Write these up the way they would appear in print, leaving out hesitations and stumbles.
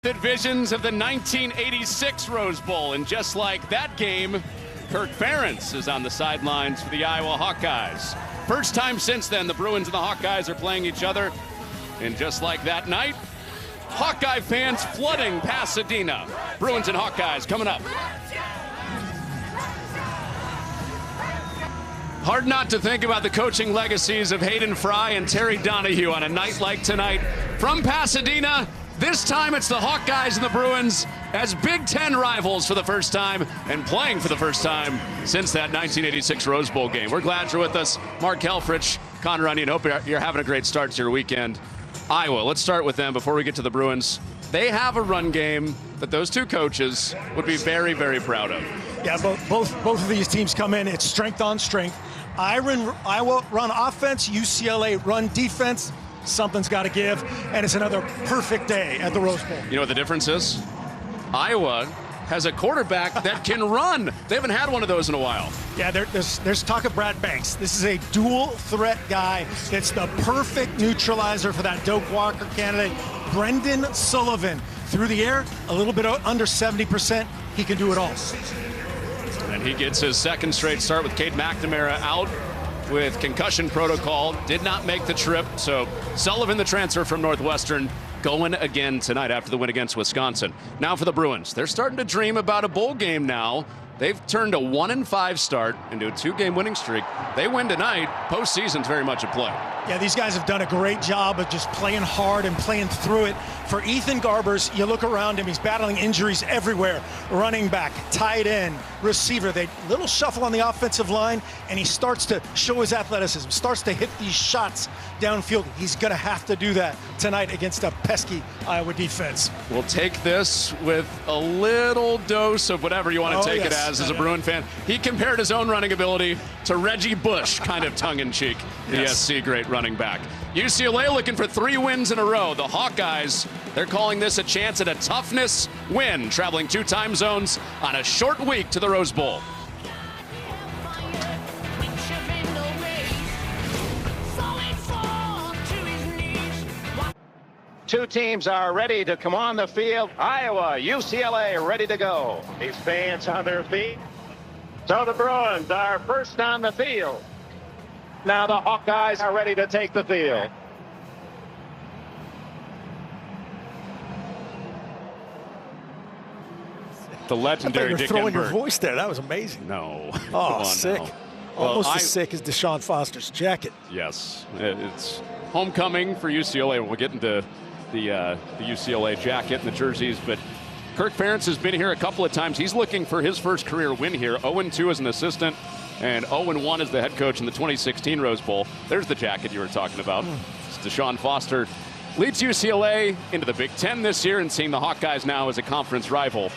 Visions of the 1986 Rose Bowl, and just like that game, Kirk Ferentz is on the sidelines for the Iowa Hawkeyes. First time since then, the Bruins and the Hawkeyes are playing each other, and just like that night, Hawkeye fans flooding Pasadena. Bruins and Hawkeyes coming up. Hard not to think about the coaching legacies of Hayden Fry and Terry Donahue on a night like tonight. From Pasadena, this time it's the Hawkeyes and the Bruins as Big Ten rivals for the first time and playing for the first time since that 1986 Rose Bowl game. We're glad you're with us. Mark Helfrich, Connor Onion, hope you're having a great start to your weekend. Iowa, let's start with them before we get to the Bruins. They have a run game that those two coaches would be very, very proud of. Yeah, both of these teams come in. It's strength on strength. Iowa run offense, UCLA run defense. Something's got to give, and it's another perfect day at the Rose Bowl. You know what the difference is? Iowa has a quarterback that can run. They haven't had one of those in a while. Yeah, there's talk of Brad Banks. This is a dual threat guy. It's the perfect neutralizer for that Doak Walker candidate. Brendan Sullivan, through the air, a little bit under 70%. He can do it all. And he gets his second straight start with Cade McNamara out with concussion protocol, did not make the trip. So Sullivan, the transfer from Northwestern, going again tonight after the win against Wisconsin. Now for the Bruins. They're starting to dream about a bowl game now. They've turned a 1-5 start into a 2-game winning streak. They win tonight. Postseason's very much at play. Yeah, these guys have done a great job of just playing hard and playing through it. For Ethan Garbers, you look around him, he's battling injuries everywhere. Running back, tight end, receiver. They little shuffle on the offensive line, and he starts to show his athleticism, starts to hit these shots downfield. He's going to have to do that tonight against a pesky Iowa defense. We'll take this with a little dose of whatever you want to take it as a Bruin fan. He compared his own running ability to Reggie Bush, kind of tongue-in-cheek, the SC great running back. UCLA looking for 3 wins in a row. The Hawkeyes, they're calling this a chance at a toughness win, traveling 2 time zones on a short week to the Rose Bowl. Two teams are ready to come on the field. Iowa, UCLA ready to go. These fans on their feet. So the Bruins are first on the field. Now the Hawkeyes are ready to take the field. The legendary Dick throwing Enberg. your voice there. That was amazing. No. Oh, sick. Now. Almost as sick as Deshaun Foster's jacket. Yes. It's homecoming for UCLA. We'll get into the UCLA jacket and the jerseys, but Kirk Ferentz has been here a couple of times. He's looking for his first career win here. 0-2 as an assistant and 0-1 as the head coach in the 2016 Rose Bowl. There's the jacket you were talking about. It's Deshaun Foster leads UCLA into the Big Ten this year, and seeing the Hawkeyes now as a conference rival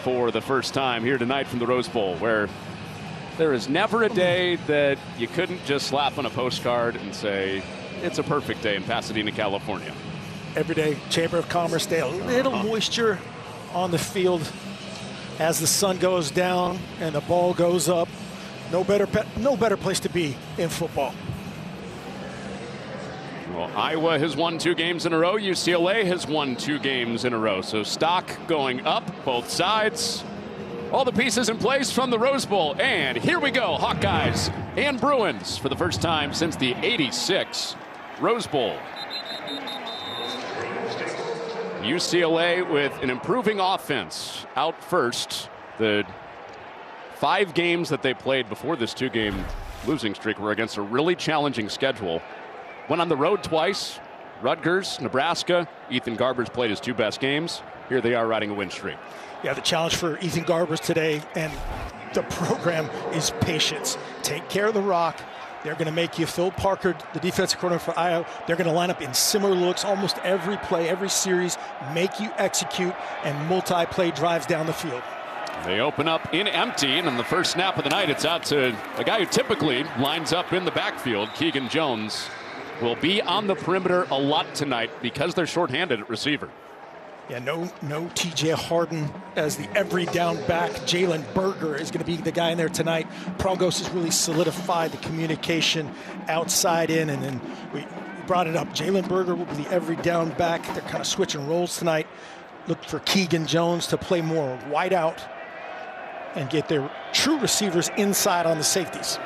for the first time here tonight from the Rose Bowl, where there is never a day that you couldn't just slap on a postcard and say, it's a perfect day in Pasadena, California. Every day, Chamber of Commerce Day, a little moisture on the field as the sun goes down and the ball goes up. No better place to be in football. Well, Iowa has won 2 games in a row. UCLA has won 2 games in a row. So stock going up, both sides. All the pieces in place from the Rose Bowl. And here we go, Hawkeyes and Bruins for the first time since the '86 Rose Bowl. UCLA with an improving offense out first. The 5 games that they played before this 2-game losing streak were against a really challenging schedule. Went on the road twice. Rutgers, Nebraska. Ethan Garbers played his 2 best games. Here they are riding a win streak. Yeah, the challenge for Ethan Garbers today and the program is patience. Take care of the rock. They're going to make you, Phil Parker, the defensive coordinator for Iowa, they're going to line up in similar looks almost every play, every series, make you execute, and multi-play drives down the field. They open up in empty, and on the first snap of the night, it's out to a guy who typically lines up in the backfield. Keegan Jones will be on the perimeter a lot tonight because they're shorthanded at receiver. Yeah, no T.J. Harden as the every down back. Jalen Berger is going to be the guy in there tonight. Prongos has really solidified the communication outside in, and then we brought it up. Jalen Berger will be the every down back. They're kind of switching roles tonight. look for Keegan Jones to play more wide out and get their true receivers inside on the safeties.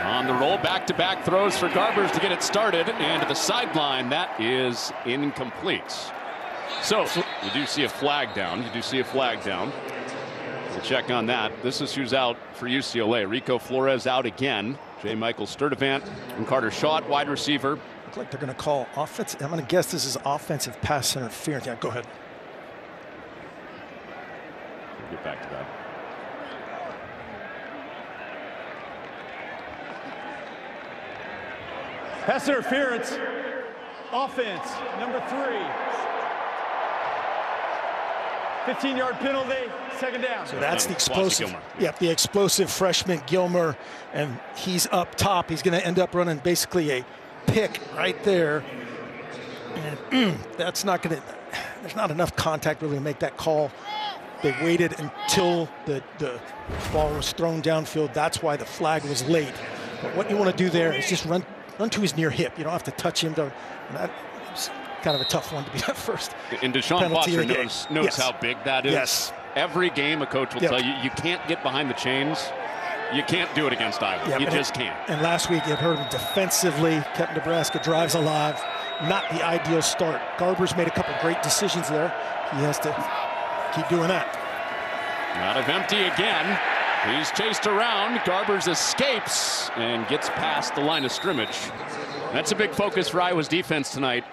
On the roll, back-to-back throws for Garbers to get it started, and to the sideline, that is incomplete. So you do see a flag down. We'll check on that. This is who's out for UCLA. Rico Flores out again. J. Michael Sturdivant and Carter Schott, wide receiver. Look like they're going to call offense. I'm going to guess this is offensive pass interference. Yeah, go ahead. We'll get back to that. Pass interference. Offense, number 3. 15-yard penalty, second down. So that's the explosive. Yep, the explosive freshman Gilmer, and he's up top. He's going to end up running basically a pick right there. And that's not going to. There's not enough contact really to make that call. They waited until the ball was thrown downfield. That's why the flag was late. But what you want to do there is just run to his near hip. You don't have to touch him. It's kind of a tough one to be that first. And Deshaun Foster knows yes. how big that is. Yes. Every game a coach will tell you, you can't get behind the chains. You can't do it against Iowa. Yeah, you just can't. And last week, it hurt him defensively, kept Nebraska drives alive. Not the ideal start. Garbers made a couple great decisions there. He has to keep doing that. Out of empty again. He's chased around. Garbers escapes and gets past the line of scrimmage. That's a big focus for Iowa's defense tonight.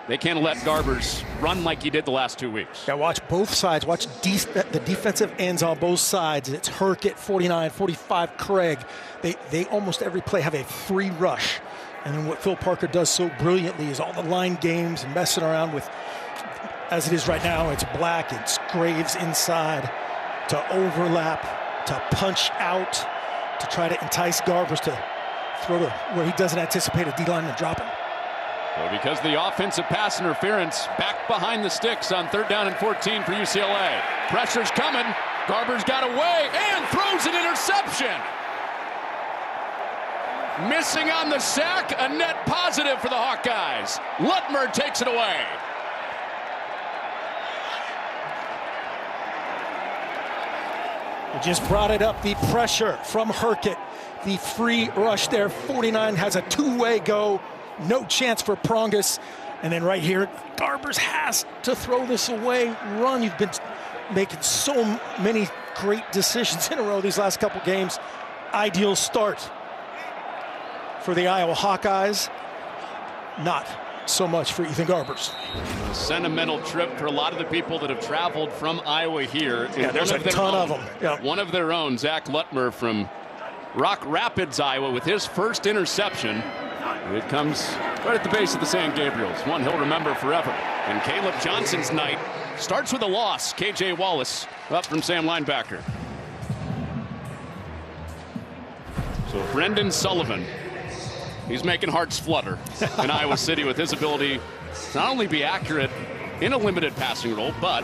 They can't let Garbers run like he did the last 2 weeks. Yeah, watch both sides. Watch the defensive ends on both sides. It's Herc 49, 45 Craig. They almost every play have a free rush. And then what Phil Parker does so brilliantly is all the line games and messing around with, as it is right now, it's Black, it's Graves inside to overlap, to punch out, to try to entice Garbers to throw to where he doesn't anticipate a D-lineman dropping. So because the offensive pass interference back behind the sticks on 3rd down and 14 for UCLA. Pressure's coming. Garbers got away and throws an interception. Missing on the sack, a net positive for the Hawkeyes. Lutmer takes it away. We just brought it up, the pressure from Herkett. The free rush there. 49 has a two-way go. No chance for Prongus. And then right here, Garbers has to throw this away. Run. You've been making so many great decisions in a row these last couple games. Ideal start for the Iowa Hawkeyes. Not so much for Ethan Garbers. A sentimental trip for a lot of the people that have traveled from Iowa here. Yeah, there's a ton of them. Yeah. One of their own, Zach Lutmer from Rock Rapids, Iowa, with his first interception. It comes right at the base of the San Gabriels. One he'll remember forever. And Caleb Johnson's night starts with a loss. KJ Wallace up from Sam linebacker. So Brendan Sullivan, he's making hearts flutter in Iowa City with his ability to not only be accurate in a limited passing role, but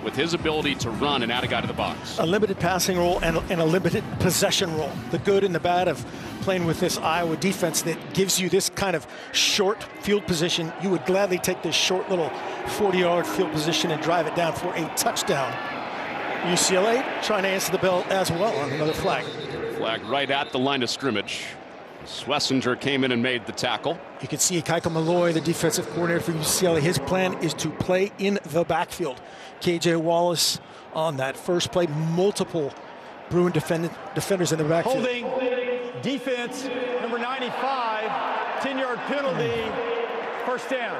with his ability to run and add a guy to the box. A limited passing role and a limited possession role. The good and the bad of playing with this Iowa defense that gives you this kind of short field position. You would gladly take this short little 40-yard field position and drive it down for a touchdown. UCLA trying to answer the bell as well on another flag. Flag right at the line of scrimmage. Schlesinger came in and made the tackle. You can see Kaiko Malloy, the defensive coordinator for UCLA. His plan is to play in the backfield. KJ Wallace on that first play. Multiple Bruin defenders in the backfield. Holding defense, number 95, 10-yard penalty, first down.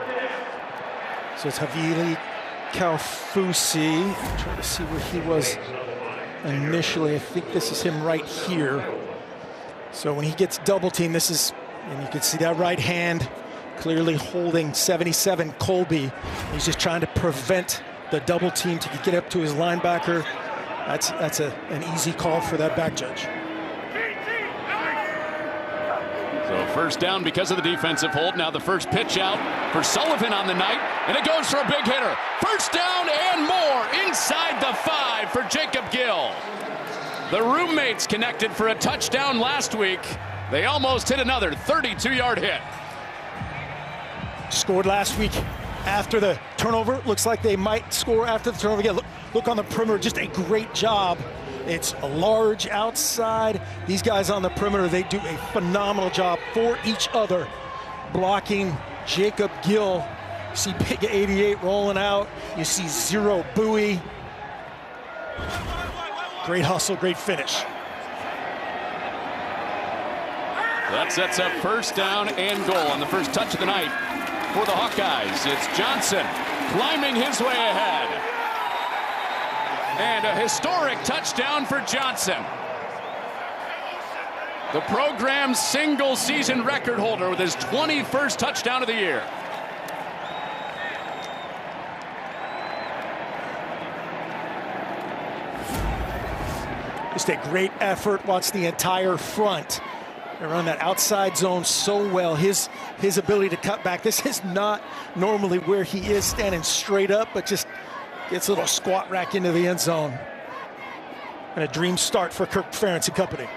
So it's Havili Kaufusi. Trying to see where he was initially. I think this is him right here. So when he gets double teamed, this is, and you can see that right hand clearly holding 77 Colby. He's just trying to prevent the double team to get up to his linebacker. That's an easy call for that back judge. So first down because of the defensive hold. Now the first pitch out for Sullivan on the night, and it goes for a big hitter. First down and more inside the 5 for Jacob Gill. The roommates connected for a touchdown last week. They almost hit another 32-yard hit. Scored last week after the turnover. Looks like they might score after the turnover. Again, look on the perimeter, just a great job. It's a large outside. These guys on the perimeter, they do a phenomenal job for each other. Blocking Jacob Gill. You see Big 88 rolling out. You see Zero Bowie. Great hustle, great finish. That sets up first down and goal on the first touch of the night for the Hawkeyes. It's Johnson climbing his way ahead. And a historic touchdown for Johnson. The program's single season record holder with his 21st touchdown of the year. Just a great effort. Watch the entire front. They run that outside zone so well. His ability to cut back. This is not normally where he is standing straight up, but just gets a little squat rack into the end zone. And a dream start for Kirk Ferentz and company.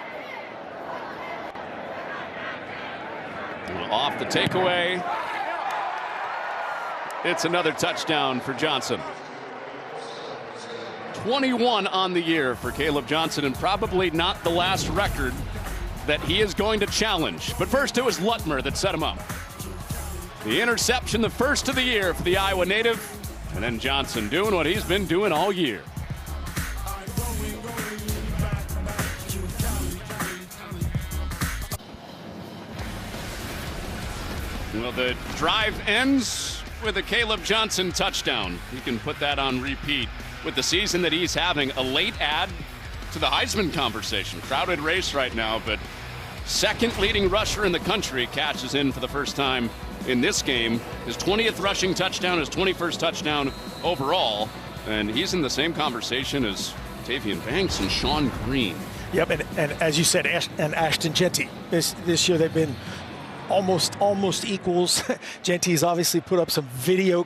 Off the takeaway. It's another touchdown for Johnson. 21 on the year for Caleb Johnson, and probably not the last record that he is going to challenge. But first it was Lutmer that set him up. The interception, the first of the year for the Iowa native, and then Johnson doing what he's been doing all year. Well, the drive ends with a Caleb Johnson touchdown. You can put that on repeat with the season that he's having. A late add to the Heisman conversation. Crowded race right now, but second leading rusher in the country catches in for the first time in this game. His 20th rushing touchdown, his 21st touchdown overall, and he's in the same conversation as Tavian Banks and Sean Green. Yep, and as you said, Ashton Jeanty. This year they've been almost equals. Jeanty's obviously put up some video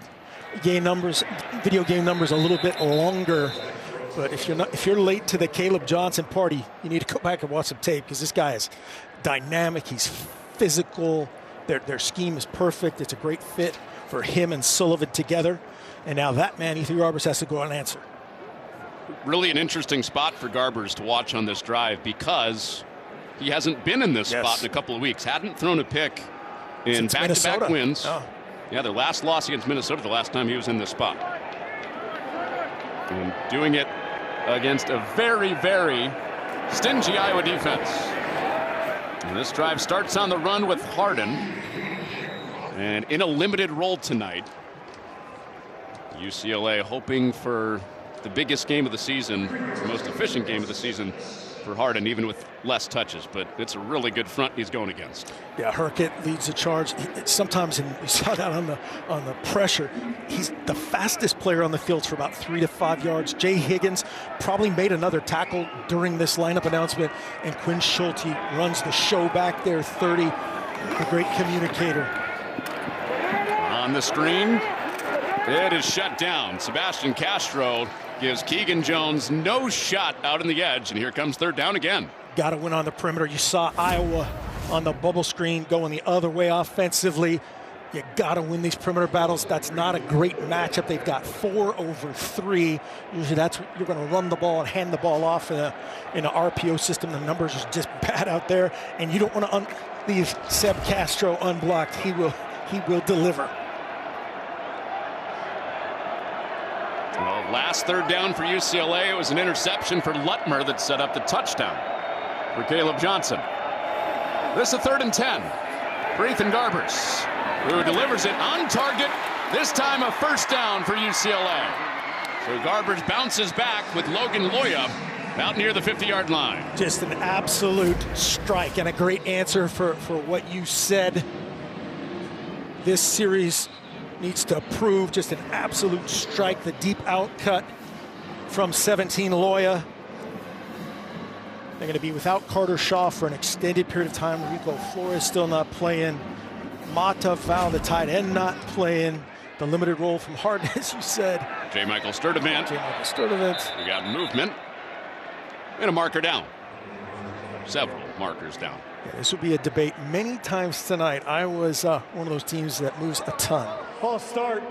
game numbers a little bit longer. But if you're late to the Caleb Johnson party, you need to go back and watch some tape, because this guy is dynamic. He's physical. Their scheme is perfect. It's a great fit for him and Sullivan together. And now that man, Ethan Garbers, has to go out and answer. Really an interesting spot for Garbers to watch on this drive, because he hasn't been in this spot in a couple of weeks. Hadn't thrown a pick in back-to-back wins. Oh. Yeah, their last loss against Minnesota, the last time he was in this spot. And doing it against a very, very stingy Iowa defense. And this drive starts on the run with Harden. And in a limited role tonight, UCLA hoping for the biggest game of the season, the most efficient game of the season for Harden, even with less touches. But it's a really good front he's going against. Yeah, Herkett leads the charge. Sometimes, and you saw that on the pressure, he's the fastest player on the field for about 3 to 5 yards. Jay Higgins probably made another tackle during this lineup announcement, and Quinn Schulte runs the show back there, 30. A great communicator. On the screen, it is shut down. Sebastian Castro gives Keegan Jones no shot out on the edge, and here comes third down again. Got to win on the perimeter. You saw Iowa on the bubble screen going the other way offensively. You got to win these perimeter battles. That's not a great matchup. They've got 4 over 3. Usually that's what you're going to run the ball and hand the ball off in an RPO system. The numbers are just bad out there, and you don't want to leave Seb Castro unblocked. He will deliver. Well, last third down for UCLA, it was an interception for Lutmer that set up the touchdown for Caleb Johnson. This is a 3rd and 10 for Ethan Garbers, who delivers it on target, this time a first down for UCLA. So Garbers bounces back with Logan Loya out near the 50-yard line. Just an absolute strike, and a great answer for what you said. This series needs to prove just an absolute strike. The deep out cut from 17 Loya. They're going to be without Carter Shaw for an extended period of time. Rico Flores still not playing. Mata Val, the tight end, not playing. The limited role from Harden, as you said. J. Michael Sturdivant. We got movement. And a marker down. Several markers down. Yeah, this will be a debate many times tonight. Iowa's one of those teams that moves a ton. False start.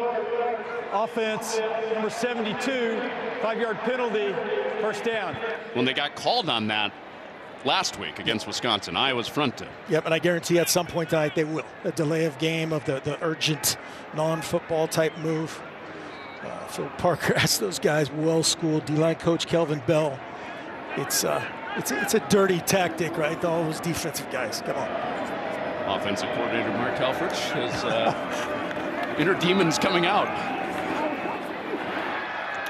Offense, number 72, 5-yard penalty, first down. When they got called on that last week against Wisconsin, Iowa's fronted. Yep, and I guarantee at some point tonight they will. A delay of game of the urgent non-football type move. Phil Parker asked those guys, well-schooled D-line coach Kelvin Bell. It's a dirty tactic, right? All those defensive guys. Come on. Offensive coordinator Mark Helfrich has inner demons coming out.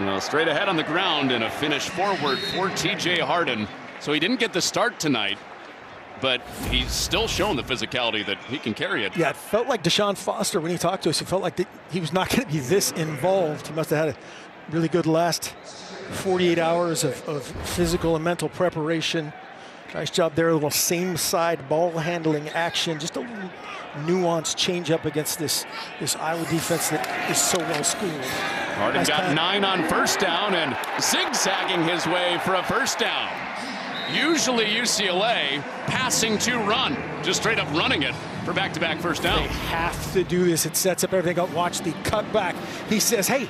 Well, straight ahead on the ground and a finish forward for T.J. Harden. So he didn't get the start tonight, but he's still shown the physicality that he can carry it. Yeah, it felt like Deshaun Foster when he talked to us. It felt like he was not going to be this involved. He must have had a really good last 48 hours of physical and mental preparation. Nice job there. A little same side ball handling action. Just a little nuanced change up against this Iowa defense that is so well schooled. Harden nice got 9 on first down and zigzagging his way for a first down. Usually UCLA passing to run, just straight up running it for back-to-back first downs. They have to do this. It sets up everything up. Watch the cutback. He says, hey,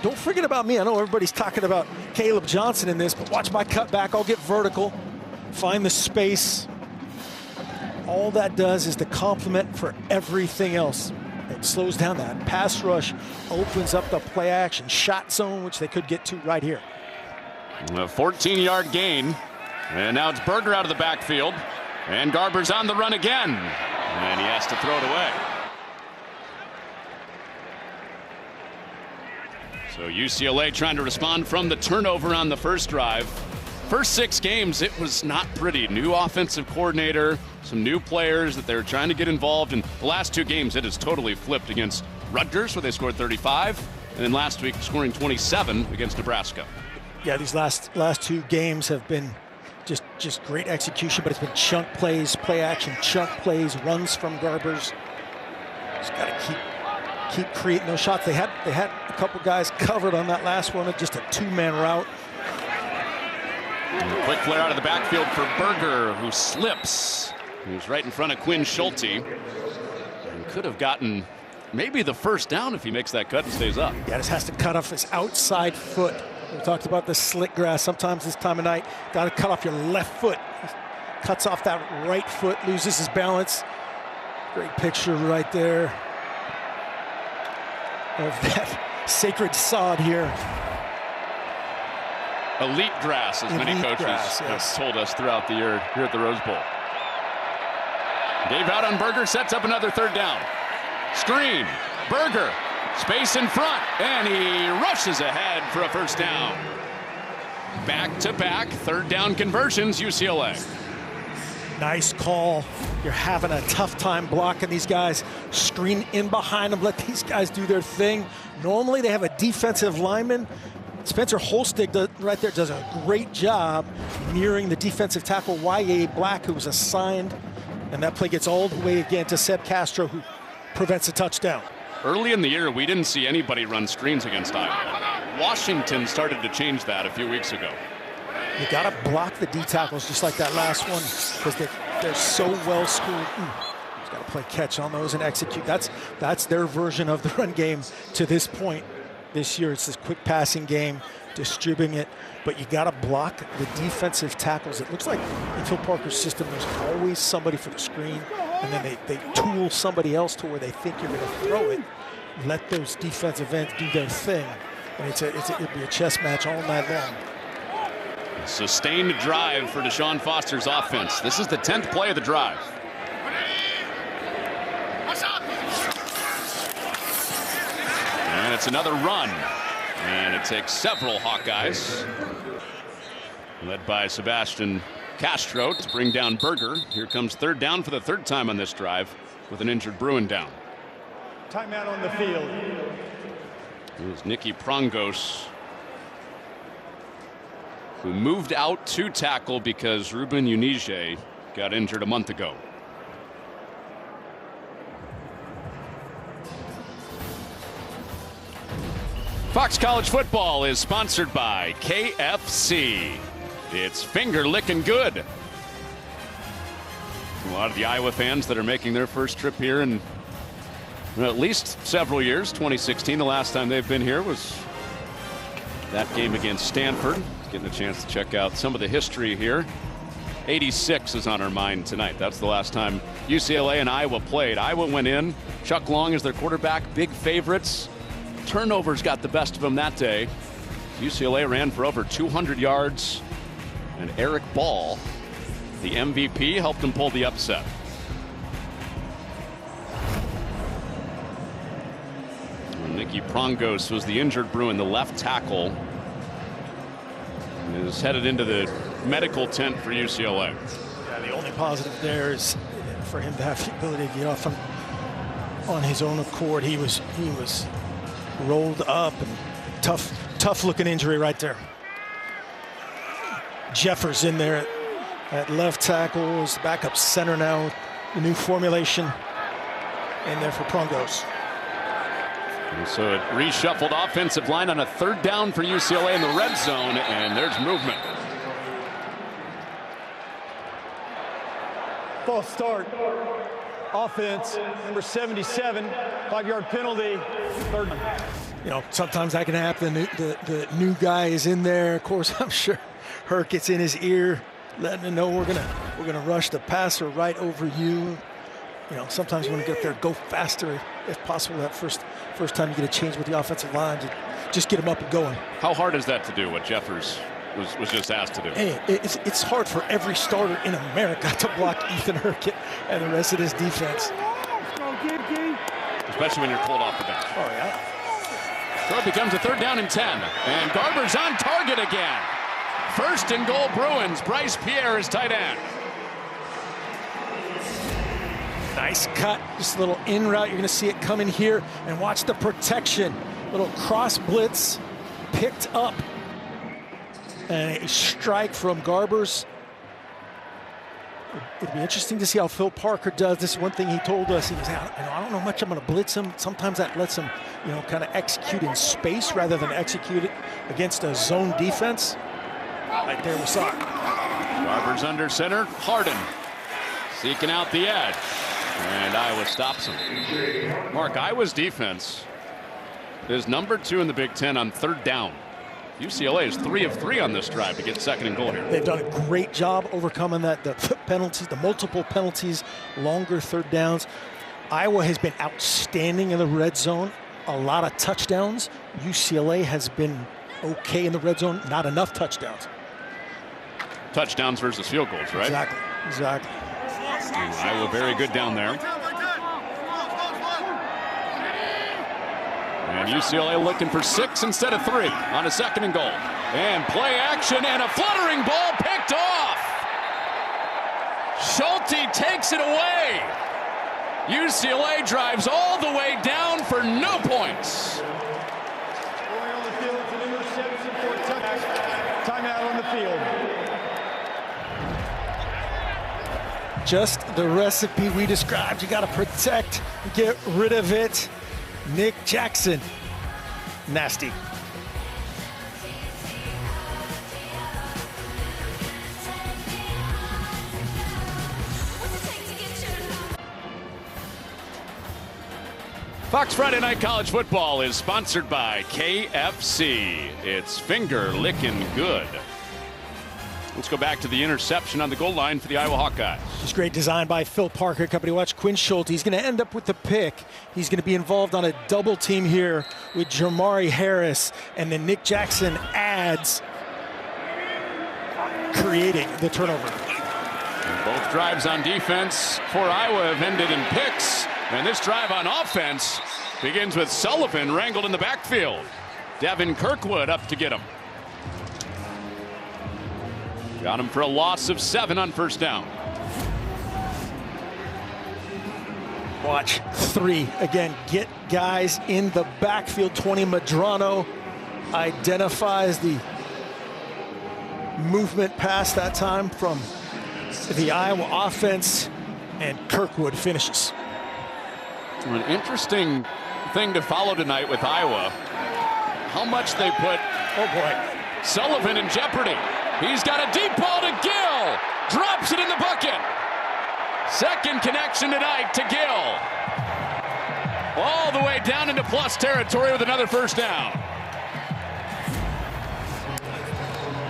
don't forget about me. I know everybody's talking about Caleb Johnson in this, but watch my cutback. I'll get vertical, find the space. All that does is the complement for everything else. It slows down that pass rush, opens up the play action shot zone, which they could get to right here. A 14-yard gain. And now it's Berger out of the backfield. And Garber's on the run again. And he has to throw it away. So UCLA trying to respond from the turnover on the first drive. First 6 games, it was not pretty. New offensive coordinator, some new players that they're trying to get involved. In the last 2 games, it has totally flipped against Rutgers, where they scored 35. And then last week, scoring 27 against Nebraska. Yeah, these last 2 games have been just great execution, but it's been chunk plays, play action, chunk plays, runs from Garbers. Just got to keep creating those shots. They had a couple guys covered on that last one, just a 2-man route. And a quick flare out of the backfield for Berger, who slips. He was right in front of Quinn Schulte, and could have gotten maybe the first down if he makes that cut and stays up. Yeah, just has to cut off his outside foot. We talked about the slick grass. Sometimes this time of night, got to cut off your left foot. Cuts off that right foot, loses his balance. Great picture right there of that sacred sod here. Elite grass, as many coaches have told us throughout the year here at the Rose Bowl. Dave out on Berger, sets up another third down. Screen, Berger. Space in front, and he rushes ahead for a first down. Back-to-back third down conversions, UCLA. Nice call. You're having a tough time blocking these guys. Screen in behind them. Let these guys do their thing. Normally they have a defensive lineman. Spencer Holstig right there does a great job mirroring the defensive tackle Y.A. Black, who was assigned. And that play gets all the way again to Seb Castro, who prevents a touchdown. Early in the year, we didn't see anybody run screens against Iowa. Washington started to change that a few weeks ago. You got to block the D tackles just like that last one, because they're so well schooled. He's got to play catch on those and execute. That's their version of the run game to this point this year. It's this quick passing game, distributing it, but you got to block the defensive tackles. It looks like in Phil Parker's system, there's always somebody for the screen, and then they tool somebody else to where they think you're going to throw it. Let those defensive ends do their thing, and it'll be a chess match all night long. Sustained drive for Deshaun Foster's offense. This is the 10th play of the drive. And it's another run. And it takes several Hawkeyes, led by Sebastian Castro, to bring down Berger. Here comes third down for the 3rd time on this drive with an injured Bruin down. Timeout on the field. It was Nicky Prongos, who moved out to tackle because Ruben Unije got injured a month ago. Fox College Football is sponsored by KFC. It's finger licking good. A lot of the Iowa fans that are making their first trip here in At least several years. 2016, the last time they've been here was that game against Stanford. Getting a chance to check out some of the history here. 86 is on our mind tonight. That's the last time UCLA and Iowa played. Iowa went in. Chuck Long is their quarterback. Big favorites. Turnovers got the best of them that day. UCLA ran for over 200 yards. And Eric Ball, the MVP, helped them pull the upset. Nicky Prongos was the injured Bruin, the left tackle. And is headed into the medical tent for UCLA. Yeah, the only positive there is for him to have the ability to get off on his own accord. He was rolled up, and tough looking injury right there. Jeffers in there at left tackle, is the backup center now. The new formulation in there for Prongos. And so it reshuffled offensive line on a third down for UCLA in the red zone, and there's movement. False start. Offense, number 77, 5-yard penalty, third. You know, sometimes that can happen. The new guy is in there. Of course, I'm sure Herc gets in his ear, letting him know we're gonna rush the passer right over you. You know, sometimes you want to get there, go faster if possible. That first time you get a change with the offensive line, just get him up and going. How hard is that to do, what Jeffers was just asked to do? Hey, it's hard for every starter in America to block Ethan Herc and the rest of his defense. Especially when you're pulled off the bench. Oh, yeah. So it becomes a third down and 10. And Garber's on target again. First and goal Bruins. Bryce Pierre is tight end. Nice cut, just a little in route. You're going to see it coming here, and watch the protection. Little cross blitz picked up, and a strike from Garbers. It'd be interesting to see how Phil Parker does. This is one thing he told us. He was, I don't know much. I'm going to blitz him. Sometimes that lets him, kind of execute in space rather than execute it against a zone defense. Right there, we saw it. Garbers under center. Harden seeking out the edge. And Iowa stops him. Mark, Iowa's defense is number 2 in the Big Ten on third down. UCLA is 3 of 3 on this drive to get second and goal here. They've done a great job overcoming the penalties, the multiple penalties, longer third downs. Iowa has been outstanding in the red zone. A lot of touchdowns. UCLA has been okay in the red zone. Not enough touchdowns. Touchdowns versus field goals, right? Exactly. Iowa very good down there. And UCLA looking for 6 instead of 3 on a second and goal. And play action and a fluttering ball picked off. Schulte takes it away. UCLA drives all the way down for no points. Timeout on the field. Just the recipe we described. You got to protect, get rid of it. Nick Jackson, nasty. Fox Friday Night College Football is sponsored by KFC. It's finger licking good. Let's go back to the interception on the goal line for the Iowa Hawkeyes. It's great design by Phil Parker Company. Watch Quinn Schulte. He's going to end up with the pick. He's going to be involved on a double team here with Jamari Harris. And then Nick Jackson adds, creating the turnover. And both drives on defense for Iowa have ended in picks. And this drive on offense begins with Sullivan wrangled in the backfield. Devin Kirkwood up to get him. Got him for a loss of 7 on first down. Watch 3 again. Get guys in the backfield. 20 Medrano identifies the movement pass that time from the Iowa offense, and Kirkwood finishes. An interesting thing to follow tonight with Iowa. How much they put, oh boy, Sullivan in jeopardy. He's got a deep ball to Gill. Drops it in the bucket. Second connection tonight to Gill. all the way down into plus territory with another first down.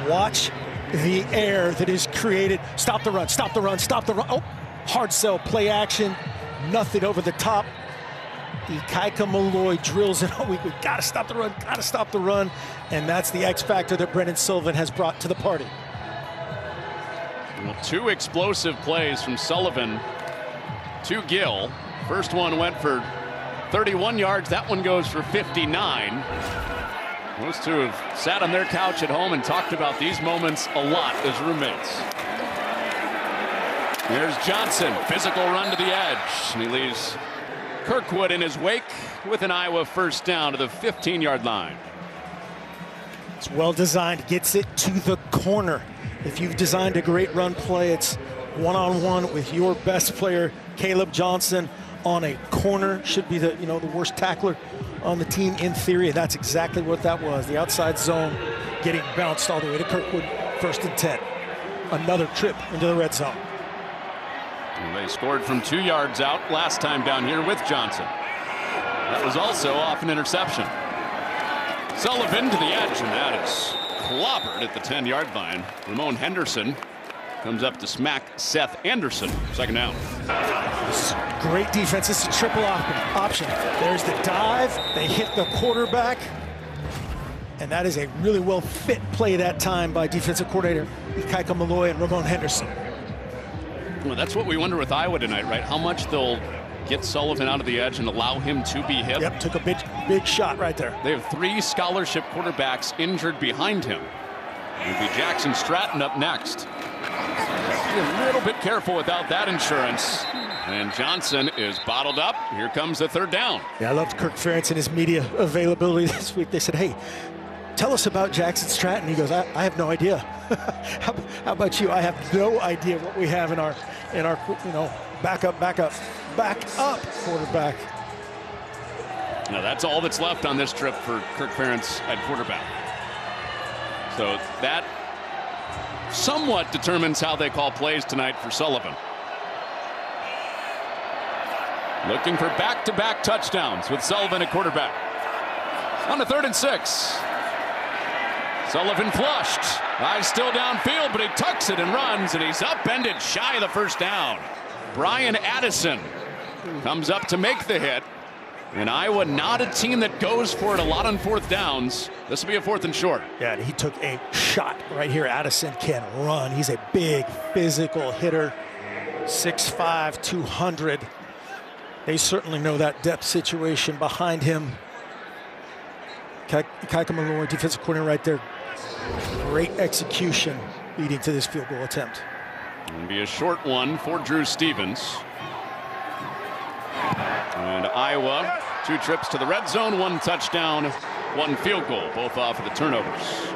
Watch the air that is created. Stop the run, stop the run, stop the run. Oh, hard sell, play action, nothing over the top. Ikaika Malloy drills it. Oh, we gotta stop the run, gotta stop the run. And that's the X factor that Brendan Sullivan has brought to the party. Well, 2 explosive plays from Sullivan to Gill. First one went for 31 yards. That one goes for 59. Those two have sat on their couch at home and talked about these moments a lot as roommates. There's Johnson, physical run to the edge, and he leaves Kirkwood in his wake with an Iowa first down to the 15-yard line. It's well designed, gets it to the corner. If you've designed a great run play, it's one-on-one with your best player, Caleb Johnson, on a corner. Should be the worst tackler on the team in theory. That's exactly what that was. The outside zone getting bounced all the way to Kirkwood. 1st and 10. Another trip into the red zone. And they scored from 2 yards out last time down here with Johnson. That was also off an interception. Sullivan to the edge, and that is clobbered at the 10-yard line. Ramon Henderson comes up to smack Seth Anderson. Second down. Great defense. It's a triple option. There's the dive. They hit the quarterback. And that is a really well fit play that time by defensive coordinator Ikaika Malloy and Ramon Henderson. Well, that's what we wonder with Iowa tonight, right? How much they'll get Sullivan out of the edge and allow him to be hit. Yep, took a big shot right there. They have 3 scholarship quarterbacks injured behind him. It'll be Jackson Stratton up next. Be a little bit careful without that insurance. And Johnson is bottled up. Here comes the 3rd down. Yeah, I loved Kirk Ferentz and his media availability this week. They said, hey, tell us about Jackson Stratton. He goes, I have no idea. How about you? I have no idea what we have in our backup quarterback. Now that's all that's left on this trip for Kirk Ferentz at quarterback. So that somewhat determines how they call plays tonight for Sullivan. Looking for back-to-back touchdowns with Sullivan at quarterback. On a 3rd and 6. Sullivan flushed. Eyes still downfield, but he tucks it and runs, and he's upended shy of the first down. Brian Addison comes up to make the hit. And Iowa not a team that goes for it a lot on 4th downs. This will be a 4th and short. Yeah, and he took a shot right here. Addison can run. He's a big physical hitter. 6'5", 200. They certainly know that depth situation behind him. Ikaika Malloy, defensive coordinator right there. Great execution leading to this field goal attempt. It'll be a short one for Drew Stevens. And Iowa, 2 trips to the red zone, 1 touchdown, 1 field goal, both off of the turnovers.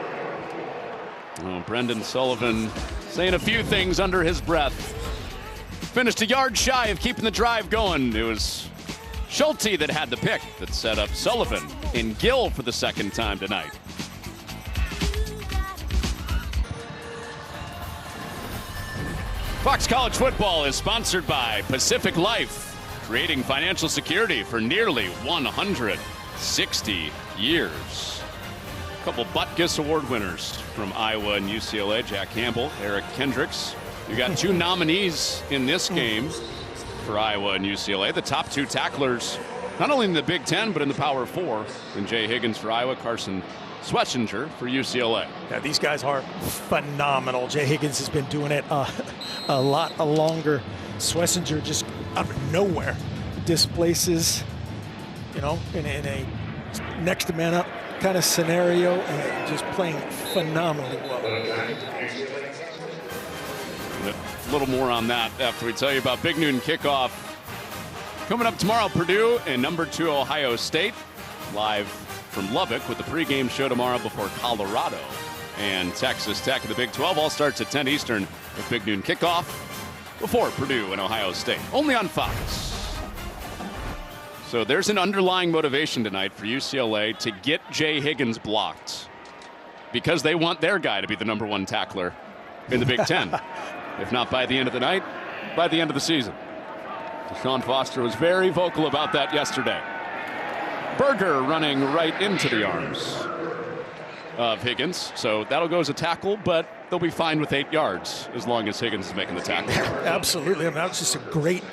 Oh, Brendan Sullivan saying a few things under his breath. Finished a yard shy of keeping the drive going. It was Schulte that had the pick that set up Sullivan and Gill for the 2nd time tonight. Fox College Football is sponsored by Pacific Life, creating financial security for nearly 160 years. A couple Butkus Award winners from Iowa and UCLA, Jack Campbell, Eric Kendricks. You got 2 nominees in this game for Iowa and UCLA. The top 2 tacklers, not only in the Big Ten, but in the Power 4. And Jay Higgins for Iowa, Carson Swessinger for UCLA. Yeah, these guys are phenomenal. Jay Higgins has been doing it a lot longer. Swessinger just out of nowhere displaces, in a next to man up kind of scenario, and just playing phenomenally well. A little more on that after we tell you about Big Noon Kickoff. Coming up tomorrow, Purdue and number 2 Ohio State. Live from Lubbock with the pregame show tomorrow before Colorado and Texas Tech. The Big 12 all starts at 10 Eastern with Big Noon Kickoff before Purdue and Ohio State. Only on Fox. So there's an underlying motivation tonight for UCLA to get Jay Higgins blocked because they want their guy to be the number 1 tackler in the Big Ten. If not by the end of the night, by the end of the season. Deshaun Foster was very vocal about that yesterday. Berger running right into the arms of Higgins. So that'll go as a tackle, but they'll be fine with 8 yards as long as Higgins is making the tackle. Absolutely. I mean, that was just a great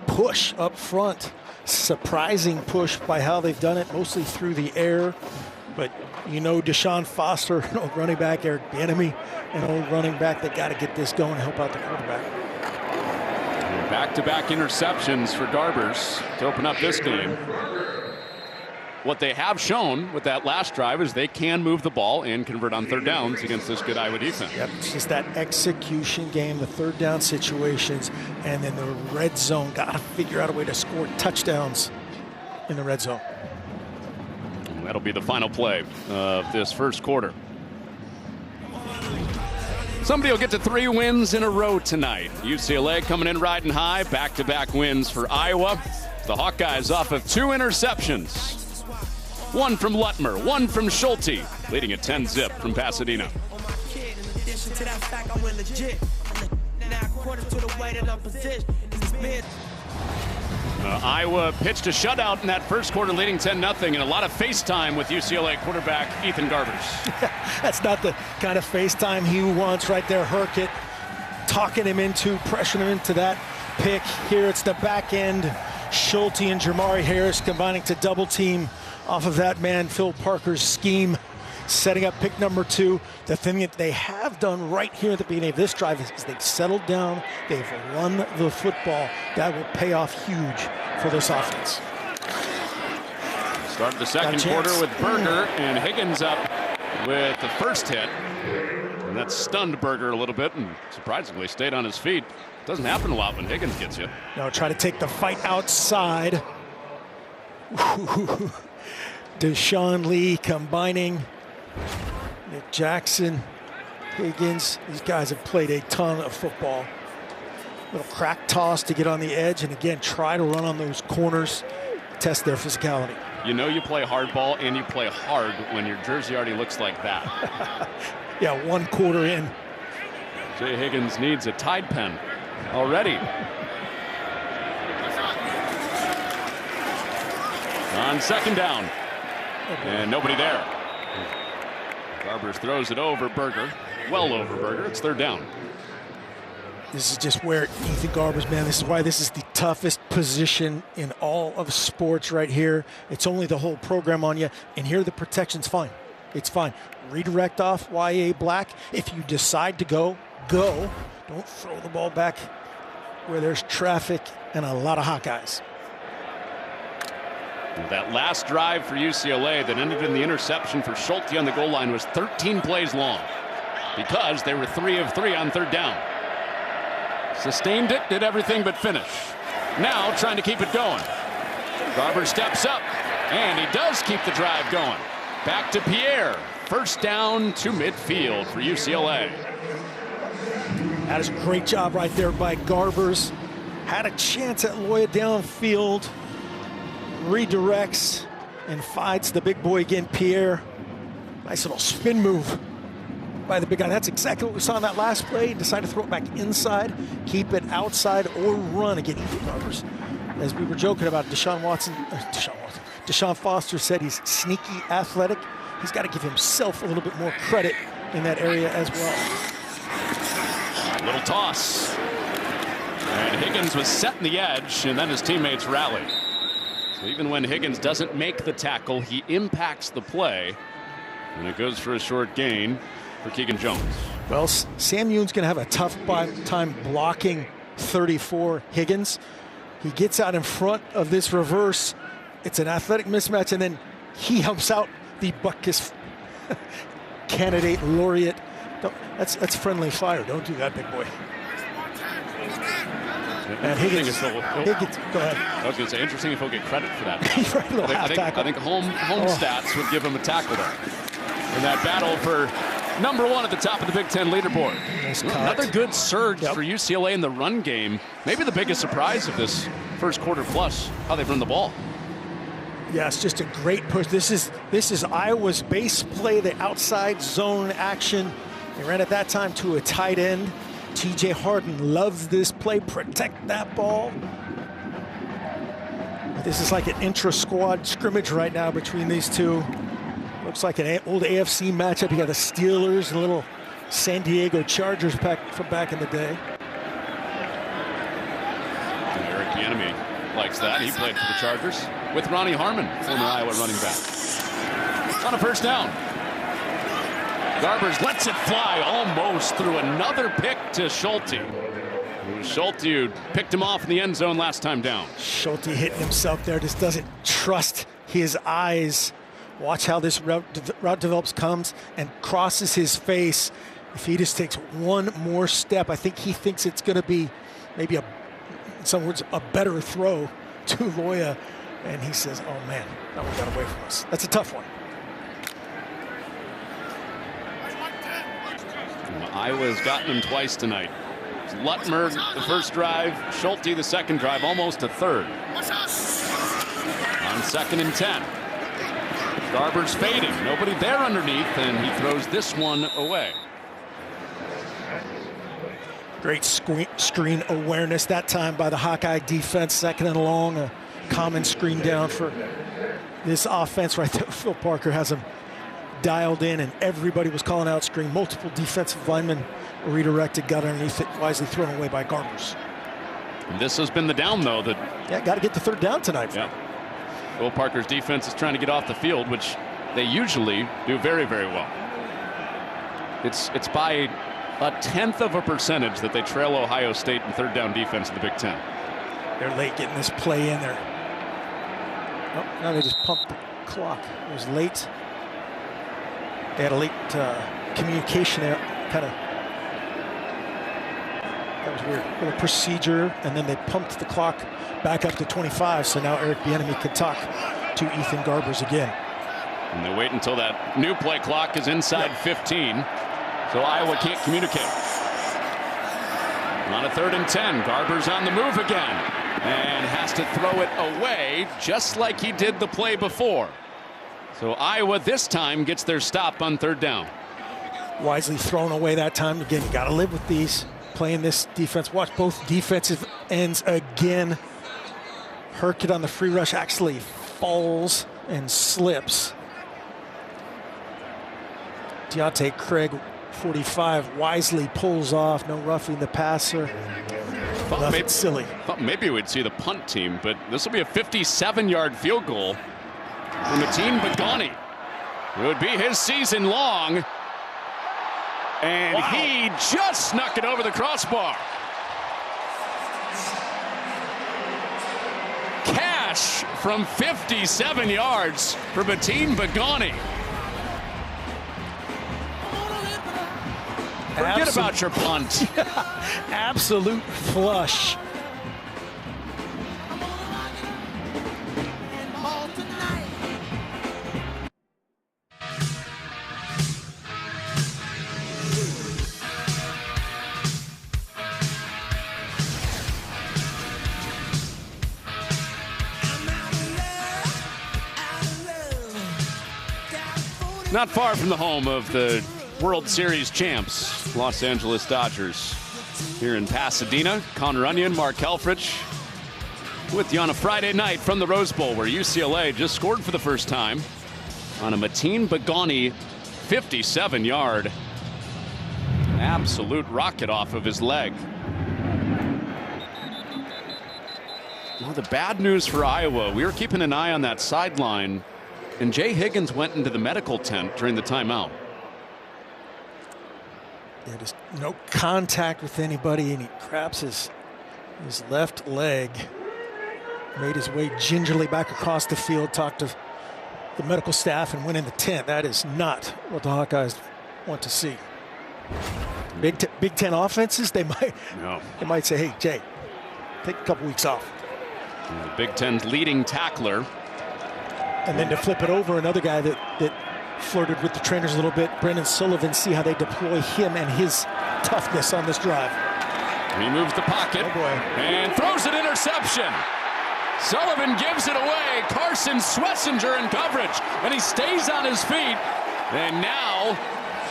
push up front. Surprising push by how they've done it, mostly through the air. But you know, Deshaun Foster, an old running back, Eric Bieniemy, an old running back, they got to get this going and help out the quarterback. Back-to-back interceptions for Garbers to open up this game. What they have shown with that last drive is they can move the ball and convert on third downs against this good Iowa defense. Yep, it's just that execution game, the third down situations, and then the red zone. Got to figure out a way to score touchdowns in the red zone. And that'll be the final play of this first quarter. Somebody will get to 3 wins in a row tonight. UCLA coming in riding high, back-to-back wins for Iowa. The Hawkeyes off of 2 interceptions. 1 from Lutmer, 1 from Schulte, leading a 10-zip from Pasadena. Iowa pitched a shutout in that first quarter, leading 10-0, and a lot of FaceTime with UCLA quarterback Ethan Garbers. That's not the kind of FaceTime he wants right there. Herkett talking him into, pressuring him into that pick. Here it's the back end. Schulte and Jamari Harris combining to double team off of that man, Phil Parker's scheme, setting up pick number 2. The thing that they have done right here at the beginning of this drive is they've settled down, they've run the football. That will pay off huge for this offense. Started the second quarter with Berger and Higgins up with the first hit. And that stunned Berger a little bit and surprisingly stayed on his feet. Doesn't happen a lot when Higgins gets you. Now try to take the fight outside. Deshaun Lee combining Nick Jackson, Higgins. These guys have played a ton of football. Little crack toss to get on the edge, and again, try to run on those corners, test their physicality. You know you play hardball and you play hard when your jersey already looks like that. Yeah, 1 quarter in. Jay Higgins needs a Tide pen already. On second down. And nobody there. Garbers throws it over Berger. Well over Berger. It's third down. This is just where Ethan Garbers, man, this is why this is the toughest position in all of sports right here. It's only the whole program on you. And here the protection's fine. It's fine. Redirect off YA Black. If you decide to go, go. Don't throw the ball back where there's traffic and a lot of Hawkeyes. That last drive for UCLA that ended in the interception for Schulte on the goal line was 13 plays long because they were 3 of 3 on third down. Sustained it, did everything but finish. Now trying to keep it going. Garber steps up, and he does keep the drive going. Back to Pierre. First down to midfield for UCLA. That is a great job right there by Garbers. Had a chance at Loya downfield. Redirects and fights the big boy again, Pierre. Nice little spin move by the big guy. That's exactly what we saw in that last play. Decided to throw it back inside, keep it outside, or run again. Ethan Garbers, as we were joking about Deshaun Foster said he's sneaky athletic. He's got to give himself a little bit more credit in that area as well. Little toss. And Higgins was setting the edge, and then his teammates rallied. So even when Higgins doesn't make the tackle, he impacts the play. And it goes for a short gain for Keegan Jones. Well, Sam Yoon's going to have a tough time blocking 34 Higgins. He gets out in front of this reverse. It's an athletic mismatch, and then he helps out the Butkus candidate laureate. That's friendly fire. Don't do that, big boy. And Higgins, go ahead. I was going to say, interesting if he'll get credit for that. I think home stats would give him a tackle there. In that battle for number 1 at the top of the Big Ten leaderboard. Nice Another good surge for UCLA in the run game. Maybe the biggest surprise of this first quarter plus, how they've run the ball. Yeah, it's just a great push. This is Iowa's base play, the outside zone action. They ran at that time to a tight end. TJ Harden loves this play. Protect that ball. This is like an intra-squad scrimmage right now between these two. Looks like an old AFC matchup. You got the Steelers and little San Diego Chargers from back in the day. Eric Bieniemy likes that. He played for the Chargers with Ronnie Harmon, former Iowa running back. On a first down. Garbers lets it fly almost through another pick to Schulte. It was Schulte who picked him off in the end zone last time down. Schulte hitting himself there, just doesn't trust his eyes. Watch how this route develops, comes and crosses his face. If he just takes one more step, I think he thinks it's going to be maybe in some words, a better throw to Loya. And he says, oh man, that one got away from us. That's a tough one. Iowa's gotten him twice tonight. Lutmer the first drive, Schulte the second drive, almost a third. On 2nd and 10. Garber's fading, nobody there underneath, and he throws this one away. Great screen awareness that time by the Hawkeye defense. 2nd and long, a common screen down for this offense right there. Phil Parker has him dialed in, and everybody was calling out screen. Multiple defensive linemen redirected, got underneath it, wisely thrown away by Garbers. And this has been the down, though. Yeah, got to get the 3rd down tonight. Yeah. Phil Parker's defense is trying to get off the field, which they usually do very, very well. It's by a 1/10 of a percentage that they trail Ohio State in 3rd down defense in the Big Ten. They're late getting this play in there. Oh, now they just pumped the clock. It was late. They had a late communication there, kind of. That was weird. A little procedure, and then they pumped the clock back up to 25. So now Eric Bieniemy can talk to Ethan Garbers again. And they wait until that new play clock is inside 15. So Iowa can't communicate. On a 3rd and 10, Garbers on the move again and has to throw it away just like he did the play before. So Iowa this time gets their stop on 3rd down. Wisely thrown away that time. Again, you got to live with these. Playing this defense. Watch both defensive ends again. Herkett on the free rush actually falls and slips. Deontay Craig, 45, wisely pulls off. No roughing the passer. Nothing silly. Thought maybe we'd see the punt team, but this will be a 57-yard field goal from Mateen Begani. It would be his season long. And he just snuck it over the crossbar. Cash from 57 yards for Mateen Begani. Forget about your punt. Absolute flush. Not far from the home of the World Series champs, Los Angeles Dodgers. Here in Pasadena, Connor Onion, Mark Helfrich with you on a Friday night from the Rose Bowl, where UCLA just scored for the first time on a Mateen Begani 57-yard absolute rocket off of his leg. Well, the bad news for Iowa, we were keeping an eye on that sideline, and Jay Higgins went into the medical tent during the timeout. Yeah, just no contact with anybody, and he grabs his left leg. Made his way gingerly back across the field, talked to the medical staff, and went in the tent. That is not what the Hawkeyes want to see. Big Ten offenses, they might say, hey, Jay, take a couple weeks off. The Big Ten's leading tackler. And then to flip it over, another guy that flirted with the trainers a little bit, Brendan Sullivan, see how they deploy him and his toughness on this drive. He moves the pocket and throws an interception. Sullivan gives it away. Carson Swessinger in coverage, and he stays on his feet. And now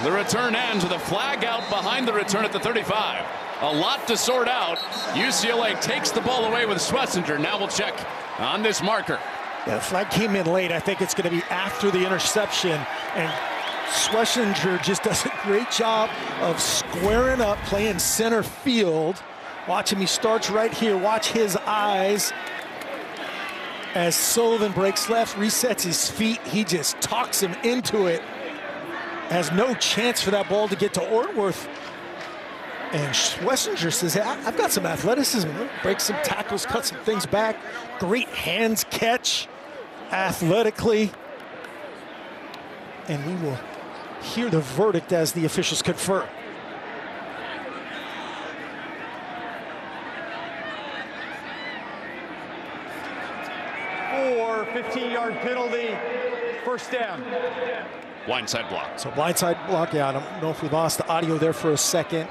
the return ends with a flag out behind the return at the 35. A lot to sort out. UCLA takes the ball away with Schlesinger. Now we'll check on this marker. Yeah, the flag came in late. I think it's going to be after the interception. And Schlesinger just does a great job of squaring up, playing center field. Watch him. He starts right here. Watch his eyes. As Sullivan breaks left, resets his feet, he just talks him into it. Has no chance for that ball to get to Ortworth. And Schlesinger says, hey, I've got some athleticism. Breaks some tackles, cuts some things back. Great hands catch athletically. And we will hear the verdict as the officials confer. For 15-yard penalty, first down. Blindside block. So blindside block, yeah, I don't know if we lost the audio there for a second.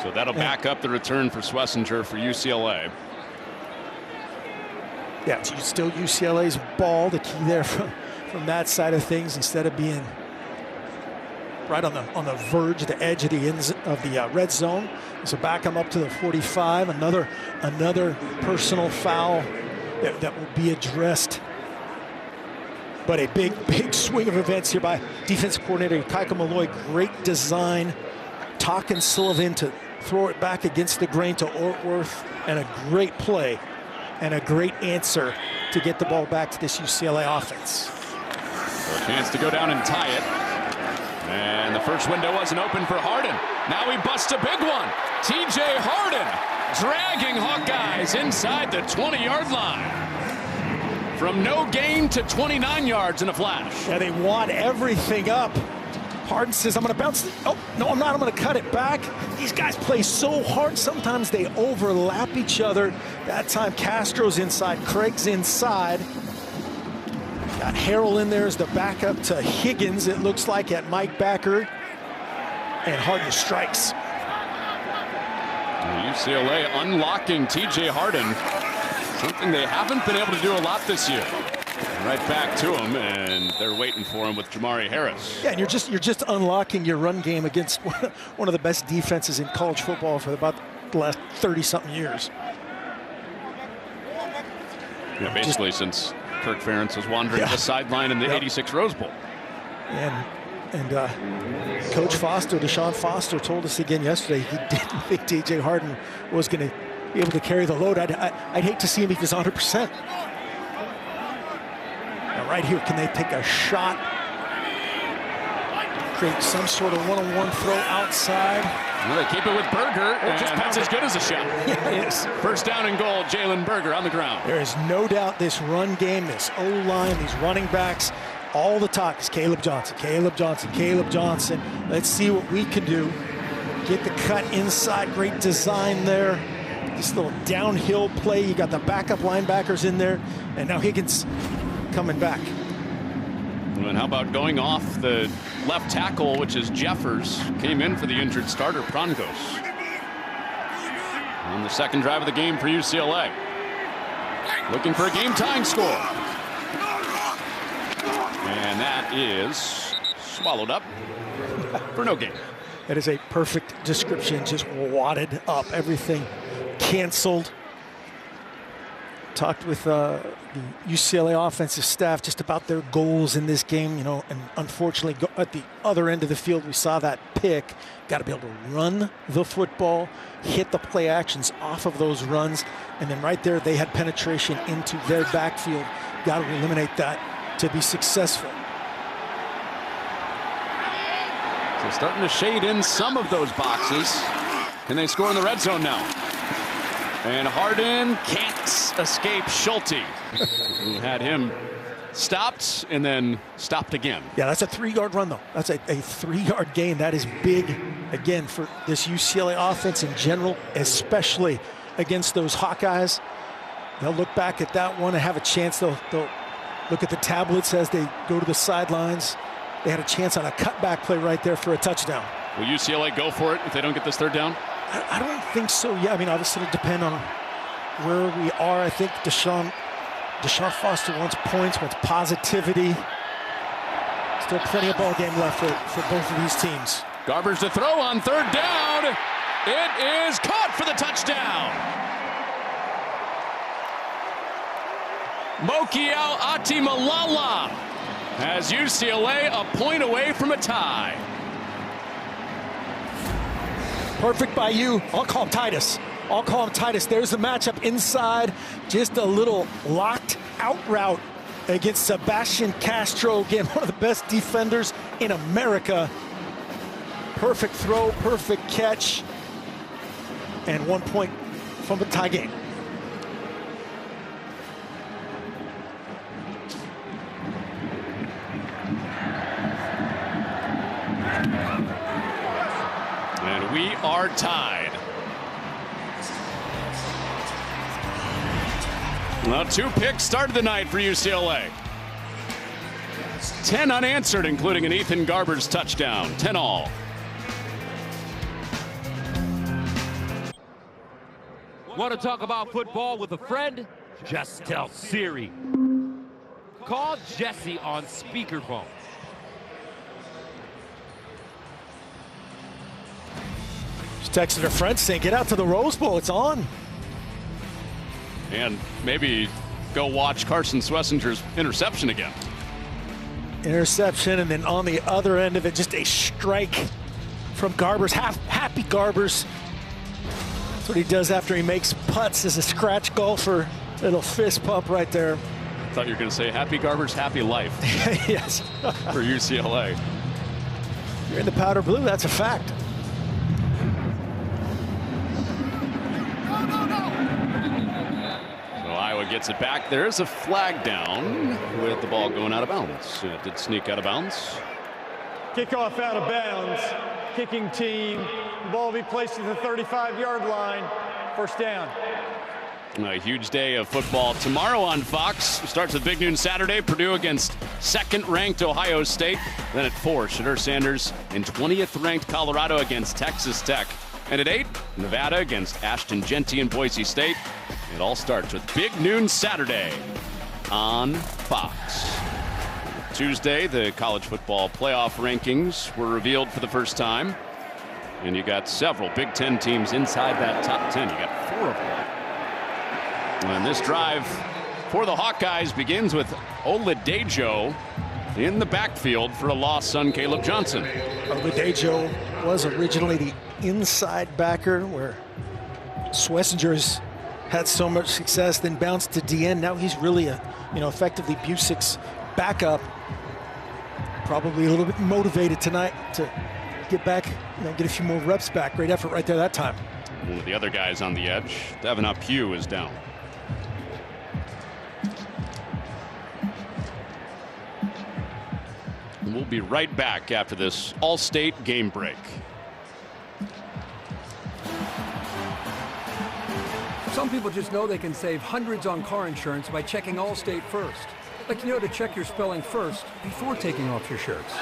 So that'll back up the return for Schlesinger for UCLA. Yeah, it's still UCLA's ball, the key there from that side of things, instead of being right on the verge, the edge of the red zone. So back him up to the 45. Another personal foul that will be addressed. But a big swing of events here by defensive coordinator Kaika Malloy. Great design, talking Sullivan to throw it back against the grain to Ortworth, and a great play and a great answer to get the ball back to this UCLA offense. So a chance to go down and tie it. And the first window wasn't open for Harden. Now he busts a big one. TJ Harden dragging Hawkeyes inside the 20-yard line. From no gain to 29 yards in a flash. Yeah, they wad everything up. Harden says, I'm going to bounce. Oh, no, I'm not. I'm going to cut it back. These guys play so hard. Sometimes they overlap each other. That time, Castro's inside. Craig's inside. Got Harrell in there as the backup to Higgins, it looks like, at Mike Backer. And Harden strikes. UCLA unlocking TJ Harden. Something they haven't been able to do a lot this year. Right back to him, and they're waiting for him with Jamari Harris. Yeah, and you're just unlocking your run game against one of the best defenses in college football for about the last 30-something years. Yeah, basically since Kirk Ferentz was wandering the sideline in the 86 Rose Bowl. And Coach Foster, Deshaun Foster, told us again yesterday he didn't think TJ Harden was going to be able to carry the load. I'd hate to see him if he's 100%. Now right here, can they take a shot? Create some sort of one-on-one throw outside. Well, they keep it with Berger, and that's as good as a shot. Yeah, it is. First down and goal, Jalen Berger on the ground. There is no doubt this run game, this O-line, these running backs, all the talk is Caleb Johnson, Caleb Johnson, Caleb Johnson. Let's see what we can do. Get the cut inside, great design there. This little downhill play, you got the backup linebackers in there, and now Higgins coming back. And how about going off the left tackle, which is Jeffers, came in for the injured starter, Prongos. On the second drive of the game for UCLA. Looking for a game-tying score. And that is swallowed up for no gain. That is a perfect description, just wadded up, everything canceled. Talked with the UCLA offensive staff just about their goals in this game, you know, and unfortunately at the other end of the field, we saw that pick. Got to be able to run the football, hit the play actions off of those runs, and then right there they had penetration into their backfield. Got to eliminate that to be successful. So starting to shade in some of those boxes. Can they score in the red zone now? And Harden can't escape Schulte, who had him stopped and then stopped again. Yeah, that's a 3-yard run, though. That's a 3-yard gain. That is big, again, for this UCLA offense in general, especially against those Hawkeyes. They'll look back at that one and have a chance. They'll look at the tablets as they go to the sidelines. They had a chance on a cutback play right there for a touchdown. Will UCLA go for it if they don't get this third down? I don't think so. Yeah, I mean, obviously it'll depend on where we are. I think Deshaun Foster wants points, wants positivity. Still plenty of ball game left for both of these teams. Garbers to throw on third down. It is caught for the touchdown. Mokiao Atimalala has UCLA a point away from a tie. Perfect by you. I'll call him Titus. There's the matchup inside. Just a little locked out route against Sebastian Castro. Again, one of the best defenders in America. Perfect throw, perfect catch, and 1 point from a tie game. And we are tied. Well, 2 picks started the night for UCLA. 10 unanswered, including an Ethan Garbers touchdown. 10 all. Want to talk about football with a friend? Just tell Siri. Call Jesse on speakerphone. Just texted her friend saying, get out to the Rose Bowl, it's on. And maybe go watch Carson Schwesinger's interception again. Interception, and then on the other end of it, just a strike from Garbers. Happy Garbers. That's what he does after he makes putts as a scratch golfer. Little fist pump right there. I thought you were going to say happy Garbers, happy life. Yes. For UCLA. You're in the powder blue, that's a fact. So Iowa gets it back. There is a flag down with the ball going out of bounds. It did sneak out of bounds. Kickoff out of bounds. Kicking team. The ball will be placed at the 35-yard line. First down. A huge day of football tomorrow on Fox. Starts with Big Noon Saturday. Purdue against second-ranked Ohio State. Then at 4, Shadur Sanders and 20th-ranked Colorado against Texas Tech. And at 8, Nevada against Ashton Genty and Boise State. It all starts with Big Noon Saturday on Fox. Tuesday, the college football playoff rankings were revealed for the first time. And you got several Big Ten teams inside that top 10. You got 4 of them. And this drive for the Hawkeyes begins with Oladejo in the backfield for a lost son, Caleb Johnson. Oladejo was originally the inside backer where Schwesinger's had so much success, then bounced to DN. Now he's really a, effectively Busick's backup. Probably a little bit motivated tonight to get back, get a few more reps back. Great effort right there that time. One of the other guys on the edge, Devin Pugh, is down. And we'll be right back after this All-State game break. Some people just know they can save hundreds on car insurance by checking Allstate first. Like to check your spelling first before taking off your shirts.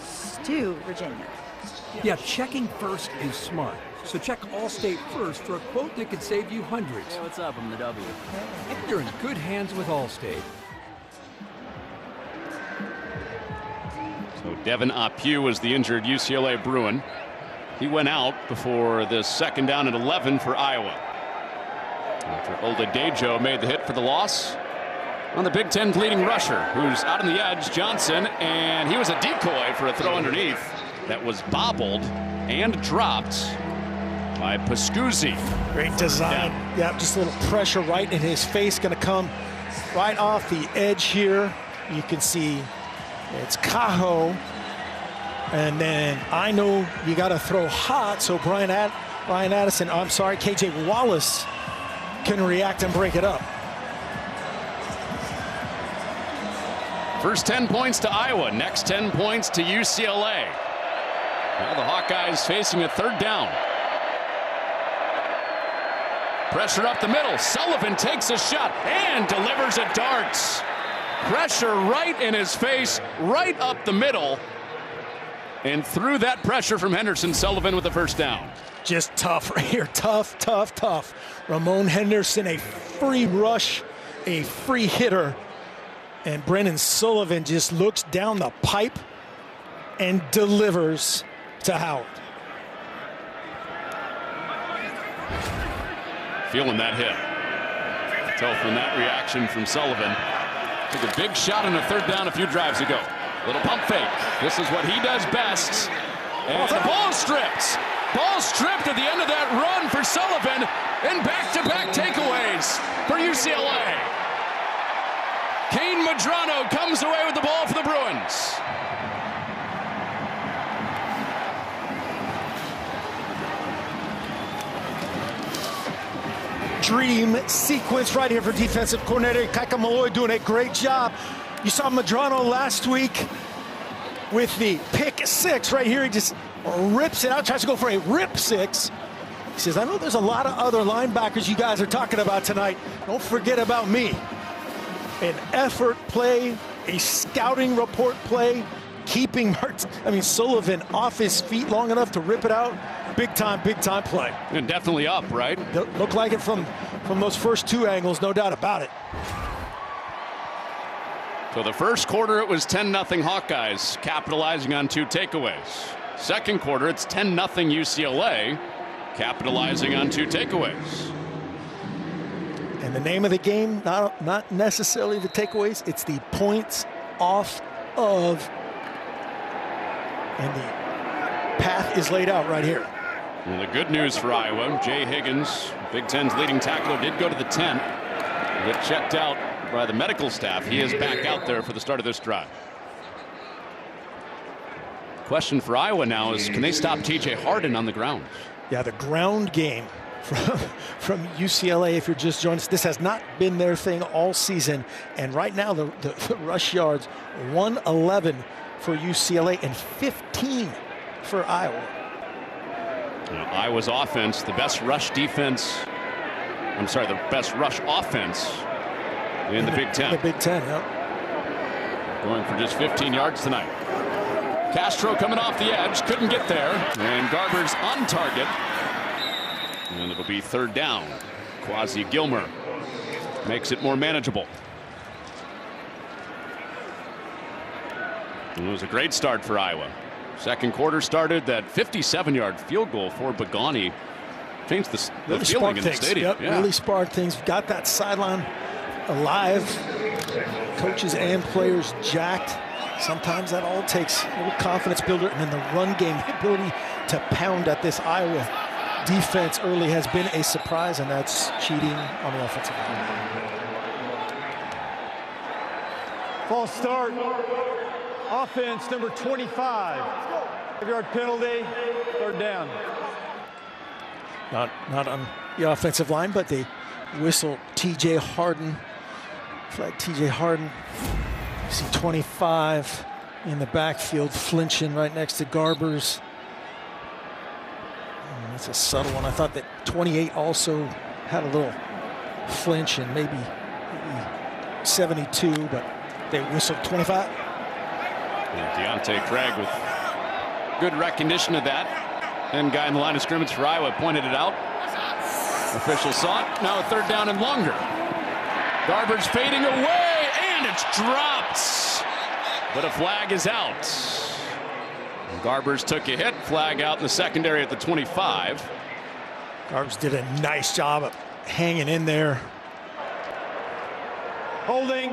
Stu, Virginia. Yeah, checking first is smart. So check Allstate first for a quote that could save you hundreds. Hey, what's up? I'm the W. You're in good hands with Allstate. So Devin Pugh was the injured UCLA Bruin. He went out before this second down and 11 for Iowa. After Oladejo made the hit for the loss on the Big Ten leading rusher, who's out on the edge, Johnson, and he was a decoy for a throw underneath that was bobbled and dropped by Pascuzzi. Great design. Yeah, just a little pressure right in his face. Going to come right off the edge here. You can see it's Cajo. And then I know you got to throw hot, so KJ Wallace can react and break it up. First 10 points to Iowa, next 10 points to UCLA. Now the Hawkeyes facing a third down. Pressure up the middle. Sullivan takes a shot and delivers a dart. Pressure right in his face, right up the middle. And through that pressure from Henderson, Sullivan with the first down. Just tough right here. Tough, tough, tough. Ramon Henderson, a free rush, a free hitter. And Brennan Sullivan just looks down the pipe and delivers to Howard. Feeling that hit. Tell from that reaction from Sullivan. Took a big shot on a third down a few drives ago. Little pump fake. This is what he does best. And the ball stripped. Ball stripped at the end of that run for Sullivan. And back-to-back takeaways for UCLA. Kane Medrano comes away with the ball for the Bruins. Dream sequence right here for defensive coordinator Kaika Malloy, doing a great job. You saw Medrano last week with the pick six right here. He just rips it out, tries to go for a rip six. He says, I know there's a lot of other linebackers you guys are talking about tonight. Don't forget about me. An effort play, a scouting report play, keeping Sullivan off his feet long enough to rip it out. Big time play. And definitely up, right? Looked like it from those first two angles, no doubt about it. So the first quarter, it was 10-0 Hawkeyes, capitalizing on 2 takeaways. Second quarter, it's 10-0 UCLA, capitalizing on 2 takeaways. And the name of the game, not necessarily the takeaways, it's the points off of. And the path is laid out right here. Well, the good news for Iowa, Jay Higgins, Big Ten's leading tackler, did go to the tent. Get checked out by the medical staff. He is back out there for the start of this drive. Question for Iowa now is, can they stop T.J. Harden on the ground? Yeah, the ground game from UCLA, if you're just joining us, this has not been their thing all season. And right now, the rush yards, 111 for UCLA and 15 for Iowa. Iowa's offense, the best rush defense. I'm sorry, the best rush offense in the Big Ten. The Big Ten, yeah. Going for just 15 yards tonight. Castro coming off the edge, couldn't get there, and Garber's on target. And it'll be third down. Quasi Gilmer makes it more manageable. And it was a great start for Iowa. Second quarter started that 57-yard field goal for Bagani. Changed the really feeling in the stadium. Yep, really sparked things. Got that sideline alive. Coaches and players jacked. Sometimes that all takes a little confidence builder. And then the run game, the ability to pound at this Iowa defense early has been a surprise, and that's cheating on the offensive line. False start. Offense number 25. 5-yard penalty, third down. Not on the offensive line, but they whistle T.J. Harden. Flag T.J. Harden. You see 25 in the backfield, flinching right next to Garbers. That's a subtle one. I thought that 28 also had a little flinch, and maybe 72, but they whistled 25. Deontay Craig with good recognition of that. And guy in the line of scrimmage for Iowa pointed it out. Official saw it. Now a third down and longer. Garber's fading away, and it's dropped. But a flag is out. Garbers took a hit. Flag out in the secondary at the 25. Garbers did a nice job of hanging in there. Holding.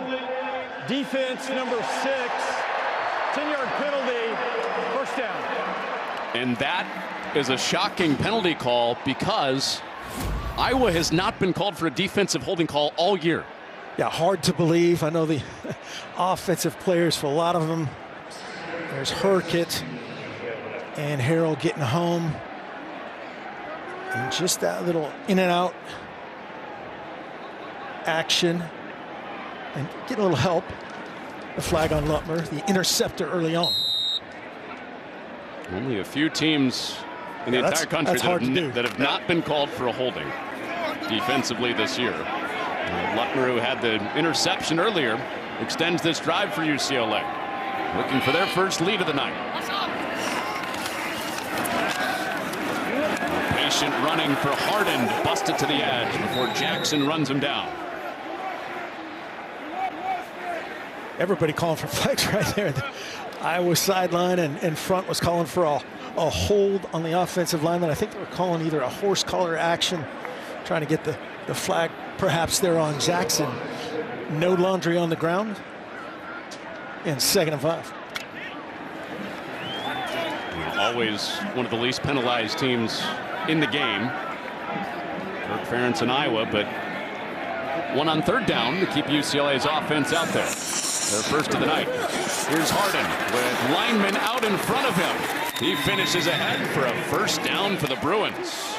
Defense number 6. 10-yard penalty. First down. And that is a shocking penalty call because Iowa has not been called for a defensive holding call all year. Yeah, hard to believe. I know the offensive players, for a lot of them, there's Herkett and Harrell getting home. And just that little in and out action and getting a little help. The flag on Lutmer, the interceptor early on. Only a few teams in the entire country that have not been called for a holding defensively this year. Lutmer, who had the interception earlier, extends this drive for UCLA, looking for their first lead of the night. Patient running for Harden to bust it to the edge before Jackson runs him down. Everybody calling for flags right there. The Iowa sideline and front was calling for a hold on the offensive lineman. I think they were calling either a horse collar action, trying to get the flag perhaps there on Jackson. No laundry on the ground. And 2nd and 5. Always one of the least penalized teams in the game. Kirk Ferentz in Iowa, but 1 on 3rd down to keep UCLA's offense out there. Their first of the night. Here's Harden with linemen out in front of him. He finishes ahead for a 1st down for the Bruins.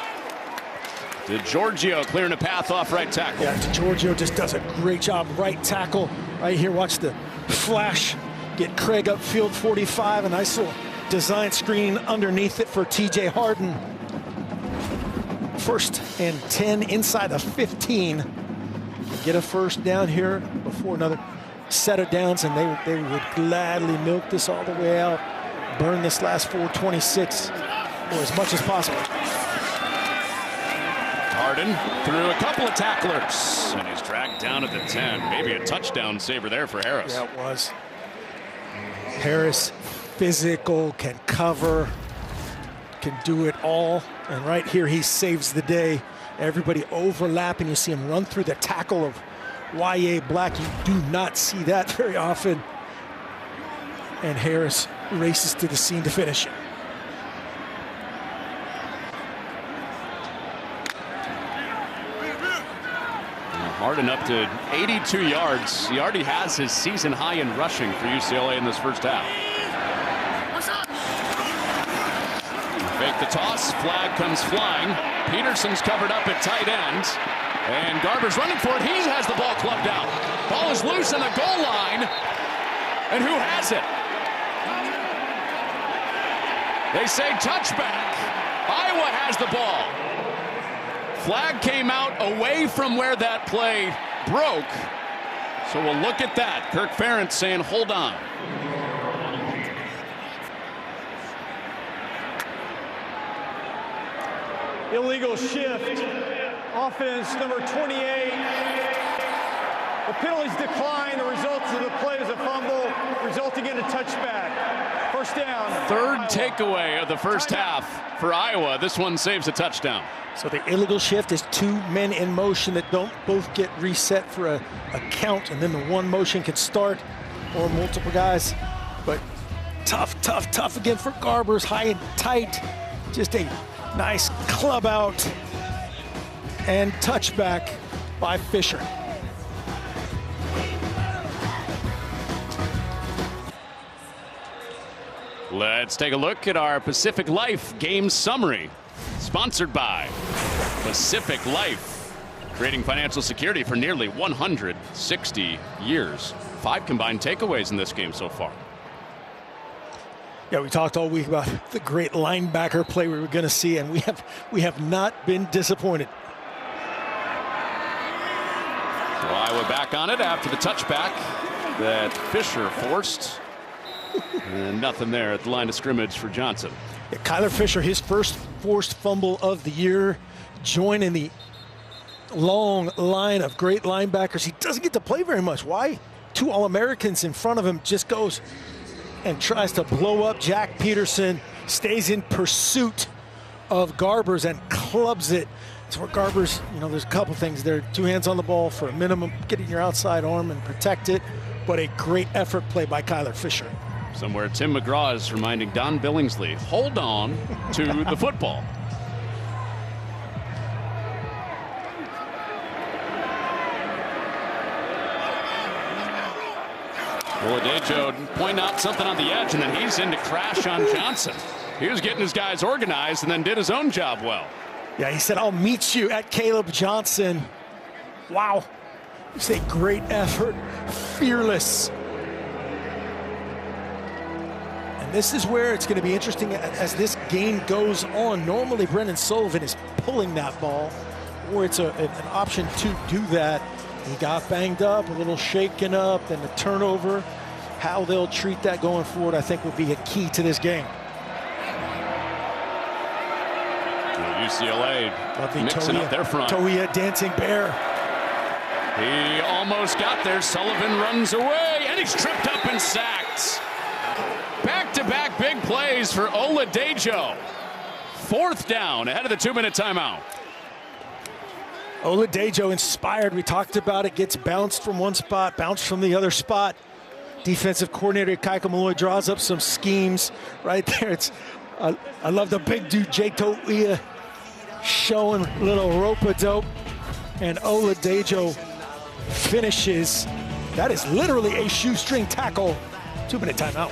DeGiorgio clearing a path off right tackle. Yeah, DeGiorgio just does a great job. Right tackle right here. Watch the flash. Get Craig upfield 45. A nice little design screen underneath it for TJ Harden. 1st and 10 inside of 15. Get a 1st down here before another set of downs, and they would gladly milk this all the way out, burn this last 4:26 for as much as possible. Harden through a couple of tacklers, and he's dragged down at the 10. Maybe a touchdown saver there for Harris. Yeah, it was. Harris, physical, can cover, can do it all, and right here he saves the day. Everybody overlapping. You see him run through the tackle of Y.A. Black. You do not see that very often. And Harris races to the scene to finish it. Harden up to 82 yards. He already has his season high in rushing for UCLA in this first half. Fake the toss. Flag comes flying. Peterson's covered up at tight end. And Garber's running for it. He has the ball clubbed out. Ball is loose on the goal line. And who has it? They say touchback. Iowa has the ball. Flag came out away from where that play broke. So we'll look at that. Kirk Ferentz saying, hold on. Illegal shift. Offense number 28. The penalties decline. The results of the play is a fumble, resulting in a touchback. 1st down. 3rd takeaway of the first half for Iowa. This one saves a touchdown. So the illegal shift is 2 men in motion that don't both get reset for a count, and then the one motion can start, or multiple guys. But tough again for Garber's high and tight. Just a nice club out and touchback by Fisher. Let's take a look at our Pacific Life game summary. Sponsored by Pacific Life, creating financial security for nearly 160 years. 5 combined takeaways in this game so far. Yeah, we talked all week about the great linebacker play we were going to see, and we have not been disappointed. So Iowa back on it after the touchback that Fisher forced. And nothing there at the line of scrimmage for Johnson. Yeah, Kyler Fisher, his first forced fumble of the year, joining the long line of great linebackers. He doesn't get to play very much. Why? 2 All-Americans in front of him, just goes and tries to blow up Jack Peterson, stays in pursuit of Garber's and clubs it. It's where Garber's, there's a couple things there. 2 hands on the ball for a minimum, getting your outside arm and protect it, but a great effort play by Kyler Fisher. Somewhere Tim McGraw is reminding Don Billingsley, hold on to the football. Oladejo point out something on the edge, and then he's in to crash on Johnson. He was getting his guys organized and then did his own job well. Yeah, he said, I'll meet you at Caleb Johnson. Wow. It's a great effort. Fearless. And this is where it's going to be interesting as this game goes on. Normally, Brendan Sullivan is pulling that ball, or it's an option to do that. He got banged up, a little shaken up, and the turnover. How they'll treat that going forward, I think, will be a key to this game. UCLA mixing up their front. Toia dancing bear. He almost got there. Sullivan runs away, and he's tripped up and sacked. Back-to-back big plays for Oladejo. 4th down ahead of the 2-minute timeout. Oladejo inspired. We talked about it. Gets bounced from one spot, bounced from the other spot. Defensive coordinator Kaika Malloy draws up some schemes right there. I love the big dude Jay Toia showing a little rope-a-dope, and Oladejo finishes. That is literally a shoestring tackle. 2-minute timeout.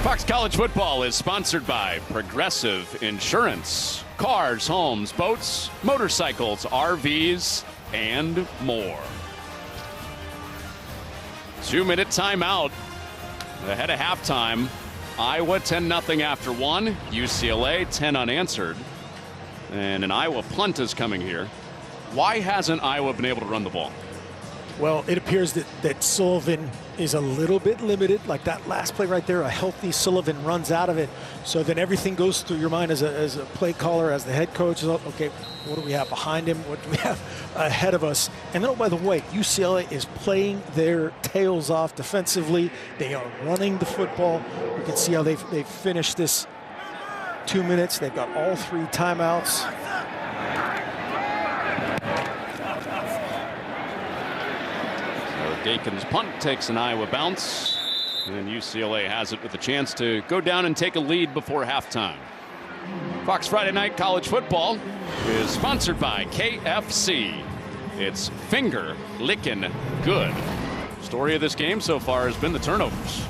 Fox College Football is sponsored by Progressive Insurance. Cars, homes, boats, motorcycles, RVs, and more. 2-minute timeout ahead of halftime. Iowa 10-0 after 1. UCLA 10 unanswered. And an Iowa punt is coming here. Why hasn't Iowa been able to run the ball? Well, it appears that Sullivan is a little bit limited. Like that last play right there, a healthy Sullivan runs out of it. So then everything goes through your mind as a play caller, as the head coach. Okay, what do we have behind him? What do we have ahead of us? And then, oh, by the way, UCLA is playing their tails off defensively. They are running the football. You can see how they've finished this 2 minutes. They've got all 3 timeouts. Dakin's punt takes an Iowa bounce, and UCLA has it with a chance to go down and take a lead before halftime. Fox Friday Night College Football is sponsored by KFC. It's finger licking good. Story of this game so far has been the turnovers.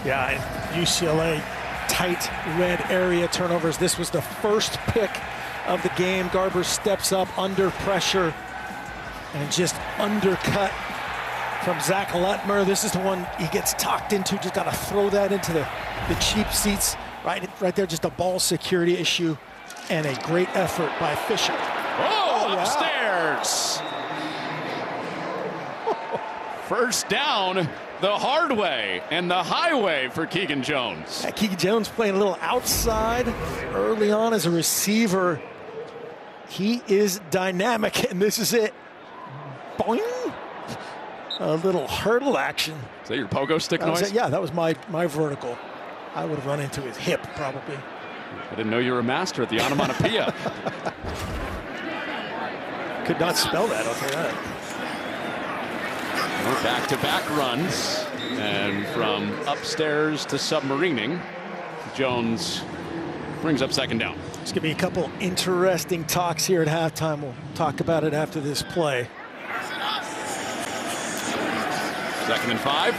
Yeah, UCLA tight red area turnovers. This was the first pick of the game. Garber steps up under pressure and just undercut from Zach Lutmer. This is the one he gets tucked into. Just got to throw that into the cheap seats. Right there, just a ball security issue. And a great effort by Fisher. Oh, upstairs. First down the hard way and the highway for Keegan Jones. Yeah, Keegan Jones playing a little outside early on as a receiver. He is dynamic, and this is it. Boing. A little hurdle action. Is that your pogo stick noise? Yeah, that was my vertical. I would have run into his hip, probably. I didn't know you were a master at the onomatopoeia. Could not spell that, I'll tell you that. Back-to-back runs. And from upstairs to submarining, Jones brings up 2nd down. There's going to be a couple interesting talks here at halftime. We'll talk about it after this play. 2nd and 5.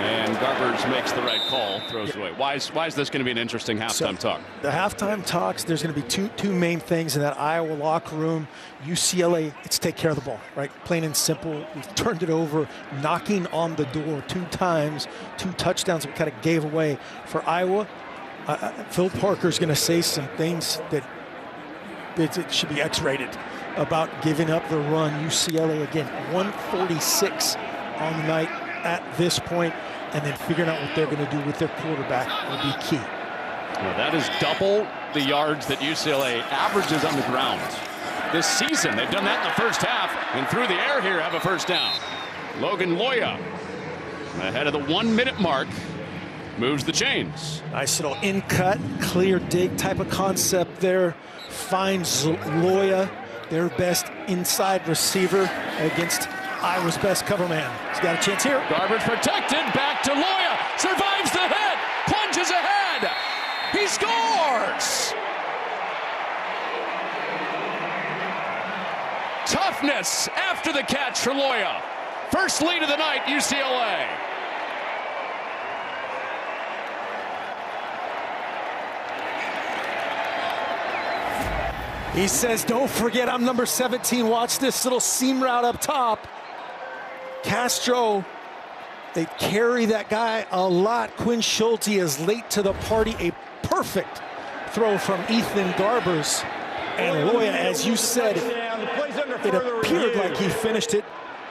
And Garbers makes the right call, throws away. Why is this going to be an interesting halftime talk? The halftime talks, there's going to be two main things in that Iowa locker room. UCLA, it's take care of the ball, right? Plain and simple. We've turned it over, knocking on the door 2 times, 2 touchdowns we kind of gave away. For Iowa, Phil Parker's going to say some things that it should be X-rated about giving up the run. UCLA, again, 146 on the night at this point, and then figuring out what they're going to do with their quarterback will be key. Well, that is double the yards that UCLA averages on the ground this season. They've done that in the first half, and through the air here have a 1st down. Logan Loya, ahead of the 1-minute mark, moves the chains. Nice little in-cut, clear dig type of concept there. Finds Loya, their best inside receiver, against Iowa's best cover man. He's got a chance here. Garbage protected, back to Loya, survives the hit, plunges ahead, he scores! Toughness after the catch for Loya. First lead of the night, UCLA. He says, don't forget I'm number 17. Watch this little seam route up top. Castro, they carry that guy a lot. Quinn Schulte is late to the party. A perfect throw from Ethan Garbers. And Loya, as you said, it appeared like he finished it.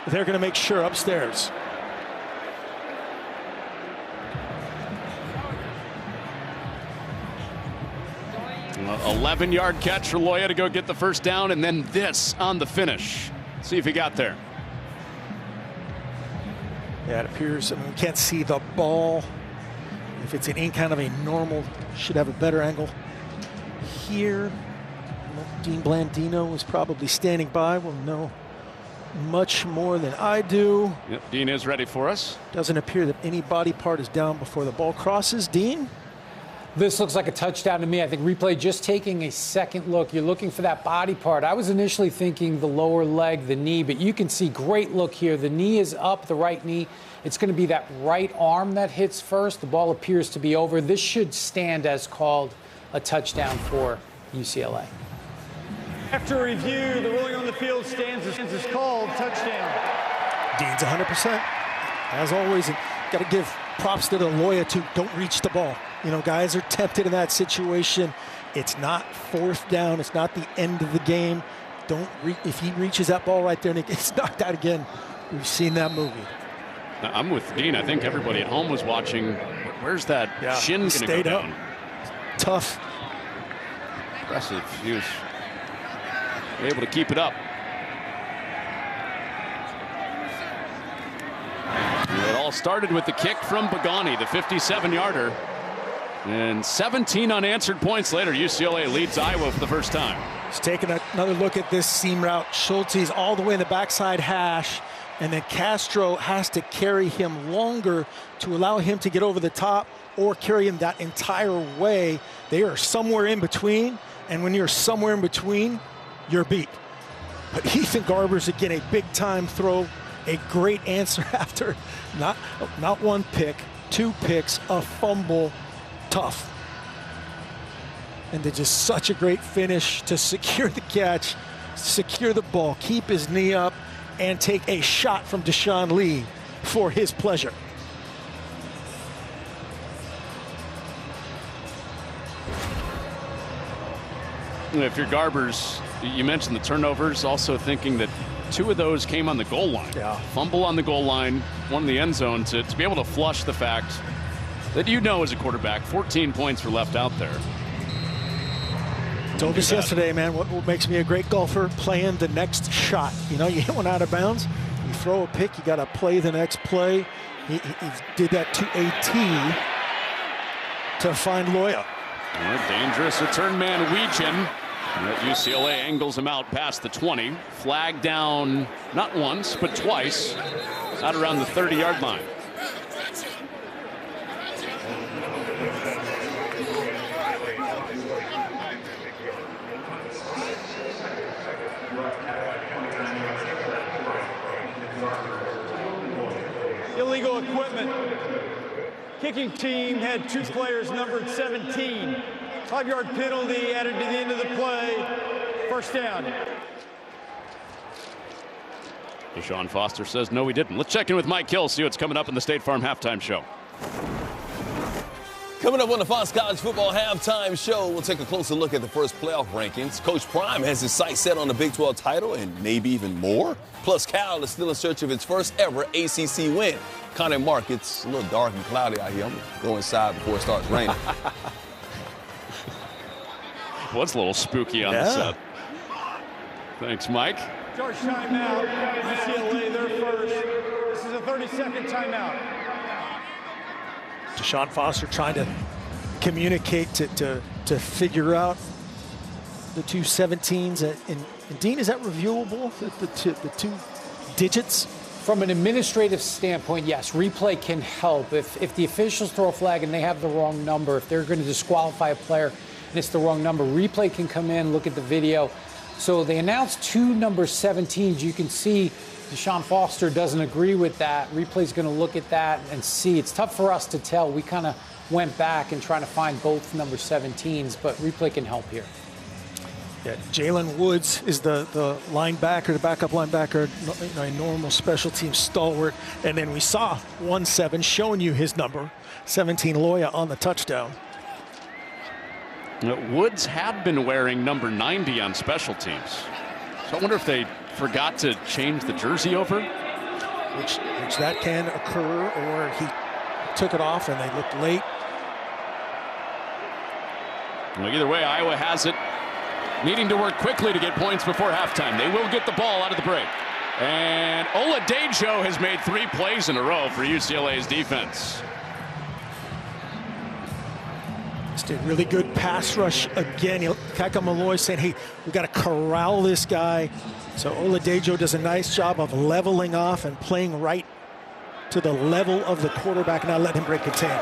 They're going to make sure upstairs. 11-yard catch for Loya to go get the first down, and then this on the finish. See if he got there. Yeah, it appears, I mean, we can't see the ball. If it's in any kind of a normal, should have a better angle. Here, Dean Blandino was probably standing by. Will know much more than I do. Yep, Dean is ready for us. Doesn't appear that any body part is down before the ball crosses. Dean? This looks like a touchdown to me. I think replay just taking a second look. You're looking for that body part. I was initially thinking the lower leg, the knee, but you can see great look here. The knee is up, the right knee. It's going to be that right arm that hits first. The ball appears to be over. This should stand as called a touchdown for UCLA. After review, the ruling on the field stands as called touchdown. Dean's 100%. As always, got to give props to the Loya to don't reach the ball. You know, guys are tempted in that situation. It's not fourth down. It's not the end of the game. If he reaches that ball right there and it gets knocked out again, we've seen that movie. I'm with Dean. I think everybody at home was watching. Where's that shin going to go down? Up. Tough. Impressive. He was able to keep it up. It all started with the kick from Pagani, the 57-yarder. And 17 unanswered points later, UCLA leads Iowa for the first time. He's taking another look at this seam route. Schulte's all the way in the backside hash, and then Castro has to carry him longer to allow him to get over the top or carry him that entire way. They are somewhere in between, and when you're somewhere in between, you're beat. But Ethan Garber's again a big-time throw, a great answer after not one pick, 2 picks, a fumble. Tough. And then just such a great finish to secure the catch, secure the ball, keep his knee up, and take a shot from Deshaun Lee for his pleasure. If you're Garbers, you mentioned the turnovers, also thinking that 2 of those came on the goal line. Yeah. Fumble on the goal line, 1 in the end zone, to be able to flush the fact that as a quarterback, 14 points were left out there. Told us yesterday, man, what makes me a great golfer? Playing the next shot. You know, you hit one out of bounds, you throw a pick, you got to play the next play. He did that to a T to find Loya. Dangerous return man, Weechen. UCLA angles him out past the 20. Flag down not once, but twice out around the 30-yard line. Illegal equipment. Kicking team had 2 players numbered 17. 5-yard penalty added to the end of the play. First down. Deshaun Foster says no, he didn't. Let's check in with Mike Hill, see what's coming up in the State Farm Halftime Show. Coming up on the Fox College Football Halftime Show, we'll take a closer look at the first playoff rankings. Coach Prime has his sights set on the Big 12 title and maybe even more. Plus, Cal is still in search of its first ever ACC win. Connie and Mark, it's a little dark and cloudy out here. I'm going to go inside before it starts raining. Well, it's a little spooky on the set. Thanks, Mike. Charge timeout. UCLA, they're first. This is a 30-second timeout. Deshaun Foster trying to communicate to figure out the 2 17s. And Dean, is that reviewable, the 2 digits? From an administrative standpoint, yes, replay can help. If the officials throw a flag and they have the wrong number, if they're going to disqualify a player and it's the wrong number, replay can come in, look at the video. So they announced 2 number 17s. You can see Deshaun Foster doesn't agree with that. Replay's going to look at that and see. It's tough for us to tell. We kind of went back and trying to find both number 17s, but replay can help here. Yeah, Jalen Woods is the linebacker, the backup linebacker, a normal special team stalwart. And then we saw 1-7 showing you his number, 17 Loya on the touchdown. Woods had been wearing number 90 on special teams. So I wonder if they forgot to change the jersey over. Which that can occur, or he took it off and they looked late. Well, either way, Iowa has it, needing to work quickly to get points before halftime. They will get the ball out of the break. And Oladejo has made 3 plays in a row for UCLA's defense. Just a really good pass rush again. Kaka Malloy saying, hey, we got to corral this guy. So Oladejo does a nice job of leveling off and playing right to the level of the quarterback, not letting him break contain.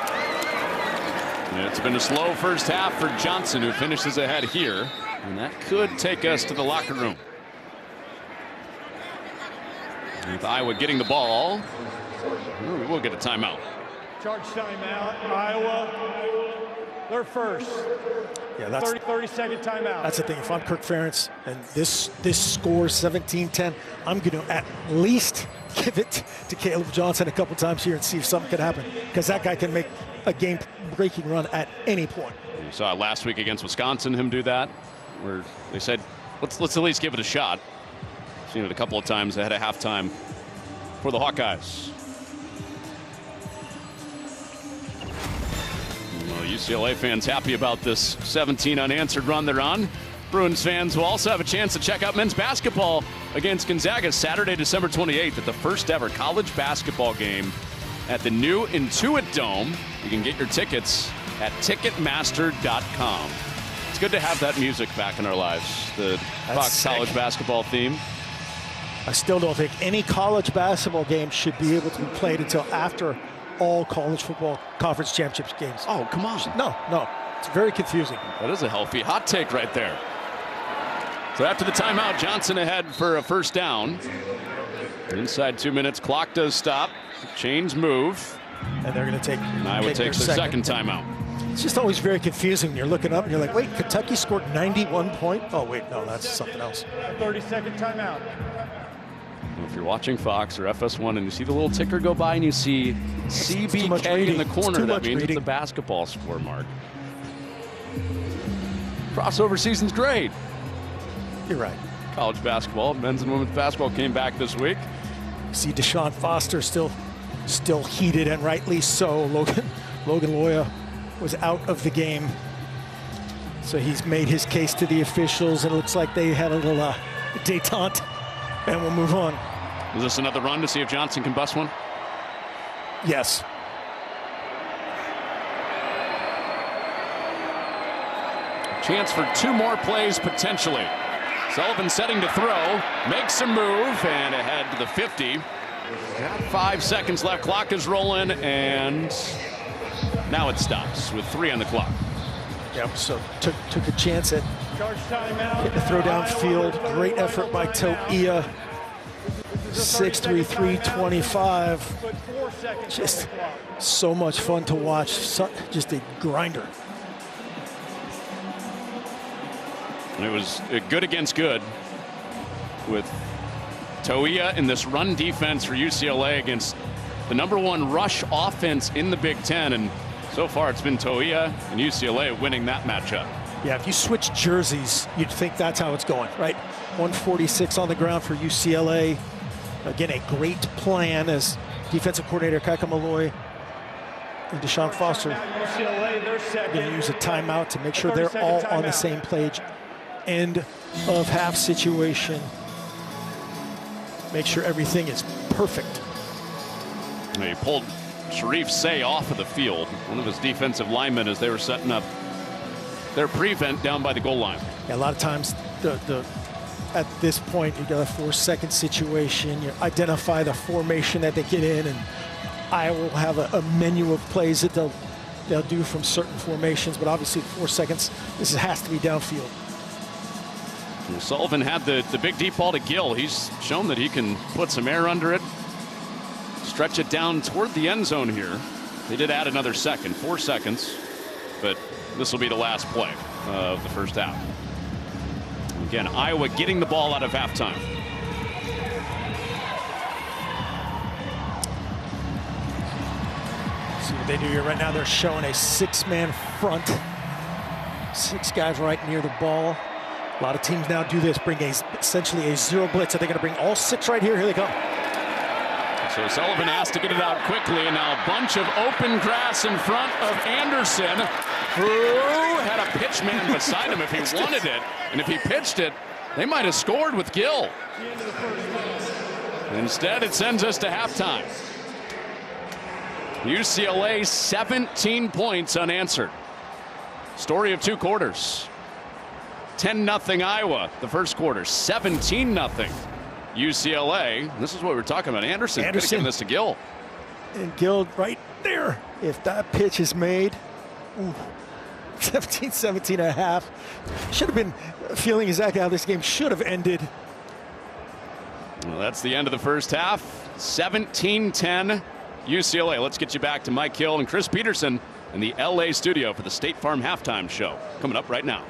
It's been a slow first half for Johnson, who finishes ahead here. And that could take us to the locker room. With Iowa getting the ball, we will get a timeout. Charge timeout, Iowa. They're first. Yeah, that's 30-second timeout. That's the thing. If I'm Kirk Ferentz and this score 17-10, I'm going to at least give it to Caleb Johnson a couple times here and see if something can happen, because that guy can make a game-breaking run at any point. You saw last week against Wisconsin him do that, where they said, let's at least give it a shot. Seen it a couple of times ahead of halftime for the Hawkeyes. Well, UCLA fans happy about this 17 unanswered run they're on. Bruins fans will also have a chance to check out men's basketball against Gonzaga Saturday, December 28th at the first ever college basketball game at the new Intuit Dome. You can get your tickets at Ticketmaster.com. It's good to have that music back in our lives, the Fox College basketball theme. I still don't think any college basketball game should be able to be played until after all college football conference championships games. Oh, come on. No. It's very confusing. That is a healthy hot take right there. So after the timeout, Johnson ahead for a first down. Inside 2 minutes, clock does stop. Chains move. And they're going to take Iowa takes their second timeout. It's just always very confusing. You're looking up and you're like, wait, Kentucky scored 91 points? Oh, wait, no, that's something else. 30-second timeout. If you're watching Fox or FS1 and you see the little ticker go by and you see CBK in the corner, that means it's a basketball score, Mark. Crossover season's great. You're right. College basketball, men's and women's basketball came back this week. See Deshaun Foster still heated, and rightly so. Logan Loya was out of the game. So he's made his case to the officials, and it looks like they had a little détente, and we'll move on. Is this another run to see if Johnson can bust one? Yes. Chance for 2 more plays potentially. Sullivan setting to throw, makes a move, and ahead to the 50. Got 5 seconds left, clock is rolling, and now it stops with 3 on the clock. Yep, so took a chance at getting the throw downfield. Great effort by Toia. 6'3", 325. Just so much fun to watch. Just a grinder. And it was good against good with Toia in this run defense for UCLA against the #1 rush offense in the Big Ten. And so far it's been Toia and UCLA winning that matchup. Yeah, if you switch jerseys, you'd think that's how it's going, right? 146 on the ground for UCLA. Again, a great plan as defensive coordinator Kaka Malloy and Deshaun Foster going to use a timeout to make sure they're all on the same page. End of half situation. Make sure everything is perfect. He pulled Sharif Say off of the field, one of his defensive linemen, as they were setting up their prevent down by the goal line. Yeah, a lot of times at this point you got a 4-second situation. You identify the formation that they get in, and Iowa will have a menu of plays that they'll do from certain formations. But obviously 4 seconds, this has to be downfield. Sullivan had the big deep ball to Gill. He's shown that he can put some air under it, stretch it down toward the end zone here. They did add another second, 4 seconds, but this will be the last play of the first half. Again, Iowa getting the ball out of halftime. See what they do here right now. They're showing a 6-man front. 6 guys right near the ball. A lot of teams now do this, bring essentially a 0 blitz. So they're going to bring all 6 right here. Here they come. So Sullivan has to get it out quickly, and now a bunch of open grass in front of Anderson, who had a pitch man beside him if he wanted it. And if he pitched it, they might have scored with Gill. Instead, it sends us to halftime. UCLA 17 points unanswered. Story of 2 quarters. 10-0 Iowa the first quarter. 17-0 UCLA. This is what we're talking about. Anderson could have given this to Gill. And Gill right there. If that pitch is made, 17 and a half. Should have been feeling exactly how this game should have ended. Well, that's the end of the first half. 17-10 UCLA. Let's get you back to Mike Hill and Chris Peterson in the LA studio for the State Farm halftime show. Coming up right now.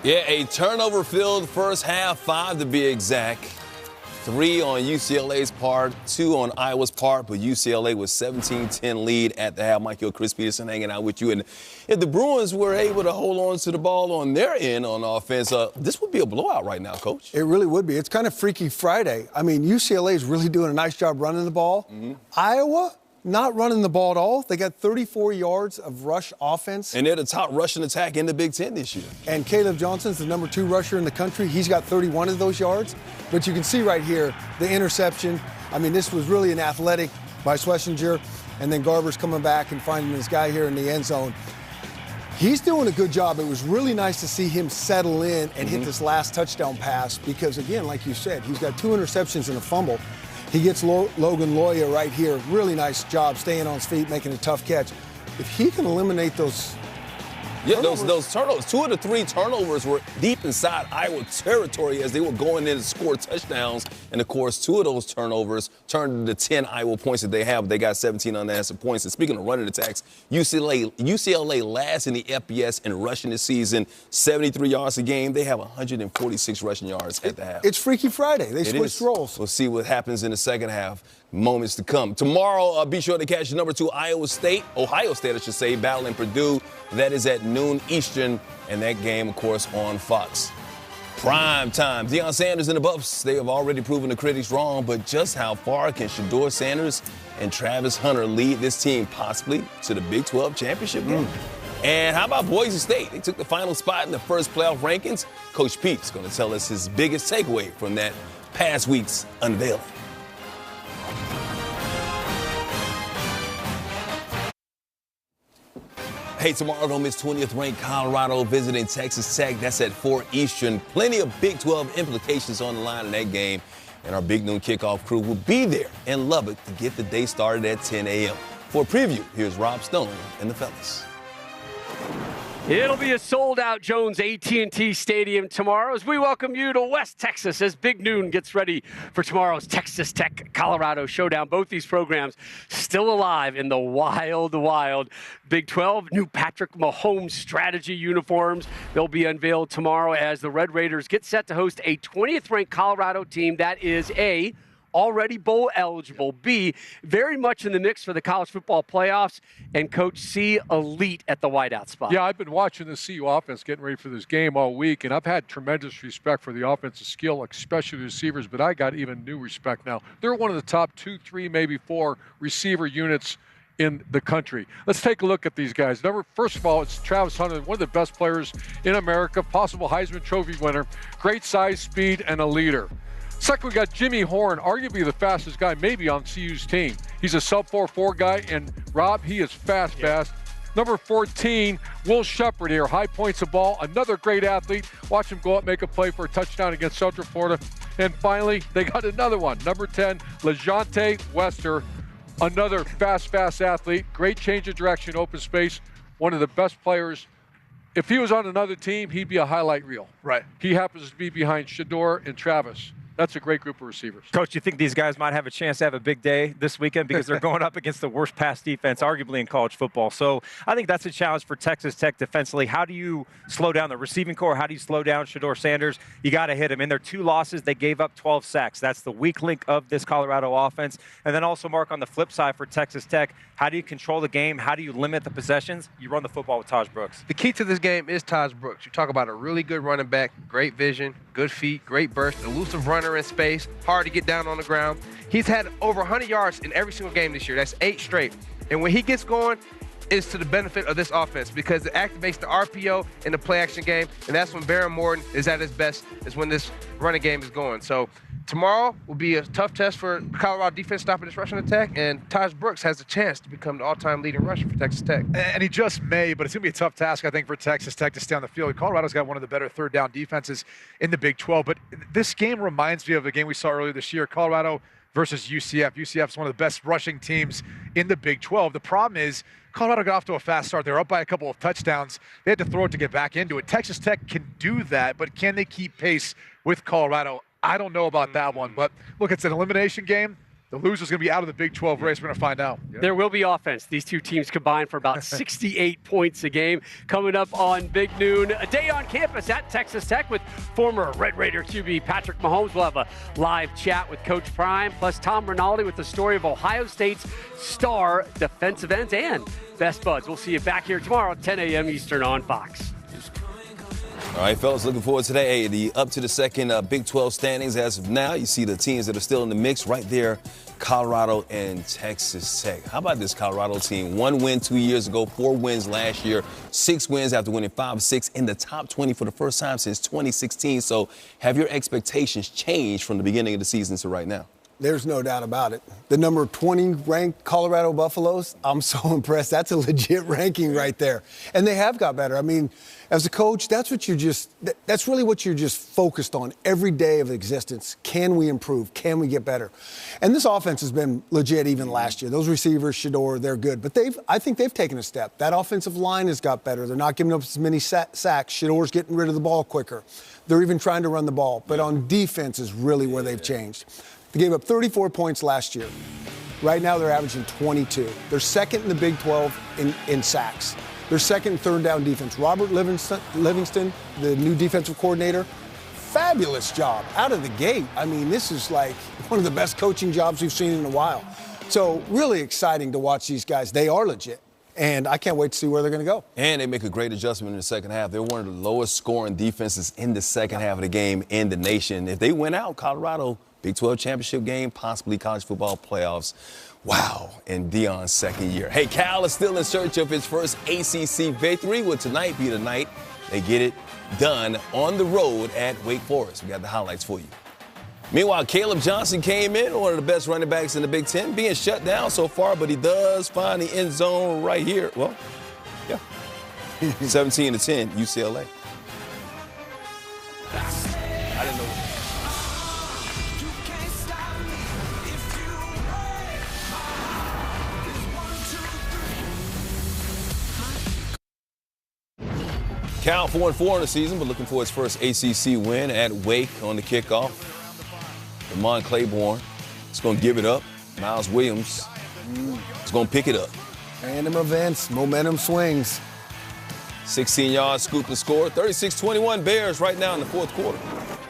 Yeah, a turnover-filled first half, 5 to be exact. 3 on UCLA's part, 2 on Iowa's part, but UCLA was 17-10 lead at the half. Mike Hill, Chris Peterson hanging out with you. And if the Bruins were able to hold on to the ball on their end on offense, this would be a blowout right now, Coach. It really would be. It's kind of Freaky Friday. I mean, UCLA is really doing a nice job running the ball. Iowa, not running the ball at all. They got 34 yards of rush offense. And they're the top rushing attack in the Big Ten this year. And Caleb Johnson's the number 2 rusher in the country. He's got 31 of those yards. But you can see right here the interception. I mean, this was really an athletic by Schlesinger. And then Garber's coming back and finding this guy here in the end zone. He's doing a good job. It was really nice to see him settle in and hit this last touchdown pass because, again, like you said, he's got 2 interceptions and a fumble. He gets Logan Loya right here. Really nice job staying on his feet, making a tough catch. If he can eliminate those those turnovers, 2 of the 3 turnovers were deep inside Iowa territory as they were going in to score touchdowns. And, of course, 2 of those turnovers turned into 10 Iowa points that they have. They got 17 unanswered points. And speaking of running attacks, UCLA last in the FBS in rushing this season, 73 yards a game. They have 146 rushing yards at the half. It's Freaky Friday. They switched roles. We'll see what happens in the second half. Moments to come. Tomorrow, be sure to catch number 2 Ohio State, I should say, battling Purdue. That is at noon Eastern, and that game, of course, on Fox. Prime time. Deion Sanders and the Buffs, they have already proven the critics wrong, but just how far can Shedeur Sanders and Travis Hunter lead this team possibly to the Big 12 championship game? And how about Boise State? They took the final spot in the first playoff rankings. Coach Pete's going to tell us his biggest takeaway from that past week's unveiling. Hey, tomorrow don't miss 20th ranked Colorado visiting Texas Tech. That's at 4 Eastern. Plenty of Big 12 implications on the line in that game. And our Big Noon Kickoff crew will be there in Lubbock to get the day started at 10 a.m. For a preview, here's Rob Stone and the fellas. It'll be a sold-out Jones AT&T Stadium tomorrow as we welcome you to West Texas as Big Noon gets ready for tomorrow's Texas Tech Colorado showdown. Both these programs still alive in the wild Big 12. New Patrick Mahomes strategy uniforms. They'll be unveiled tomorrow as the Red Raiders get set to host a 20th-ranked Colorado team that is A, already bowl eligible, B, very much in the mix for the college football playoffs, and Coach C, elite at the wideout spot. Yeah, I've been watching the CU offense getting ready for this game all week, and I've had tremendous respect for the offensive skill, especially the receivers, but I got even new respect now. They're one of the top 2, 3, maybe 4 receiver units in the country. Let's take a look at these guys. First of all, it's Travis Hunter, one of the best players in America, possible Heisman Trophy winner, great size, speed, and a leader. Second, we got Jimmy Horn, arguably the fastest guy maybe on CU's team. He's a sub 4.4 guy, and Rob, he is fast. Number 14, Will Shepard here, high points of ball, another great athlete. Watch him go up, make a play for a touchdown against Central Florida. And finally, they got another one, number 10, LeJante Wester, another fast athlete, great change of direction, open space, one of the best players. If he was on another team, he'd be a highlight reel. Right. He happens to be behind Shedeur and Travis. That's a great group of receivers. Coach, you think these guys might have a chance to have a big day this weekend because they're going up against the worst pass defense, arguably in college football. So I think that's a challenge for Texas Tech defensively. How do you slow down the receiving core? How do you slow down Shedeur Sanders? You got to hit him. In their 2 losses, they gave up 12 sacks. That's the weak link of this Colorado offense. And then also, Mark, on the flip side for Texas Tech, how do you control the game? How do you limit the possessions? You run the football with Taj Brooks. The key to this game is Taj Brooks. You talk about a really good running back, great vision, good feet, great burst, elusive runner runner in space, hard to get down on the ground. He's had over 100 yards in every single game this year. That's 8 straight. And when he gets going, it's to the benefit of this offense because it activates the RPO in the play-action game, and that's when Baron Morton is at his best, is when this running game is going. So tomorrow will be a tough test for Colorado defense stopping this rushing attack, and Taj Brooks has a chance to become the all-time leading rusher for Texas Tech. And he just may, but it's going to be a tough task, I think, for Texas Tech to stay on the field. Colorado's got one of the better third-down defenses in the Big 12, but this game reminds me of a game we saw earlier this year, Colorado versus UCF. UCF is one of the best rushing teams in the Big 12. The problem is Colorado got off to a fast start. They were up by a couple of touchdowns. They had to throw it to get back into it. Texas Tech can do that, but can they keep pace with Colorado? I don't know about that one, but look, it's an elimination game. The loser's going to be out of the Big 12 race. We're going to find out. There will be offense. These two teams combined for about 68 points a game. Coming up on Big Noon, a day on campus at Texas Tech with former Red Raider QB Patrick Mahomes. We'll have a live chat with Coach Prime, plus Tom Rinaldi with the story of Ohio State's star defensive ends and best buds. We'll see you back here tomorrow at 10 a.m. Eastern on Fox. All right, fellas, looking forward to that. Hey, the up to the second Big 12 standings as of now. You see the teams that are still in the mix right there, Colorado and Texas Tech. How about this Colorado team? 1 win 2 years ago, 4 wins last year, 6 wins after winning 5 of 6 in the top 20 for the first time since 2016. So have your expectations changed from the beginning of the season to right now? There's no doubt about it. The number 20 ranked Colorado Buffaloes, I'm so impressed. That's a legit ranking right there. And they have got better. I mean, as a coach, that's really what you're just focused on every day of existence. Can we improve? Can we get better? And this offense has been legit even last year. Those receivers, Shador, they're good. But I think they've taken a step. That offensive line has got better. They're not giving up as many sacks. Shador's getting rid of the ball quicker. They're even trying to run the ball. But on defense is really where they've changed. They gave up 34 points last year. Right now, they're averaging 22. They're second in the Big 12 in sacks. They're second and third down defense. Robert Livingston, the new defensive coordinator, fabulous job out of the gate. I mean, this is like one of the best coaching jobs we've seen in a while. So really exciting to watch these guys. They are legit. And I can't wait to see where they're going to go. And they make a great adjustment in the second half. They're one of the lowest scoring defenses in the second half of the game in the nation. If they win out, Colorado, Big 12 championship game, possibly college football playoffs. Wow, in Deion's second year. Hey, Cal is still in search of his first ACC victory. Will tonight be the night they get it done on the road at Wake Forest? We got the highlights for you. Meanwhile, Caleb Johnson came in, one of the best running backs in the Big Ten, being shut down so far, but he does find the end zone right here. Well, yeah, 17-10, UCLA. I didn't know. Cal 4-4 in the season, but looking for his first ACC win at Wake on the kickoff. Lamont Claiborne is going to give it up. Miles Williams is going to pick it up. Random events, momentum swings. 16-yard scoop to score. 36-21 Bears right now in the fourth quarter.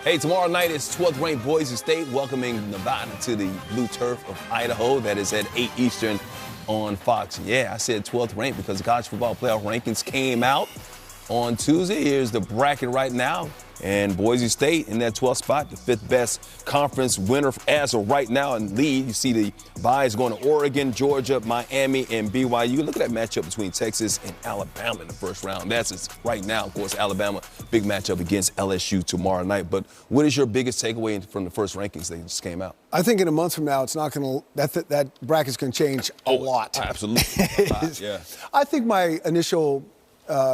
Hey, tomorrow night is 12th-ranked Boise State welcoming Nevada to the blue turf of Idaho. That is at 8 Eastern on Fox. Yeah, I said 12th ranked because the college football playoff rankings came out on Tuesday. Here's the bracket right now. And Boise State in that 12th spot, the 5th best conference winner as of right now in lead. You see the byes going to Oregon, Georgia, Miami, and BYU. Look at that matchup between Texas and Alabama in the first round. That's right now, of course, Alabama, big matchup against LSU tomorrow night. But what is your biggest takeaway from the first rankings that just came out? I think in a month from now, it's not going to, that bracket's going to change a lot. Absolutely. Yeah. I think my initial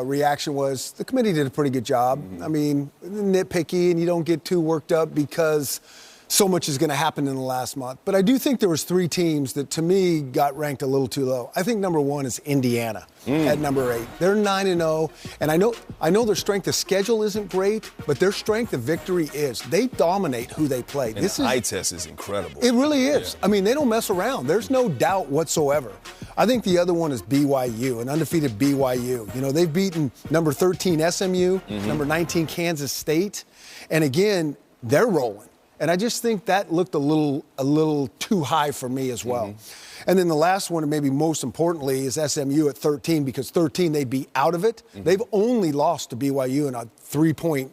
reaction was the committee did a pretty good job. I mean, nitpicky, and you don't get too worked up because so much is going to happen in the last month. But I do think there was 3 teams that, to me, got ranked a little too low. I think number 1 is Indiana at number 8. They're 9-0, and I know their strength of schedule isn't great, but their strength of victory is. They dominate who they play. And the eye test is incredible. It really is. Yeah. I mean, they don't mess around. There's no doubt whatsoever. I think the other one is BYU, an undefeated BYU. You know, they've beaten number 13 SMU, number 19 Kansas State, and again, they're rolling. And I just think that looked a little too high for me as well. And then the last one, and maybe most importantly, is SMU at 13, because 13 they'd be out of it. They've only lost to BYU in a 3-point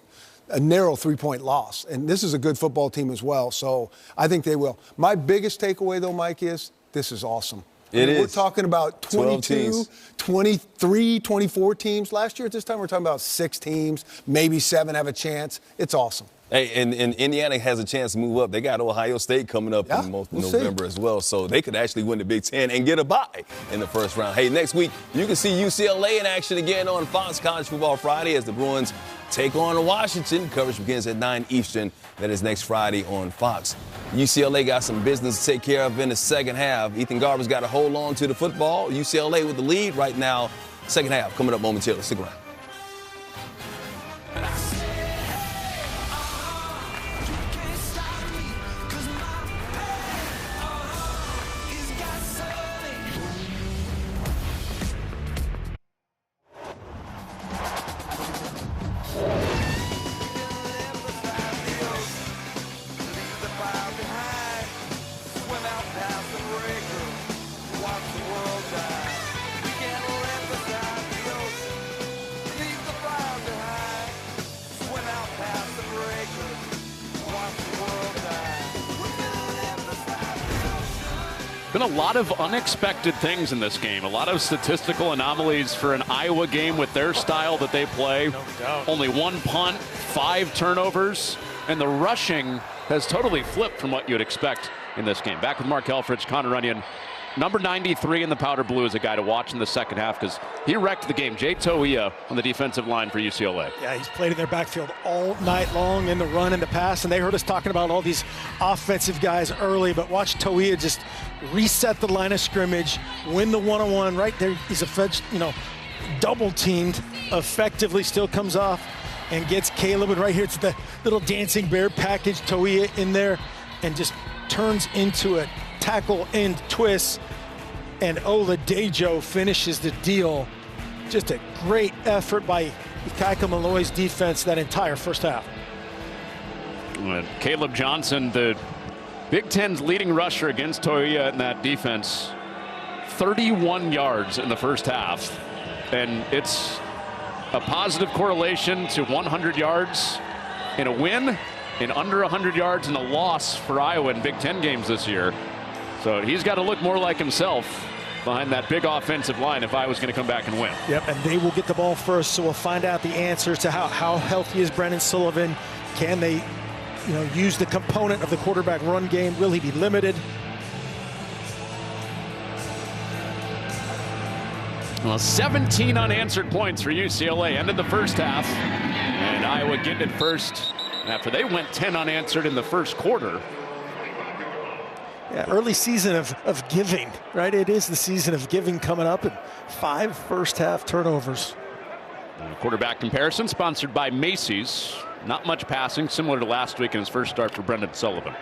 a narrow 3-point loss. And this is a good football team as well, so I think they will. My biggest takeaway, though, Mike, is this is awesome. We're talking about 22, 23, 24 teams. Last year at this time, we're talking about 6 teams, maybe 7 have a chance. It's awesome. Hey, and Indiana has a chance to move up. They got Ohio State coming up in November as well, so they could actually win the Big Ten and get a bye in the first round. Hey, next week, you can see UCLA in action again on Fox College Football Friday as the Bruins take on Washington. Coverage begins at 9 Eastern. That is next Friday on Fox. UCLA got some business to take care of in the second half. Ethan Garber's got to hold on to the football. UCLA with the lead right now. Second half coming up momentarily. Stick around. Been a lot of unexpected things in this game. A lot of statistical anomalies for an Iowa game with their style that they play. No doubt. Only 1 punt, 5 turnovers, and the rushing has totally flipped from what you'd expect in this game. Back with Mark Helfrich, Connor Runyon. Number 93 in the powder blue is a guy to watch in the second half because he wrecked the game. Jay Toia on the defensive line for UCLA. Yeah, he's played in their backfield all night long in the run and the pass, and they heard us talking about all these offensive guys early, but watch Toia just reset the line of scrimmage, win the one-on-one right there. He's double teamed effectively, still comes off and gets Caleb, and right here it's the little dancing bear package, Toia in there, and just turns into a tackle end twist, and Oladejo finishes the deal. Just a great effort by Ikaika Malloy's defense that entire first half. Caleb Johnson, the Big Ten's leading rusher against Toia in that defense, 31 yards in the first half, and it's a positive correlation to 100 yards in a win and under 100 yards in a loss for Iowa in Big Ten games this year. So he's got to look more like himself behind that big offensive line if Iowa's going to come back and win. Yep, and they will get the ball first, so we'll find out the answers to how healthy is Brendan Sullivan. Can they, use the component of the quarterback run game? Will he be limited? Well, 17 unanswered points for UCLA. Ended the first half, and Iowa getting it first after they went 10 unanswered in the first quarter. Yeah, early season of giving, right? It is the season of giving coming up, and 5 first-half turnovers. Quarterback comparison sponsored by Macy's. Not much passing, similar to last week in his first start for Brendan Sullivan.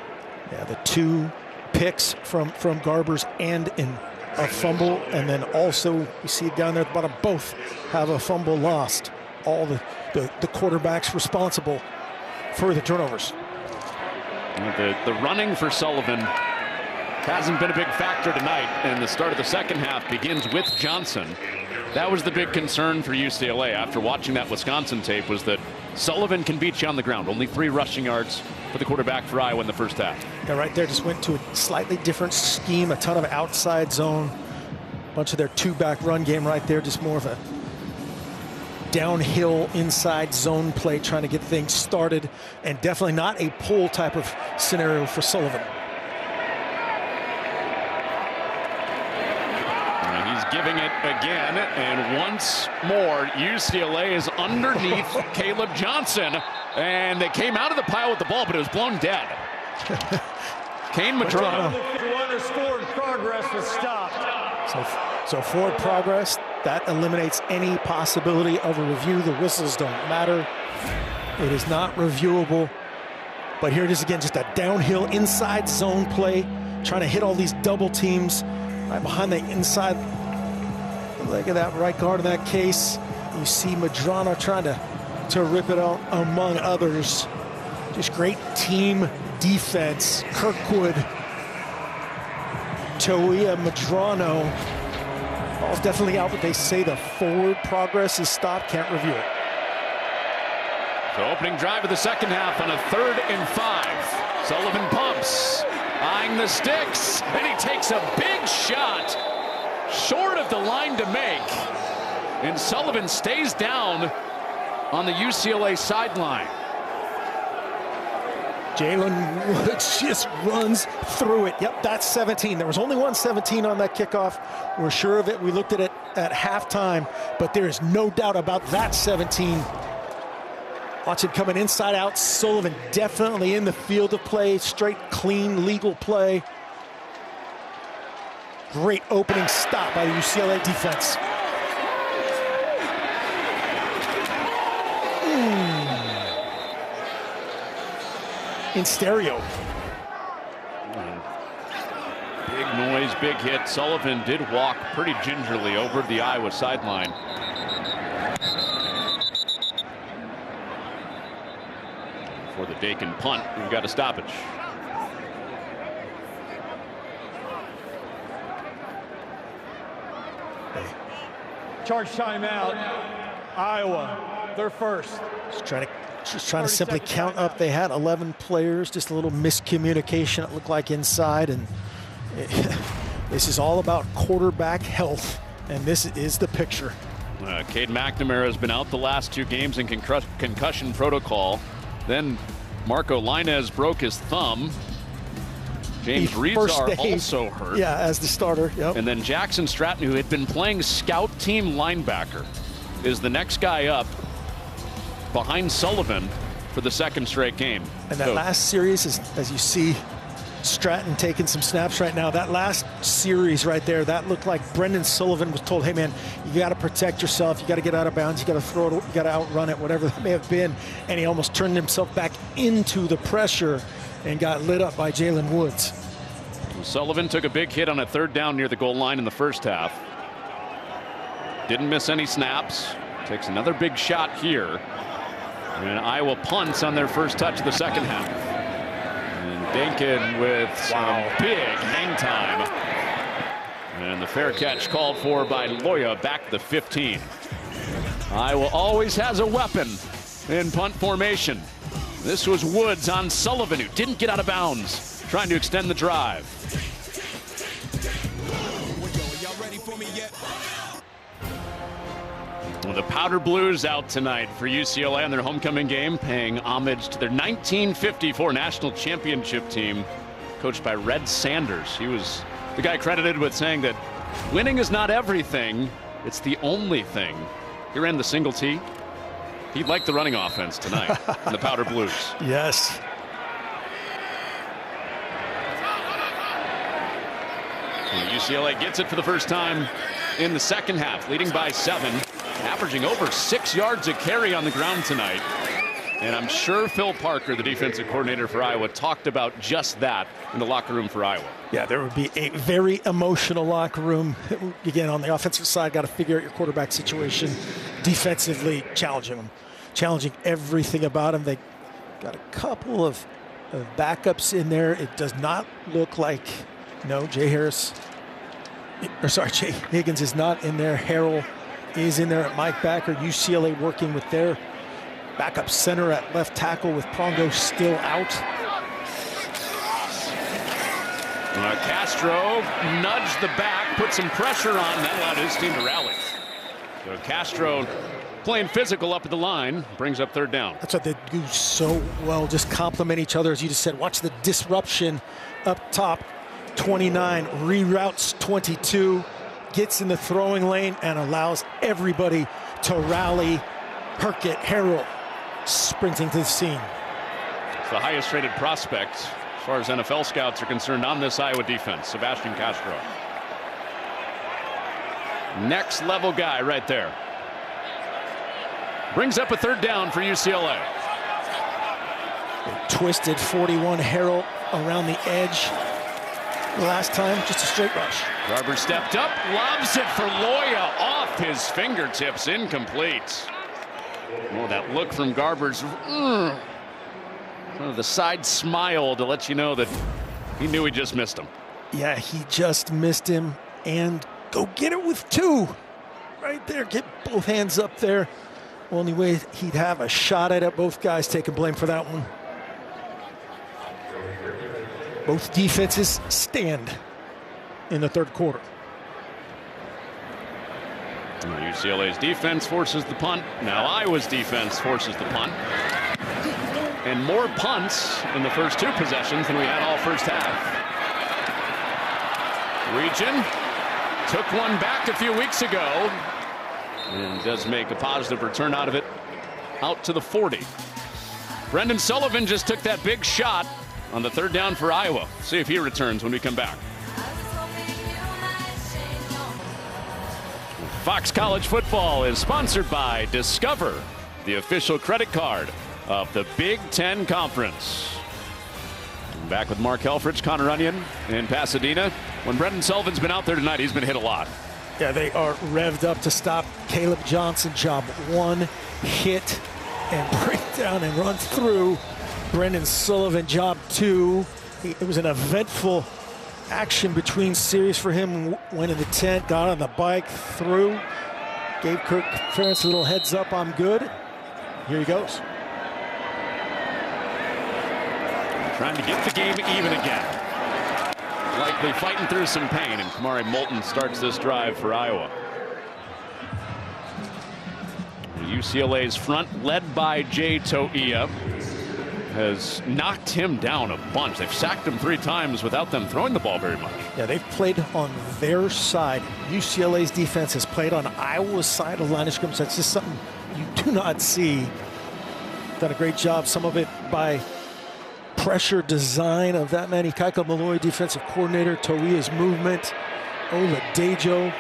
Yeah, the 2 picks from Garbers and in a fumble, and then also you see down there at the bottom, both have a fumble lost. All the quarterbacks responsible for the turnovers. The running for Sullivan hasn't been a big factor tonight, and the start of the second half begins with Johnson. That was the big concern for UCLA after watching that Wisconsin tape, was that Sullivan can beat you on the ground. Only 3 rushing yards for the quarterback for Iowa in the first half. Yeah, right there just went to a slightly different scheme, a ton of outside zone, bunch of their 2-back run game right there, just more of a downhill inside zone play, trying to get things started, and definitely not a pull type of scenario for Sullivan. Giving it again, and once more, UCLA is underneath Caleb Johnson, and they came out of the pile with the ball, but it was blown dead. Kane Madrano. Runner's forward progress was stopped. So forward progress, that eliminates any possibility of a review. The whistles don't matter. It is not reviewable. But here it is again, just a downhill inside zone play, trying to hit all these double teams right behind the inside leg of that right guard in that case. You see Madrano trying to rip it out among others. Just great team defense. Kirkwood, Toia, Madrano. Ball's definitely out, but they say the forward progress is stopped. Can't review it. So opening drive of the second half on a 3rd and 5. Sullivan pumps, eyeing the sticks, and he takes a big shot short of the line to make. And Sullivan stays down on the UCLA sideline. Jalen Woods just runs through it. Yep, that's 17. There was only one 17 on that kickoff. We're sure of it. We looked at it at halftime, but there is no doubt about that 17. Watch it coming inside out. Sullivan definitely in the field of play. Straight, clean, legal play. Great opening stop by the UCLA defense. In stereo. Big noise, big hit. Sullivan did walk pretty gingerly over the Iowa sideline. For the Dakin punt, we've got a stoppage. Charge timeout. Iowa, they're first. Just trying to simply count up. They had 11 players, just a little miscommunication, it looked like, inside. And this is all about quarterback health, and this is the picture. Cade McNamara has been out the last 2 games in concussion protocol. Then Marco Lainez broke his thumb. James Reedzar also hurt. Yeah, as the starter. Yep. And then Jackson Stratton, who had been playing scout team linebacker, is the next guy up behind Sullivan for the 2nd straight game. And that last series, as you see Stratton taking some snaps right now, that last series right there, that looked like Brendan Sullivan was told, hey man, you got to protect yourself, you got to get out of bounds, you got to throw it, you got to outrun it, whatever that may have been. And he almost turned himself back into the pressure and got lit up by Jalen Woods. Sullivan took a big hit on a 3rd down near the goal line in the first half. Didn't miss any snaps. Takes another big shot here. And Iowa punts on their first touch of the second half. And Dakin with some big hang time. And the fair catch called for by Loya back to the 15. Iowa always has a weapon in punt formation. This was Woods on Sullivan, who didn't get out of bounds, trying to extend the drive. Well, the Powder Blues out tonight for UCLA on their homecoming game, paying homage to their 1954 national championship team, coached by Red Sanders. He was the guy credited with saying that winning is not everything, it's the only thing. He ran the single T. He liked the running offense tonight in the Powder Blues. Yes. And UCLA gets it for the first time in the second half, leading by 7, averaging over 6 yards a carry on the ground tonight. And I'm sure Phil Parker, the defensive coordinator for Iowa, talked about just that in the locker room for Iowa. Yeah, there would be a very emotional locker room. Again, on the offensive side, got to figure out your quarterback situation. Defensively, challenging them, challenging everything about them. They got a couple of backups in there. It does not look like, no, Jay Higgins is not in there. Harrell is in there at Mike Backer. UCLA working with their backup center at left tackle with Prongo still out. Castro nudged the back, put some pressure on, and that allowed his team to rally. So Castro playing physical up at the line, brings up 3rd down. That's what they do so well, just complement each other. As you just said, watch the disruption up top. 29 reroutes 22, gets in the throwing lane and allows everybody to rally. Herkett, Harrell sprinting to the scene. It's the highest rated prospect as far as NFL scouts are concerned on this Iowa defense, Sebastian Castro. Next level guy right there. Brings up a 3rd down for UCLA. Twisted 41 Harrell around the edge. Last time, just a straight rush. Garber stepped up, lobs it for Loya off his fingertips, incomplete. Oh, that look from Garber's, sort of the side smile to let you know that he knew he just missed him. Yeah, he just missed him, and go get it with 2. Right there, get both hands up there. Only way he'd have a shot at it. Both guys taking blame for that one. Both defenses stand in the third quarter. UCLA's defense forces the punt. Now Iowa's defense forces the punt. And more punts in the first two possessions than we had all first half. Region took one back a few weeks ago and does make a positive return out of it, out to the 40. Brendan Sullivan just took that big shot on the third down for Iowa. See if he returns when we come back. Fox College Football is sponsored by Discover, the official credit card of the Big Ten Conference. Back with Mark Helfrich, Connor Onion in Pasadena. When Brendan Sullivan's been out there tonight, he's been hit a lot. Yeah, they are revved up to stop Caleb Johnson. Job one, hit and break down and run through. Brendan Sullivan, job two. It was an eventful action between series for him. Went in the tent, got on the bike, through. Gave Kirk Ferentz a little heads up, I'm good. Here he goes. Trying to get the game even again. Likely fighting through some pain, and Kamari Moulton starts this drive for Iowa. UCLA's front, led by Jay Toia, has knocked him down a bunch. They've sacked him 3 times without them throwing the ball very much. Yeah, they've played on their side. UCLA's defense has played on Iowa's side of the line of scrimmage. That's just something you do not see. Done a great job, some of it by pressure design of that man, Ikaika Malloy, defensive coordinator, Toia's movement, Oladejo,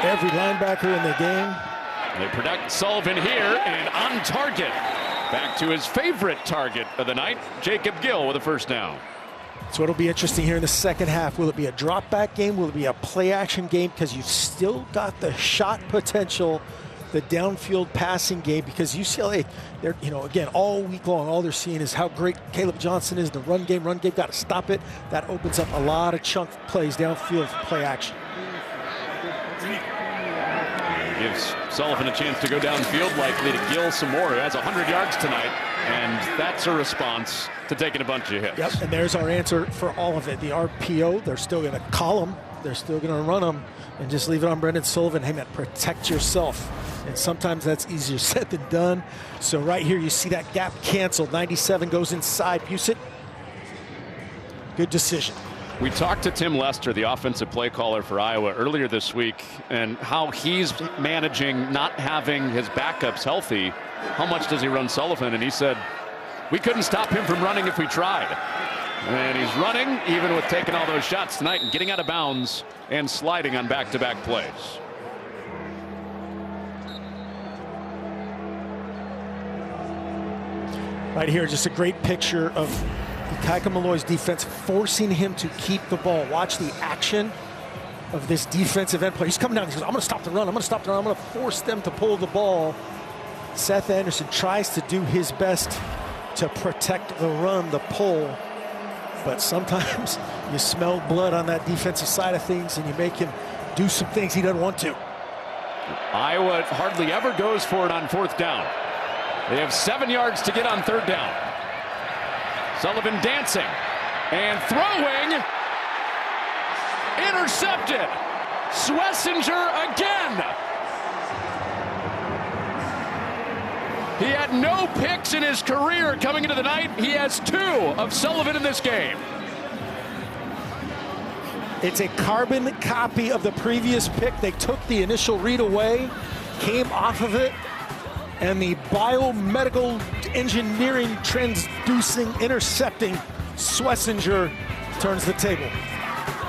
every linebacker in the game. They protect Sullivan here and on target. Back to his favorite target of the night, Jacob Gill with a first down. So it'll be interesting here in the second half. Will it be a drop back game? Will it be a play action game? Because you've still got the shot potential, the downfield passing game, because UCLA, they're, again, all week long, all they're seeing is how great Caleb Johnson is. The run game, got to stop it. That opens up a lot of chunk plays downfield for play action. Gives Sullivan a chance to go downfield, likely to Gill some more. He has 100 yards tonight, and that's a response to taking a bunch of hits. Yep, and there's our answer for all of it. The RPO, they're still going to call them. They're still going to run them and just leave it on Brendan Sullivan. Hey, man, protect yourself. And sometimes that's easier said than done. So right here, you see that gap canceled. 97 goes inside. Busitt, good decision. We talked to Tim Lester, the offensive play caller for Iowa, earlier this week, and how he's managing not having his backups healthy. How much does he run Sullivan? And he said, we couldn't stop him from running if we tried. And he's running, even with taking all those shots tonight and getting out of bounds and sliding on back-to-back plays. Right here, just a great picture of Ikaika Malloy's defense forcing him to keep the ball. Watch the action of this defensive end player. He's coming down. He says, I'm going to stop the run. I'm going to stop the run. I'm going to force them to pull the ball. Seth Anderson tries to do his best to protect the run, the pull. But sometimes you smell blood on that defensive side of things and you make him do some things he doesn't want to. Iowa hardly ever goes for it on fourth down. They have 7 yards to get on third down. Sullivan dancing and throwing. Intercepted. Schlesinger again. He had no picks in his career coming into the night. He has 2 of Sullivan in this game. It's a carbon copy of the previous pick. They took the initial read away, came off of it, and the biomedical engineering transducing, intercepting Schlesinger turns the table.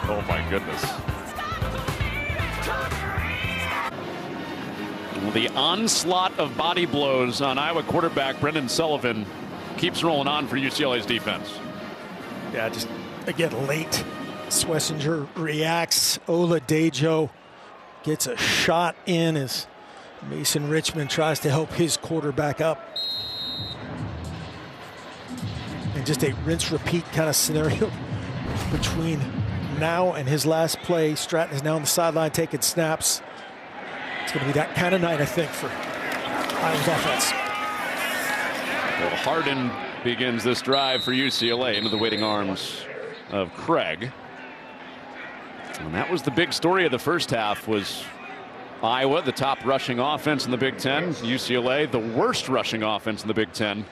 Oh my goodness. The onslaught of body blows on Iowa quarterback Brendan Sullivan keeps rolling on for UCLA's defense. Yeah, just again late. Schlesinger reacts. Oladejo gets a shot in as Mason Richmond tries to help his quarterback up. And just a rinse-repeat kind of scenario between now and his last play. Stratton is now on the sideline taking snaps. It's going to be that kind of night, I think, for Iowa's offense. Well, Harden begins this drive for UCLA into the waiting arms of Craig. And that was the big story of the first half, was Iowa, the top rushing offense in the Big Ten. UCLA, the worst rushing offense in the Big Ten.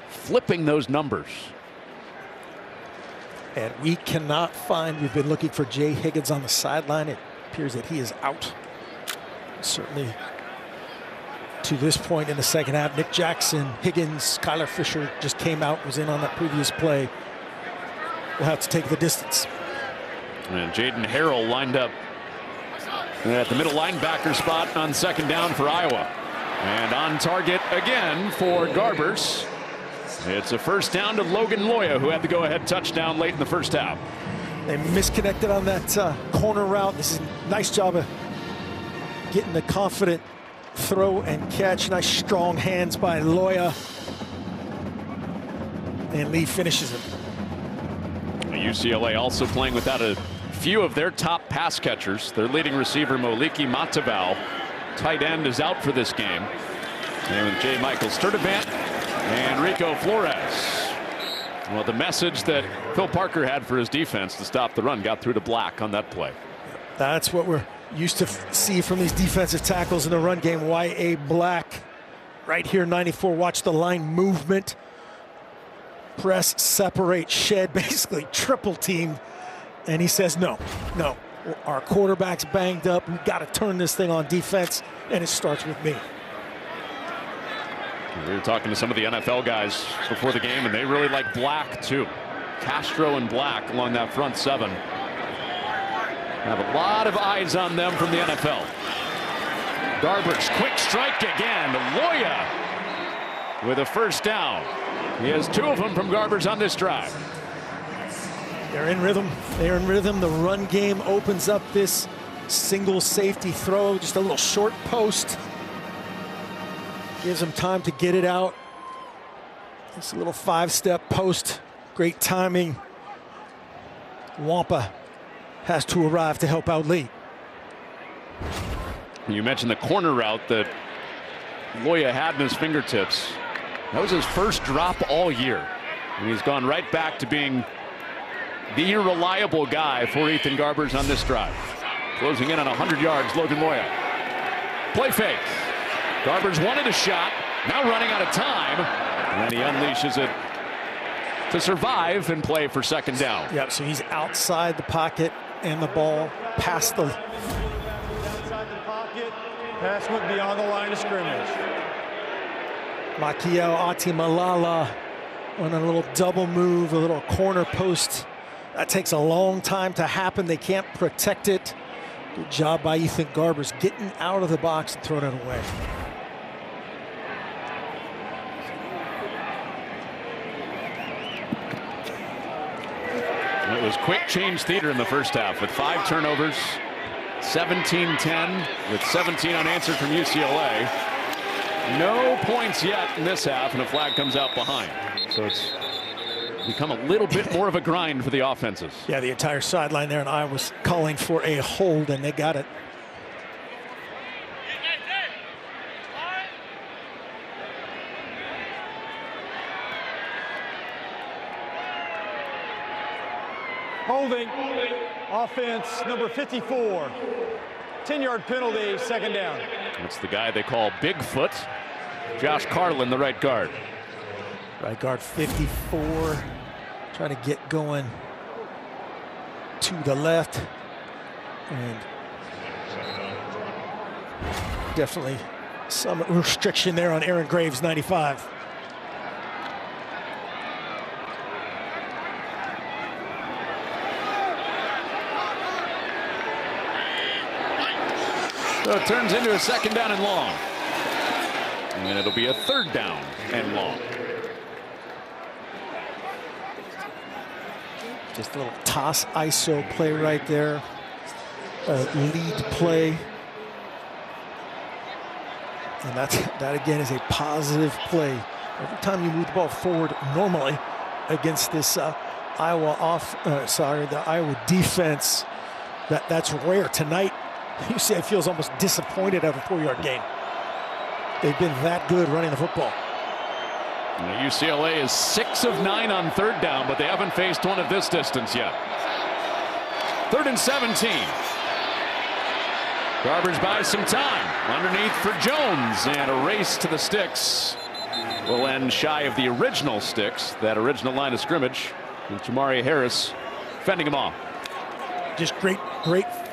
Flipping those numbers. And we cannot find, we've been looking for Jay Higgins on the sideline. It appears that he is out. Certainly to this point in the second half. Nick Jackson, Higgins, Kyler Fisher just came out, was in on that previous play. We'll have to take the distance. And Jaden Harrell lined up at the middle linebacker spot on second down for Iowa. And on target again for Garbers. It's a first down to Logan Loya, who had the go-ahead touchdown late in the first half. They misconnected on that corner route. This is a nice job of getting the confident throw and catch. Nice strong hands by Loya. And Lee finishes it. UCLA also playing without a few of their top pass catchers. Their leading receiver, Moliki Matavao. Tight end is out for this game. And with J. Michael Sturdivant and Rico Flores. Well, the message that Phil Parker had for his defense to stop the run got through to Black on that play. That's what we're used to see from these defensive tackles in the run game. Y.A. Black right here, 94. Watch the line movement. Press, separate, shed, basically triple teamed. And he says, no, our quarterback's banged up. We've got to turn this thing on defense, and it starts with me. We were talking to some of the NFL guys before the game, and they really like Black too. Castro and Black along that front seven. Have a lot of eyes on them from the NFL. Garbers, quick strike again. Loya with a first down. He has two of them from Garbers on this drive. They're in rhythm. They're in rhythm. The run game opens up this single safety throw. Just a little short post. Gives them time to get it out. It's a little five-step post. Great timing. Wampa has to arrive to help out Lee. You mentioned the corner route that Loya had in his fingertips. That was his first drop all year. And he's gone right back to being the reliable guy for Ethan Garbers on this drive. Closing in on 100 yards, Logan Loya. Play fake. Garbers wanted a shot, now running out of time. And he unleashes it to survive and play for second down. Yep, so he's outside the pocket and the ball past the... Outside the pocket, pass went beyond the line of scrimmage. Makiel Atimalala on a little double move, a little corner post. That takes a long time to happen. They can't protect it. Good job by Ethan Garbers getting out of the box and throwing it away. It was quick change theater in the first half with 5 turnovers, 17-10 with 17 unanswered from UCLA. No points yet in this half, and a flag comes out behind. So it's become a little bit more of a grind for the offenses. Yeah, the entire sideline there, and I was calling for a hold, and they got it. Holding, offense number 54. 10-yard penalty, second down. That's the guy they call Bigfoot. Josh Carlin, the right guard. Right guard 54, trying to get going to the left. And definitely some restriction there on Aaron Graves, 95. So it turns into a second down and long. And it'll be a third down and long. Just a little toss ISO play right there. Lead play. And that again is a positive play. Every time you move the ball forward normally against this the Iowa defense, that's rare. Tonight, UCLA feels almost disappointed of a 4-yard gain. They've been that good running the football. UCLA is 6 of 9 on third down, but they haven't faced one of this distance yet. 3rd and 17. Garbers buys some time. Underneath for Jones, and a race to the sticks will end shy of the original sticks, that original line of scrimmage, with Jamari Harris fending him off. Just great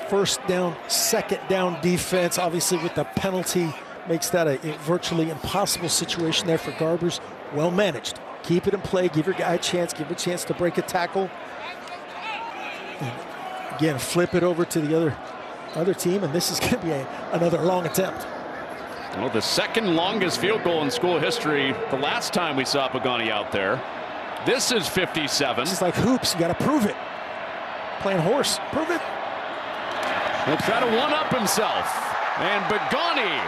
first down, second down defense. Obviously with the penalty, makes that a virtually impossible situation there for Garbers. Well managed. Keep it in play, give your guy a chance, give him a chance to break a tackle. And again, flip it over to the other team, and this is going to be another long attempt. Well, the second longest field goal in school history the last time we saw Pagani out there. This is 57. It's like hoops, you got to prove it. Playing horse, prove it. He'll try to one-up himself, and Pagani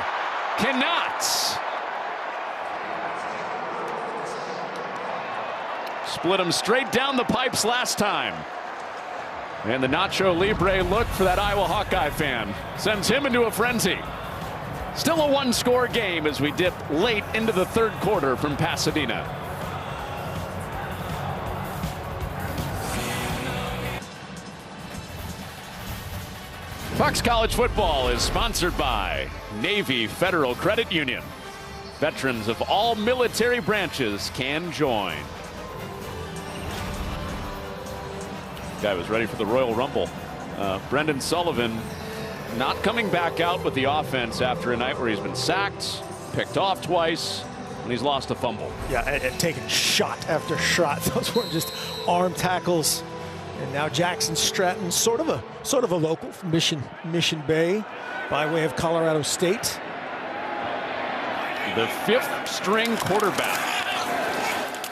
cannot. Split him straight down the pipes last time. And the Nacho Libre look for that Iowa Hawkeye fan sends him into a frenzy. Still a one-score game as we dip late into the third quarter from Pasadena. Fox College Football is sponsored by Navy Federal Credit Union. Veterans of all military branches can join. Guy was ready for the Royal Rumble. Brendan Sullivan not coming back out with the offense after a night where he's been sacked, picked off twice, and he's lost a fumble. Yeah, and taking shot after shot. Those weren't just arm tackles. And now Jackson Stratton, sort of a local from Mission Bay, by way of Colorado State. The 5th string quarterback.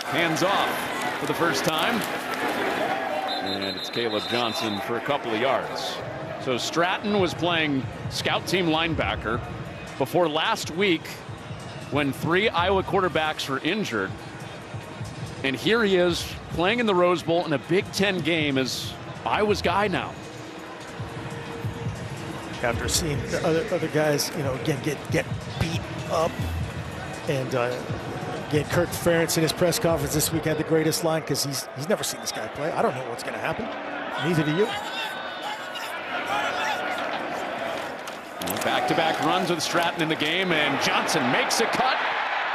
Hands off for the first time. And it's Caleb Johnson for a couple of yards. So Stratton was playing scout team linebacker before last week when 3 Iowa quarterbacks were injured. And here he is playing in the Rose Bowl in a Big Ten game as Iowa's guy now. After seeing the other guys, again, get beat up. And again, Kirk Ferentz in his press conference this week had the greatest line because he's never seen this guy play. I don't know what's going to happen. Neither do you. Back-to-back runs with Stratton in the game, and Johnson makes a cut.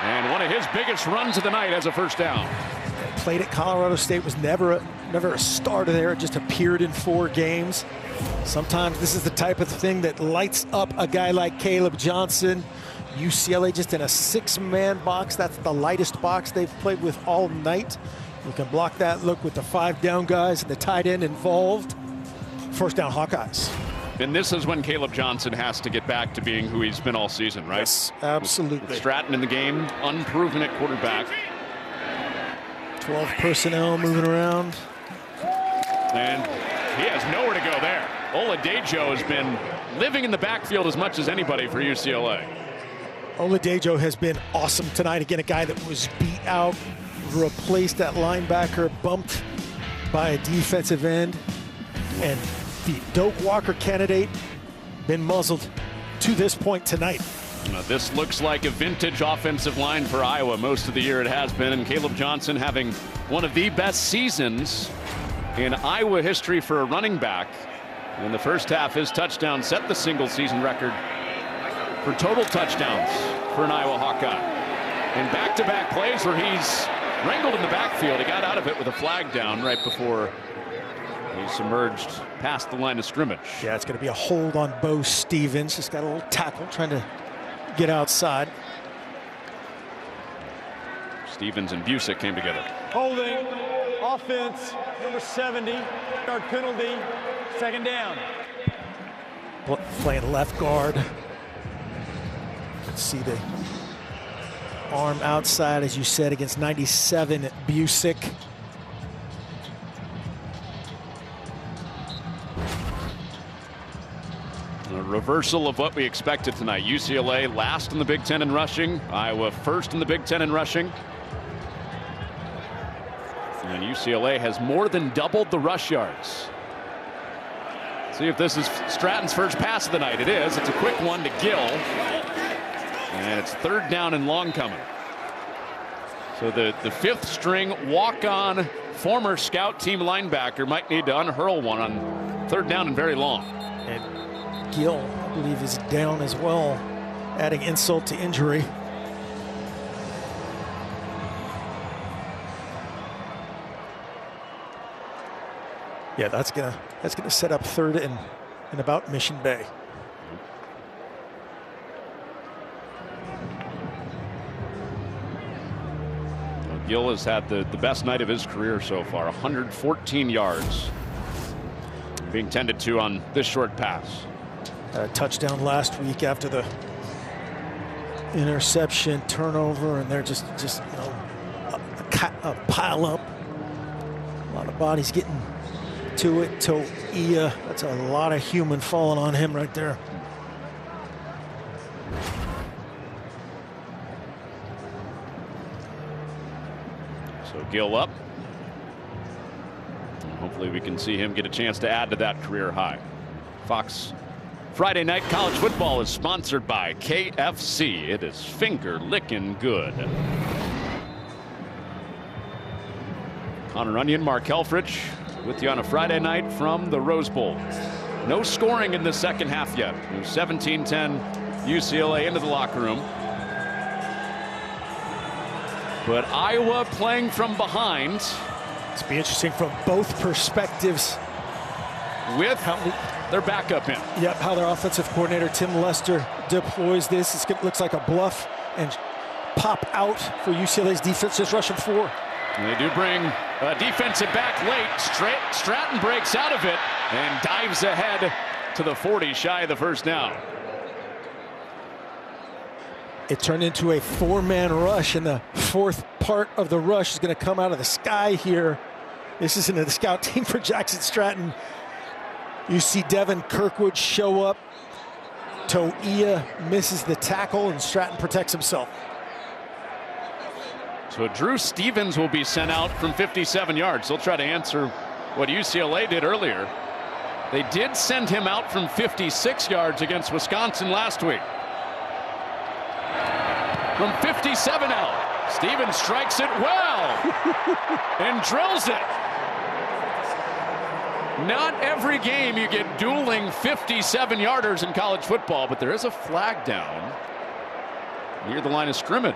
And one of his biggest runs of the night as a first down. Played at Colorado State, was never a starter there. It just appeared in 4 games. Sometimes this is the type of thing that lights up a guy like Caleb Johnson. UCLA just in a 6-man box. That's the lightest box they've played with all night. You can block that look with the 5 down guys and the tight end involved. First down Hawkeyes. And this is when Caleb Johnson has to get back to being who he's been all season, right? Yes, absolutely. With Stratton in the game, unproven at quarterback. 12 personnel moving around. And he has nowhere to go there. Oladejo has been living in the backfield as much as anybody for UCLA. Oladejo has been awesome tonight. Again, a guy that was beat out, replaced that linebacker, bumped by a defensive end. And the Doak Walker candidate been muzzled to this point tonight. This looks like a vintage offensive line for Iowa. Most of the year it has been, and Caleb Johnson having one of the best seasons in Iowa history for a running back. In the first half, his touchdown set the single season record for total touchdowns for an Iowa Hawkeye. In back-to-back plays where he's wrangled in the backfield, he got out of it with a flag down right before he submerged past the line of scrimmage. Yeah, it's going to be a hold on Bo Stevens. Just got a little tackle trying to get outside. Stevens and Busick came together. Holding, offense, number 70, yard penalty, 2nd down. Playing left guard. Let's see the arm outside, as you said, against 97 Busick. A reversal of what we expected tonight. UCLA last in the Big Ten in rushing. Iowa first in the Big Ten in rushing. And UCLA has more than doubled the rush yards. See if this is Stratton's first pass of the night. It is. It's a quick one to Gill. And it's 3rd down and long coming. So the 5th string walk-on former scout team linebacker might need to unhurl one on 3rd down and very long. And Gill, I believe, is down as well, adding insult to injury. Yeah, that's gonna set up 3rd and about Mission Bay. Gill has had the best night of his career so far, 114 yards being tended to on this short pass. A touchdown last week after the interception, turnover, and they're just you know, a pile up. A lot of bodies getting to it. Toia, that's a lot of human falling on him right there. So Gill up. And hopefully we can see him get a chance to add to that career high. Fox Friday Night College Football is sponsored by KFC. It is finger licking good. Connor Onion, Mark Helfrich with you on a Friday night from the Rose Bowl. No scoring in the second half yet. 17-10 UCLA into the locker room. But Iowa playing from behind. It's be interesting from both perspectives. With their backup in. Yep, how their offensive coordinator Tim Lester deploys this. It looks like a bluff and pop out for UCLA's defense, just rushing 4. And they do bring a defensive back late. Stratton breaks out of it and dives ahead to the 40, shy of the first down. It turned into a 4-man rush, and the 4th part of the rush is going to come out of the sky here. This is into the scout team for Jackson Stratton. You see Devin Kirkwood show up. Toia misses the tackle, and Stratton protects himself. So Drew Stevens will be sent out from 57 yards. They'll try to answer what UCLA did earlier. They did send him out from 56 yards against Wisconsin last week. From 57 out, Stevens strikes it well and drills it. Not every game you get dueling 57-yarders in college football, but there is a flag down near the line of scrimmage.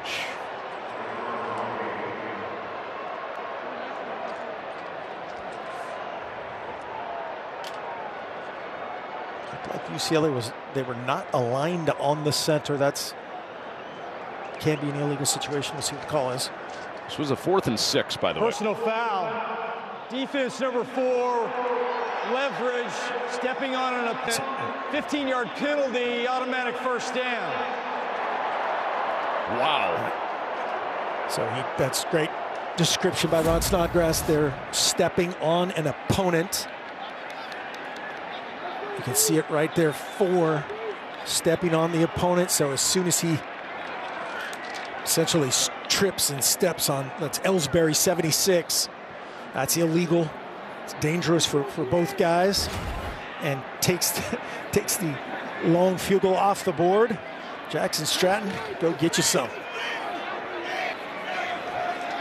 Like UCLA they were not aligned on the center. That's can be an illegal situation. We'll see what the call is. This was a 4th and 6, by the way. Personal foul. Defense number 4. Leverage. Stepping on a 15-yard penalty. Automatic first down. Wow. So that's great description by Ron Snodgrass. They're stepping on an opponent. You can see it right there. 4 stepping on the opponent. So as soon as he essentially trips and steps on, that's Ellsbury 76. That's illegal. It's dangerous for both guys, and takes the long field goal off the board. Jackson Stratton, go get you some.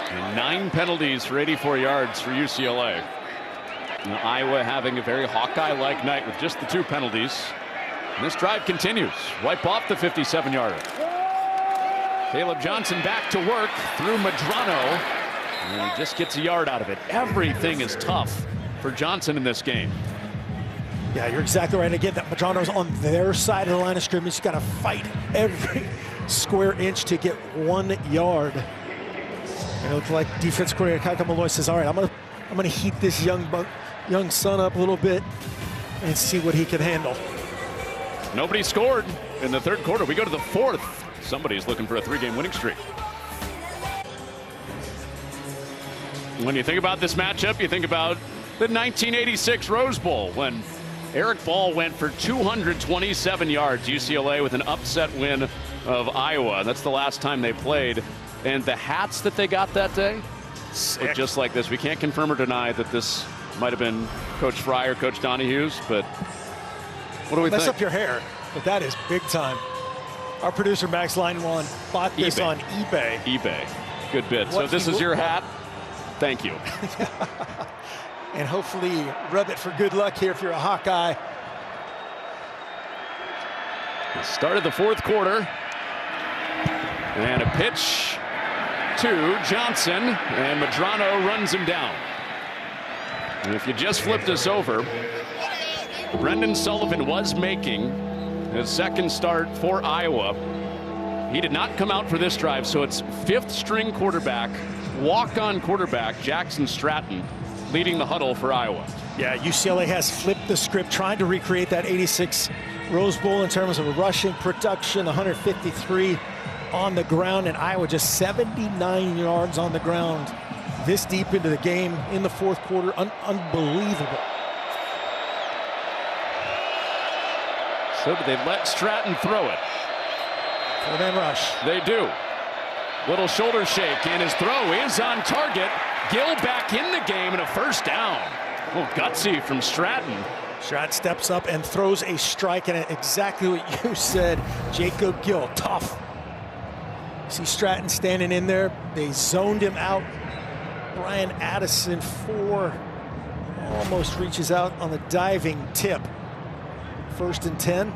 And 9 penalties for 84 yards for UCLA. And Iowa having a very Hawkeye-like night with just the 2 penalties. And this drive continues. Wipe off the 57-yarder. Caleb Johnson back to work through Madrano, and he just gets a yard out of it. Everything is tough for Johnson in this game. Yeah, you're exactly right. Again, that Madrano's on their side of the line of scrimmage. He's got to fight every square inch to get 1 yard. And it looks like defense coordinator Kaika Malloy says, all right, I'm gonna heat this young son up a little bit and see what he can handle. Nobody scored in the 3rd quarter. We go to the 4th. Somebody's looking for a 3-game winning streak. When you think about this matchup, you think about the 1986 Rose Bowl when Eric Ball went for 227 yards. UCLA with an upset win of Iowa. That's the last time they played. And the hats that they got that day look just like this. We can't confirm or deny that this might have been Coach Fry or Coach Donahue's, but what do we think? Mess up your hair, but that is big time. Our producer, Max Line1, bought this on eBay. eBay. Good bid. So this is your hat. Thank you. And hopefully rub it for good luck here if you're a Hawkeye. Start of the fourth quarter. And a pitch to Johnson, and Medrano runs him down. And if you just flipped this over, Brendan Sullivan was making his second start for Iowa. He did not come out for this drive, so it's fifth string quarterback, walk-on quarterback, Jackson Stratton, leading the huddle for Iowa. Yeah, UCLA has flipped the script, trying to recreate that 86 Rose Bowl in terms of a rushing production, 153 on the ground, and Iowa just 79 yards on the ground this deep into the game in the fourth quarter. Unbelievable. So do they let Stratton throw it? Four-man rush. They do. Little shoulder shake, and his throw is on target. Gill back in the game, and a first down. A little gutsy from Stratton. Stratton steps up and throws a strike, and exactly what you said, Jacob Gill, tough. See Stratton standing in there. They zoned him out. Brian Addison, almost reaches out on the diving tip. 1st and 10,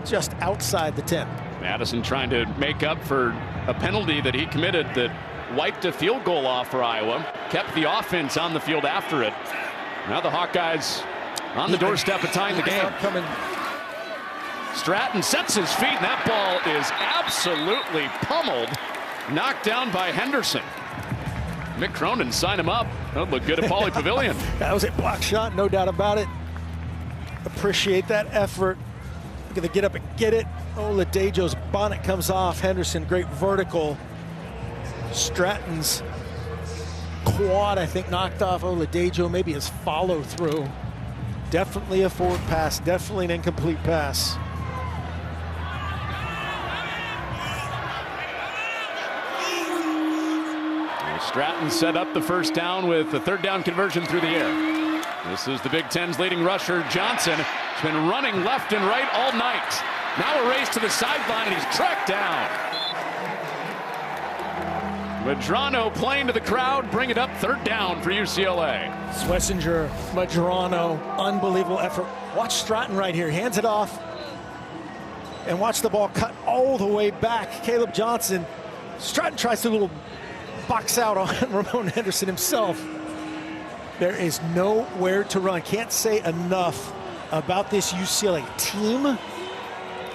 just outside the 10. Madison trying to make up for a penalty that he committed that wiped a field goal off for Iowa, kept the offense on the field after it. Now the Hawkeyes on the doorstep of tying the game. Stratton sets his feet, and that ball is absolutely pummeled, knocked down by Henderson. Mick Cronin signed him up. That looked good at Pauley Pavilion. That was a block shot, no doubt about it. Appreciate that effort. Gonna get up and get it. Oladejo's bonnet comes off. Henderson, great vertical. Stratton's quad, I think, knocked off Oladejo. Maybe his follow through. Definitely a forward pass. Definitely an incomplete pass. Stratton set up the first down with the third down conversion through the air. This is the Big Ten's leading rusher, Johnson. He's been running left and right all night. Now a race to the sideline, and he's tracked down. Medrano playing to the crowd, bring it up, third down for UCLA. Schlesinger, Medrano, unbelievable effort. Watch Stratton right here, hands it off. And watch the ball cut all the way back. Caleb Johnson. Stratton tries to little box out on Ramon Henderson himself. There is nowhere to run. Can't say enough about this UCLA team.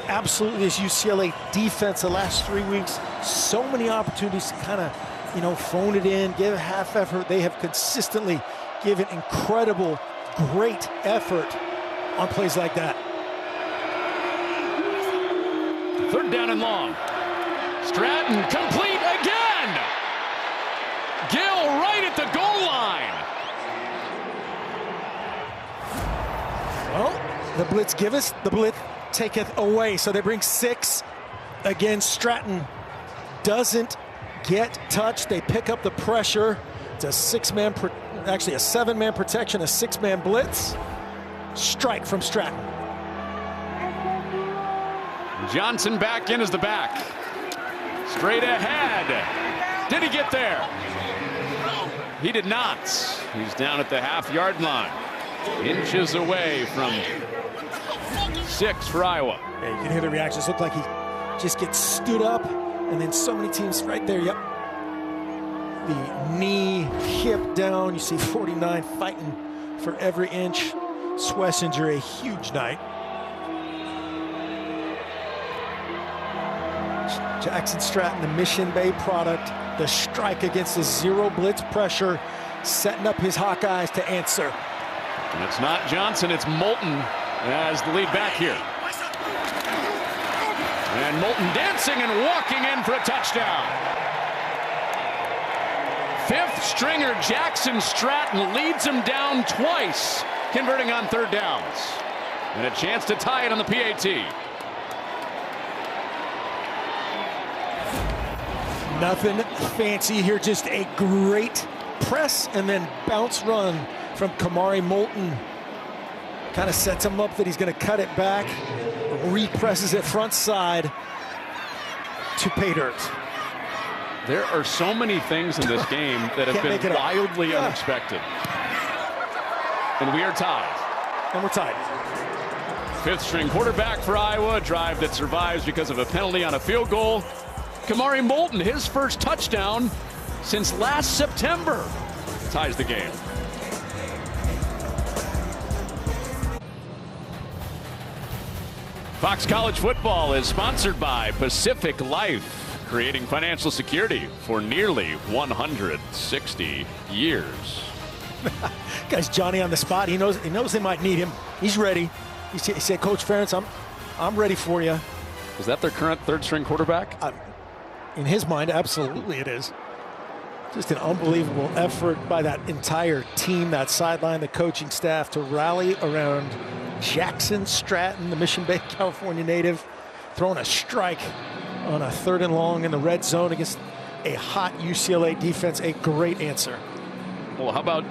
Absolutely, this UCLA defense the last 3 weeks. So many opportunities to kind of, phone it in, give a half effort. They have consistently given incredible, great effort on plays like that. Third down and long. Stratton complete again. Gill right at the goal line. Well, the blitz giveth, the blitz taketh away. So they bring 6. Again, Stratton doesn't get touched. They pick up the pressure. It's a 6-man, actually a 7-man protection, a 6-man blitz. Strike from Stratton. Johnson back in as the back. Straight ahead. Did he get there? He did not. He's down at the half-yard line. Inches away from 6 for Iowa. Yeah, you can hear the reactions. Look like he just gets stood up, and then so many teams right there. Yep. The knee, hip down. You see 49 fighting for every inch. Schlesinger, a huge night. Jackson Stratton, the Mission Bay product. The strike against the zero blitz pressure, setting up his Hawkeyes to answer. And it's not Johnson, it's Moulton as the lead back here. And Moulton dancing and walking in for a touchdown. 5th stringer Jackson Stratton leads him down twice, converting on third downs. And a chance to tie it on the PAT. Nothing fancy here, just a great press and then bounce run from Kamari Moulton. Kind of sets him up that he's going to cut it back, represses it front side, to pay dirt. There are so many things in this game that have been wildly unexpected. And we are tied. And we're tied. Fifth-string quarterback for Iowa, a drive that survives because of a penalty on a field goal. Kamari Moulton, his first touchdown since last September, ties the game. Fox College Football is sponsored by Pacific Life, creating financial security for nearly 160 years. Guy's Johnny on the spot. He knows they might need him. He's ready. He said, Coach Ferentz, I'm ready for you. Is that their current third-string quarterback? In his mind, absolutely it is. Just an unbelievable effort by that entire team, that sideline, the coaching staff to rally around Jackson Stratton, the Mission Bay, California native, throwing a strike on a 3rd and long in the red zone against a hot UCLA defense. A great answer. Well, how about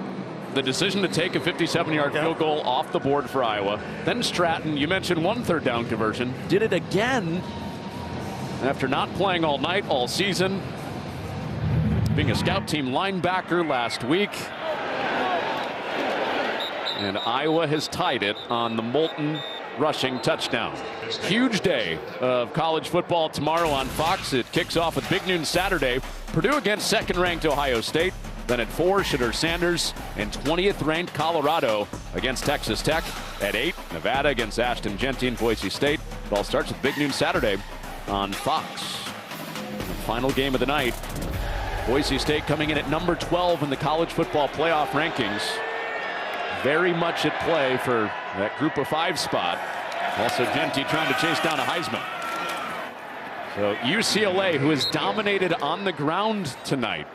the decision to take a 57-yard field goal off the board for Iowa? Then Stratton, you mentioned one 3rd down conversion, did it again after not playing all night, all season, being a scout team linebacker last week. And Iowa has tied it on the Moulton rushing touchdown. Huge day of college football tomorrow on Fox. It kicks off with Big Noon Saturday. Purdue against 2nd-ranked Ohio State. Then at 4, Shedeur Sanders and 20th-ranked Colorado against Texas Tech. At 8, Nevada against Ashton Genty and Boise State. It all starts with Big Noon Saturday on Fox. The final game of the night. Boise State coming in at number 12 in the college football playoff rankings. Very much at play for that group of 5 spot. Also Genty trying to chase down a Heisman. So UCLA, who has dominated on the ground tonight,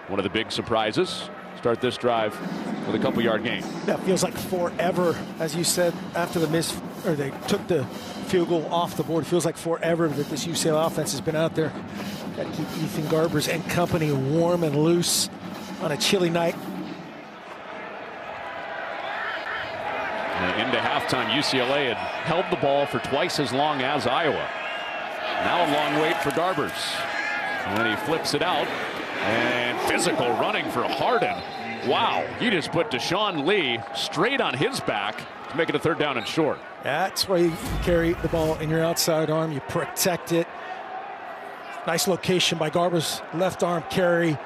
one of the big surprises, start this drive with a couple-yard gain. That feels like forever, as you said, after they took the field goal off the board. It feels like forever that this UCLA offense has been out there. Got to keep Ethan Garbers and company warm and loose on a chilly night. Into halftime, UCLA had held the ball for twice as long as Iowa. Now a long wait for Garbers. And then he flips it out. And physical running for Harden. Wow, he just put Deshaun Lee straight on his back to make it a 3rd down and short. That's why you carry the ball in your outside arm. You protect it. Nice location by Garbers. Left arm carry.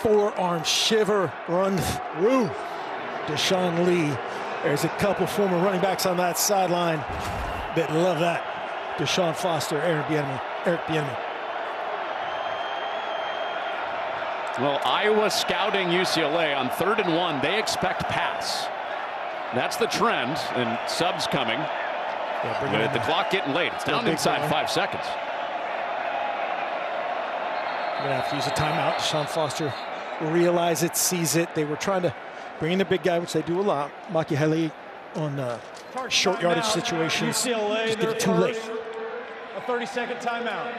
Forearm shiver. Run through Deshaun Lee. There's a couple former running backs on that sideline that love that. Deshaun Foster, Eric Bieniemy. Well, Iowa scouting UCLA on 3rd and 1. They expect pass. That's the trend, and subs coming. But the clock getting late. It's down inside 5 seconds. You're going to have to use a timeout. Deshaun Foster will realize it, sees it. They were trying to bring in the big guy, which they do a lot. Maki Haley on short yardage situations. UCLA, just get it too late. A 30-second timeout.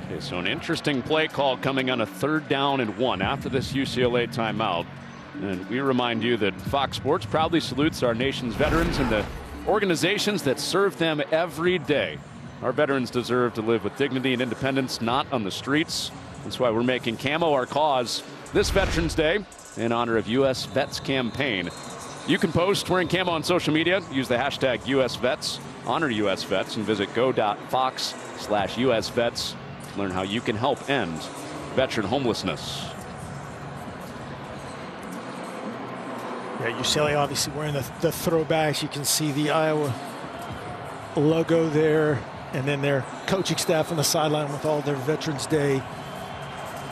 Okay, so an interesting play call coming on a 3rd down and 1 after this UCLA timeout. And we remind you that Fox Sports proudly salutes our nation's veterans and the organizations that serve them every day. Our veterans deserve to live with dignity and independence, not on the streets. That's why we're making camo our cause this Veterans Day in honor of U.S. Vets Campaign. You can post wearing camo on social media. Use the hashtag US Vets, honor US Vets, and visit go.fox/US Vets to learn how you can help end veteran homelessness. Yeah, UCLA obviously wearing the throwbacks. You can see the Iowa logo there, and then their coaching staff on the sideline with all their Veterans Day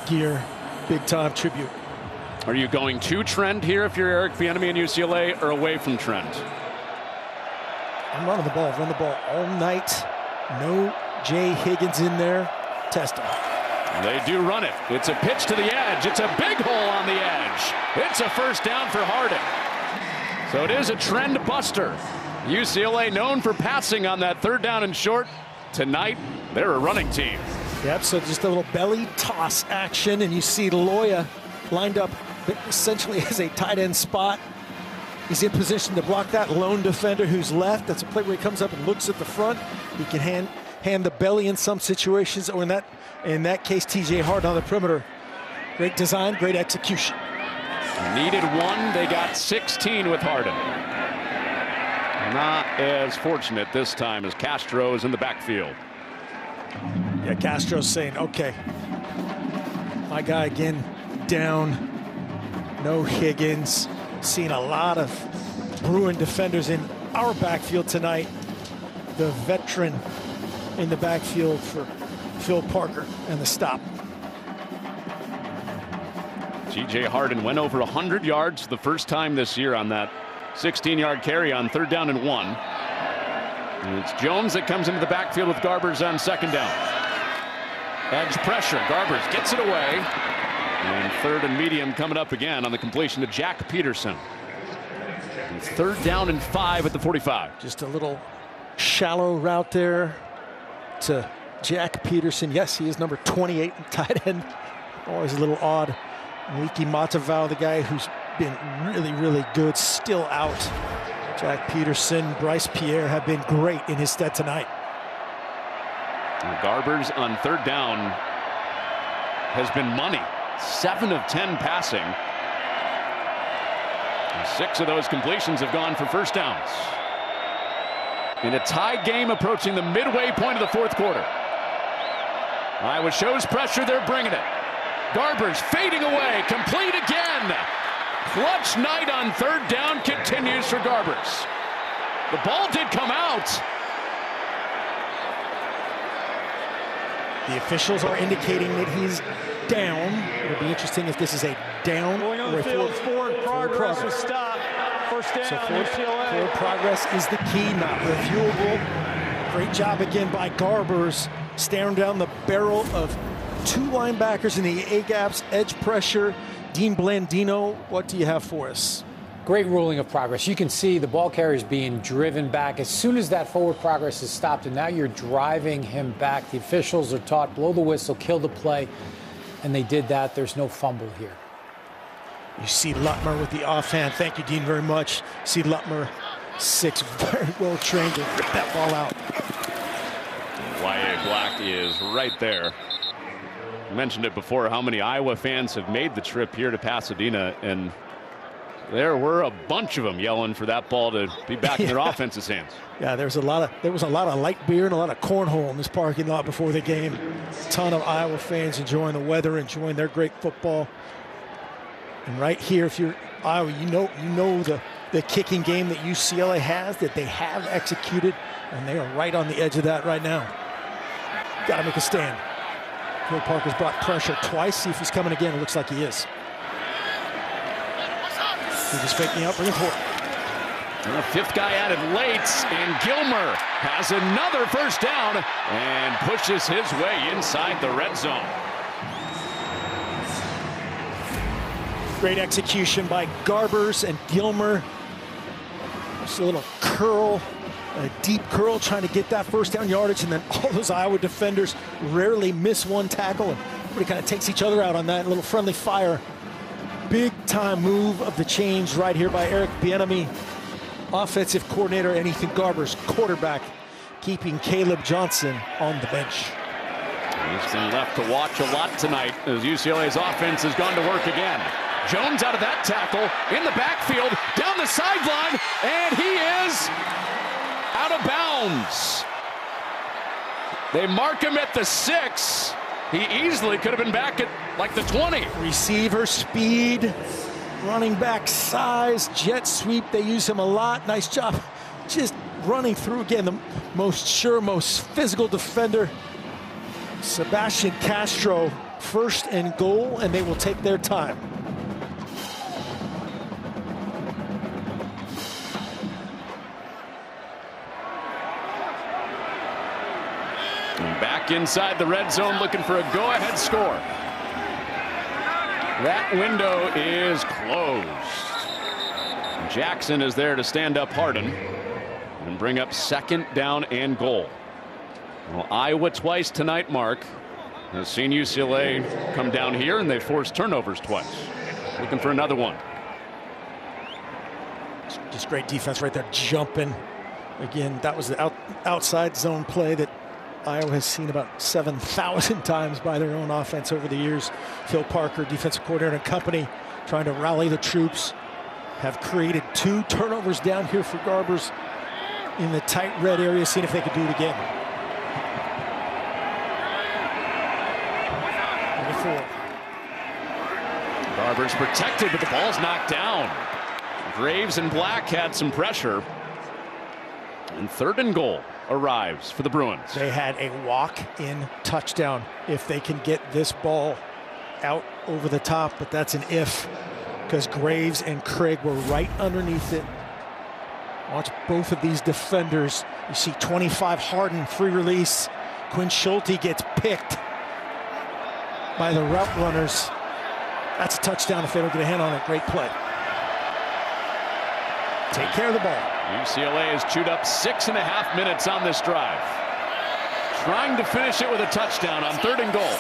gear. Big time tribute. Are you going to trend here if you're Eric Bieniemy and UCLA, or away from trend? I'm running the ball. Run the ball all night. No Jay Higgins in there. Test him. They do run it. It's a pitch to the edge. It's a big hole on the edge. It's a 1st down for Harden. So it is a trend buster. UCLA known for passing on that 3rd down and short. Tonight, they're a running team. Yep, so just a little belly toss action, and you see Loya lined up essentially as a tight end spot. He's in position to block that lone defender who's left. That's a play where he comes up and looks at the front. He can hand the belly in some situations, or in that case, TJ Hart on the perimeter. Great design, great execution. Needed one, they got 16 with Harden. Not as fortunate this time as Castro is in the backfield. Yeah, Castro's saying, okay, my guy again down. No Higgins. Seen a lot of Bruin defenders in our backfield tonight. The veteran in the backfield for Phil Parker and the stop. TJ Harden went over 100 yards the first time this year on that 16-yard carry on 3rd down and 1. And it's Jones that comes into the backfield with Garbers on 2nd down. Edge pressure. Garbers gets it away. And 3rd and medium coming up again on the completion to Jack Peterson. It's 3rd down and 5 at the 45. Just a little shallow route there to Jack Peterson. Yes, he is number 28 in tight end. Always a little odd. Wiki Matavao, the guy who's been really, really good, still out. Jack Peterson, Bryce Pierre have been great in his stead tonight. And Garbers on 3rd down has been money. 7 of 10 passing. And 6 of those completions have gone for 1st downs. In a tied game approaching the midway point of the 4th quarter. Iowa shows pressure, they're bringing it. Garbers fading away, complete again. Clutch night on 3rd down continues for Garbers. The ball did come out. The officials are indicating that he's down. It'll be interesting if this is a down going on or the a field, forward progress was stopped. 1st down, So UCLA. forward progress is the key, not reviewable. Great job again by Garbers, staring down the barrel of 2 linebackers in the A-gaps, edge pressure. Dean Blandino, what do you have for us? Great ruling of progress. You can see the ball carrier is being driven back. As soon as that forward progress is stopped, and now you're driving him back, the officials are taught, blow the whistle, kill the play, and they did that. There's no fumble here. You see Lutmer with the offhand. Thank you, Dean, very much. See Lutmer, 6, very well trained to rip that ball out. Y.A. Black is right there. I mentioned it before, how many Iowa fans have made the trip here to Pasadena, and there were a bunch of them yelling for that ball to be back in their offense's hands. Yeah, there was a lot of light beer and a lot of cornhole in this parking lot before the game. A ton of Iowa fans enjoying the weather, enjoying their great football. And right here, if you're Iowa, you know the kicking game that UCLA has, that they have executed, and they are right on the edge of that right now. Got to make a stand. Phil Parker's brought pressure twice. See if he's coming again. It looks like he is. He's just faking out, bringing forward. And the 5th guy added late, and Gilmer has another 1st down and pushes his way inside the red zone. Great execution by Garbers and Gilmer. Just a little curl, a deep curl, trying to get that 1st down yardage, and then all those Iowa defenders rarely miss one tackle, and everybody kind of takes each other out on that little friendly fire. Big time move of the change right here by Eric Bieniemy, offensive coordinator, and Ethan Garbers, quarterback, keeping Caleb Johnson on the bench. He's been left to watch a lot tonight as UCLA's offense has gone to work again. Jones out of that tackle, in the backfield, down the sideline, and he is out of bounds. They mark him at the 6. He easily could have been back at like the 20. Receiver speed, running back size, jet sweep. They use him a lot. Nice job just running through again. The most sure, most physical defender. Sebastian Castro, 1st and goal, and they will take their time. Back inside the red zone, looking for a go-ahead score. That window is closed. Jackson is there to stand up Harden and bring up 2nd down and goal. Well, Iowa twice tonight, Mark, has seen UCLA come down here, and they forced turnovers twice. Looking for another one. Just great defense right there, jumping. Again, that was the outside zone play that Iowa has seen about 7,000 times by their own offense over the years. Phil Parker, defensive coordinator and company, trying to rally the troops, have created 2 turnovers down here for Garbers in the tight red area, seeing if they could do it again. Number 4. Garbers protected, but the ball's knocked down. Graves and Black had some pressure. And 3rd and goal arrives for the Bruins. They had a walk-in touchdown if they can get this ball out over the top, but that's an if, because Graves and Craig were right underneath it. Watch both of these defenders. You see 25 Harden, free release. Quinn Schulte gets picked by the route runners. That's a touchdown if they don't get a hand on it. Great play. Take care of the ball. UCLA has chewed up 6.5 minutes on this drive. Trying to finish it with a touchdown on 3rd and goal.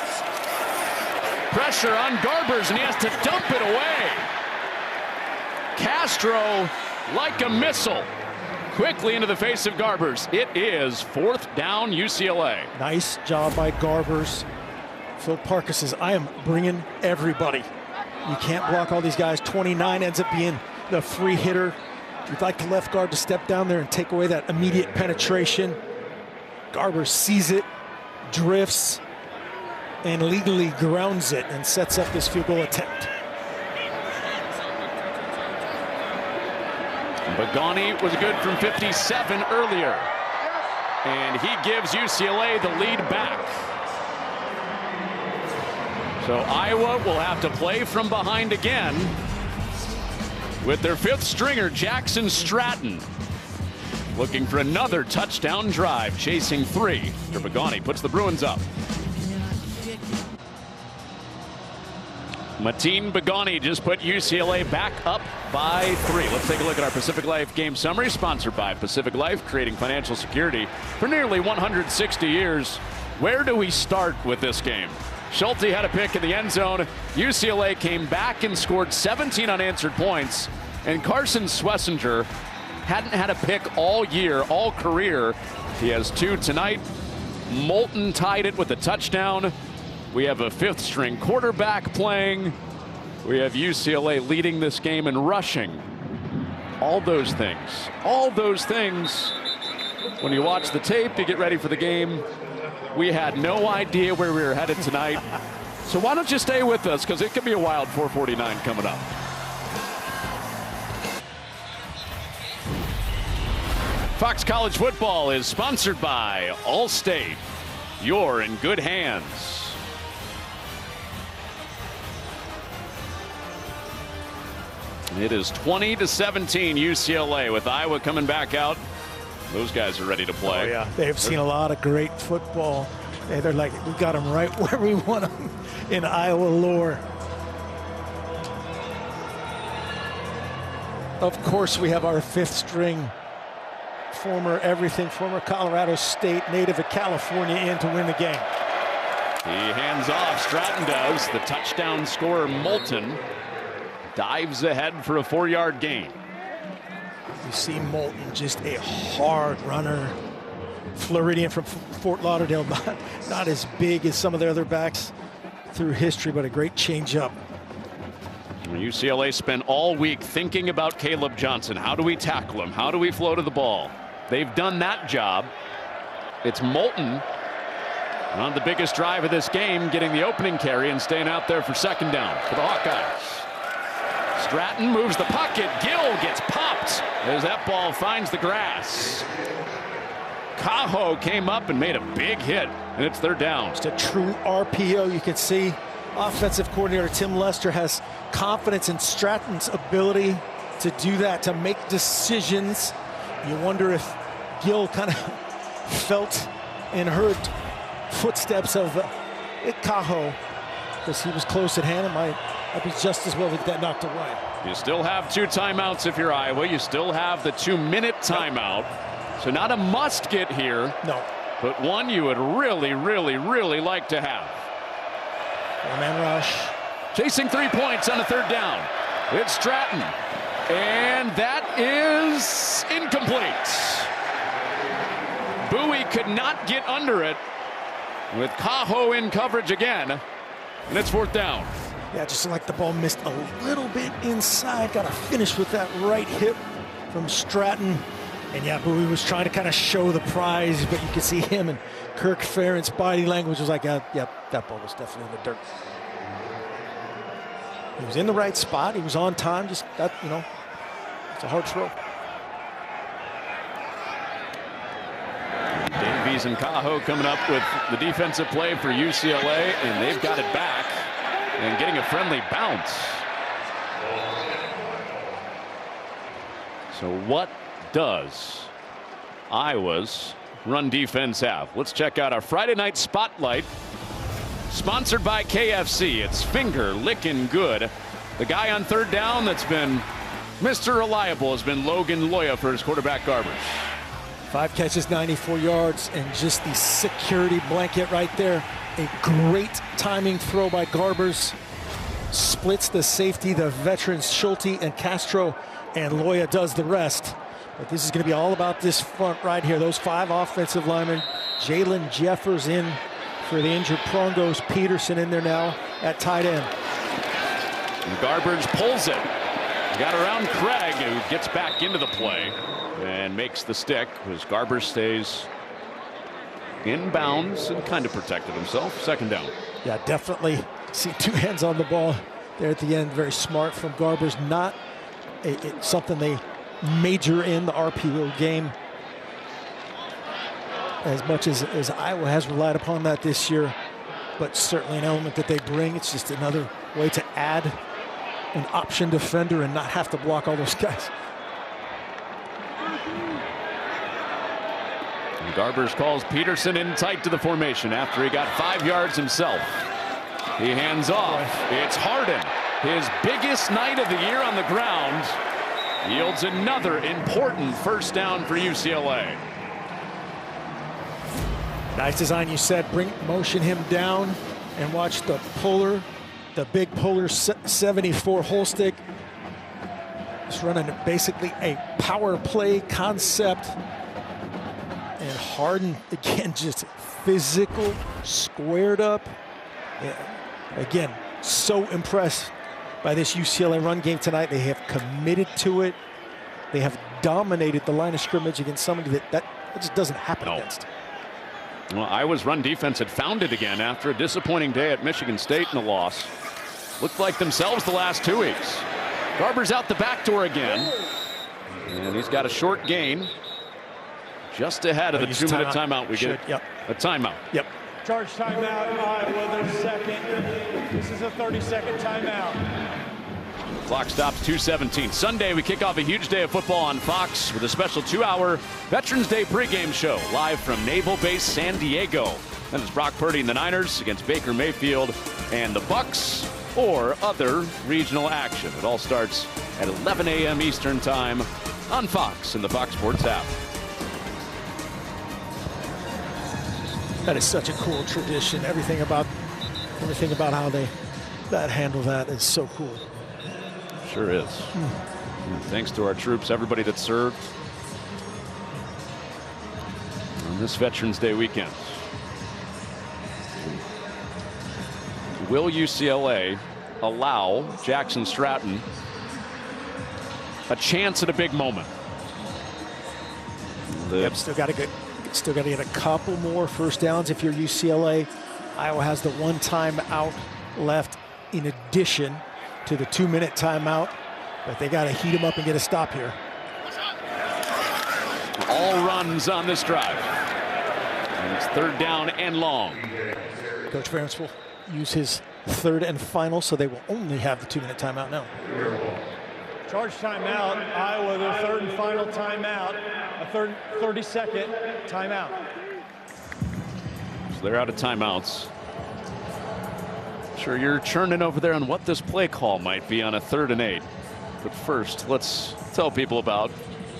Pressure on Garbers, and he has to dump it away. Castro, like a missile, quickly into the face of Garbers. It is 4th down UCLA. Nice job by Garbers. Phil Parker says, I am bringing everybody. You can't block all these guys. 29 ends up being the free hitter. You'd like the left guard to step down there and take away that immediate penetration. Garbers sees it, drifts, and legally grounds it and sets up this field goal attempt. Bagani was good from 57 earlier. And he gives UCLA the lead back. So Iowa will have to play from behind again with their 5th stringer, Jackson Stratton, looking for another touchdown drive, chasing 3. Bagani puts the Bruins up. Mateen Bagani just put UCLA back up by 3. Let's take a look at our Pacific Life game summary, sponsored by Pacific Life, creating financial security for nearly 160 years. Where do we start with this game? Schulte had a pick in the end zone. UCLA came back and scored 17 unanswered points. And Carson Schlesinger hadn't had a pick all year, all career. He has 2 tonight. Moulton tied it with a touchdown. We have a 5th string quarterback playing. We have UCLA leading this game and rushing. All those things. When you watch the tape, you get ready for the game. We had no idea where we were headed tonight. So why don't you stay with us, because it could be a wild 4:49 coming up. Fox College Football is sponsored by Allstate. You're in good hands. It is 20-17 UCLA with Iowa coming back out. Those guys are ready to play. Oh, yeah. They've seen a lot of great football. They're like, we got them right where we want them in Iowa lore. Of course, we have our 5th string, former Colorado State native of California in to win the game. He hands off. Stratton does. The touchdown scorer, Moulton, dives ahead for a 4-yard gain. You see Moulton, just a hard runner. Floridian from Fort Lauderdale, not as big as some of the other backs through history, but a great changeup. UCLA spent all week thinking about Caleb Johnson. How do we tackle him? How do we flow to the ball? They've done that job. It's Moulton on the biggest drive of this game, getting the opening carry and staying out there for 2nd down for the Hawkeyes. Stratton moves the pocket. Gill gets popped as that ball finds the grass. Cajo came up and made a big hit, and it's 3rd down. Just a true RPO. You can see offensive coordinator Tim Lester has confidence in Stratton's ability to do that, to make decisions. You wonder if Gill kind of felt and heard footsteps of Cajo, because he was close at hand. It might be just as well to get that knocked away. You still have 2 timeouts if you're Iowa. You still have the 2-minute timeout. So not a must get here. No. But one you would really, really, really like to have. 4-man rush. Chasing 3 points on a 3rd down. It's Stratton. And that is incomplete. Bowie could not get under it with Cajo in coverage again. And it's 4th down. Yeah, just like the ball missed a little bit inside. Got to finish with that right hip from Stratton. And yeah, Bowie was trying to kind of show the prize, but you could see him and Kirk Ferentz body language was like, yeah, that ball was definitely in the dirt. He was in the right spot. He was on time. Just that, it's a hard throw. Davies and Cajo coming up with the defensive play for UCLA, and they've got it back and getting a friendly bounce. So what does Iowa's run defense have? Let's check out our Friday night spotlight, sponsored by KFC. It's finger licking good. The guy on 3rd down that's been Mr. Reliable has been Logan Loya for his quarterback Garbers. 5 catches, 94 yards, and just the security blanket right there. A great timing throw by Garbers. Splits the safety, the veterans Schulte and Castro, and Loya does the rest. But this is going to be all about this front right here. Those 5 offensive linemen. Jalen Jeffers in for the injured Prongos. Peterson in there now at tight end. And Garbers pulls it. Got around Craig, who gets back into the play and makes the stick as Garbers stays in bounds and kind of protected himself. 2nd down. Yeah, definitely see 2 hands on the ball there at the end. Very smart from Garbers. Not something they major in the RPO game as much as Iowa has relied upon that this year, but certainly an element that they bring. It's just another way to add an option defender and not have to block all those guys. And Garbers calls Peterson in tight to the formation after he got 5 yards himself. He hands off. It's Harden. His biggest night of the year on the ground yields another important 1st down for UCLA. Nice design, you said. Motion him down and watch the puller, the big puller 74 Holstick. Just running basically a power play concept. And Harden, again, just physical, squared up. Yeah. Again, so impressed by this UCLA run game tonight. They have committed to it. They have dominated the line of scrimmage against somebody that just doesn't happen against. Well, Iowa's run defense had found it again after a disappointing day at Michigan State in a loss. Looked like themselves the last 2 weeks. Garbers out the back door again. And he's got a short gain. Just ahead of the 2-minute timeout. We get a timeout. Yep. Charge timeout, Iowa, their 2nd. This is a 30-second timeout. Clock stops 2:17. Sunday, we kick off a huge day of football on Fox with a special 2-hour Veterans Day pregame show live from Naval Base San Diego. Then it's Brock Purdy and the Niners against Baker Mayfield and the Bucks, or other regional action. It all starts at 11 a.m. Eastern Time on Fox and the Fox Sports app. That is such a cool tradition. Everything about how they handle that is so cool. Sure is. Thanks to our troops, everybody that served on this Veterans Day weekend. Will UCLA allow Jackson Stratton a chance at a big moment? Yep, still got to get a couple more 1st downs if you're UCLA. Iowa has the 1 timeout left in addition to the 2-minute timeout, but they got to heat him up and get a stop here. All runs on this drive. And it's 3rd down and long. Coach Ferentz will use his 3rd and final, so they will only have the 2-minute timeout now. Charge timeout, Iowa, their 3rd and final timeout. A 30-second timeout. So they're out of timeouts. Sure, you're churning over there on what this play call might be on a 3rd and 8. But first, let's tell people about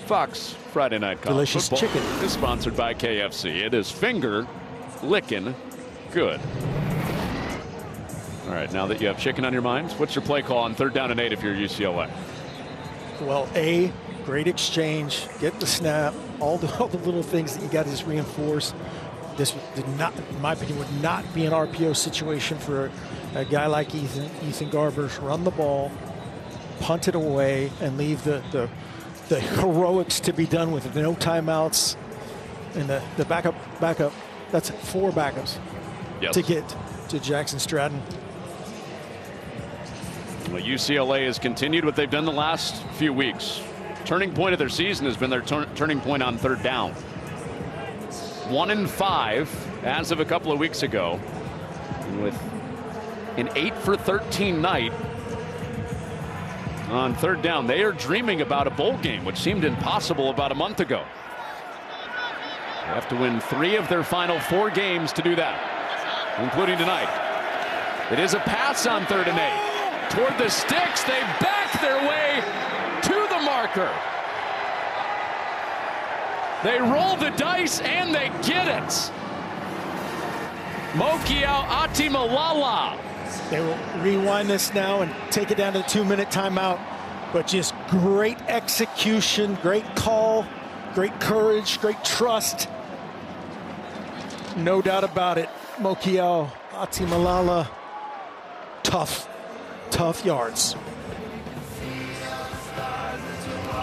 Fox Friday Night College Delicious Football chicken is sponsored by KFC. It is finger licking good. All right, now that you have chicken on your mind, what's your play call on 3rd down and 8 if you're UCLA? Well, Great exchange, get the snap, all the little things that you got to just reinforce. This did not, in my opinion, would not be an RPO situation for a guy like Ethan Garbers. Run the ball, punt it away, and leave the heroics to be done with it. No timeouts, and the backup. That's 4 backups to get to Jackson Stratton. Well, UCLA has continued what they've done the last few weeks. Turning point of their season has been their turning point on third down. 1-5 as of a couple of weeks ago, with an 8-for-13 night on third down. They are dreaming about a bowl game, which seemed impossible about a month ago. They have to win 3 of their final 4 games to do that, including tonight. It is a pass on 3rd and 8. Toward the sticks, they back their way to the marker. They roll the dice and they get it. Mokiao Atimalala. They will rewind this now and take it down to the 2-minute timeout. But just great execution, great call, great courage, great trust. No doubt about it. Mokiao Atimalala. Tough yards.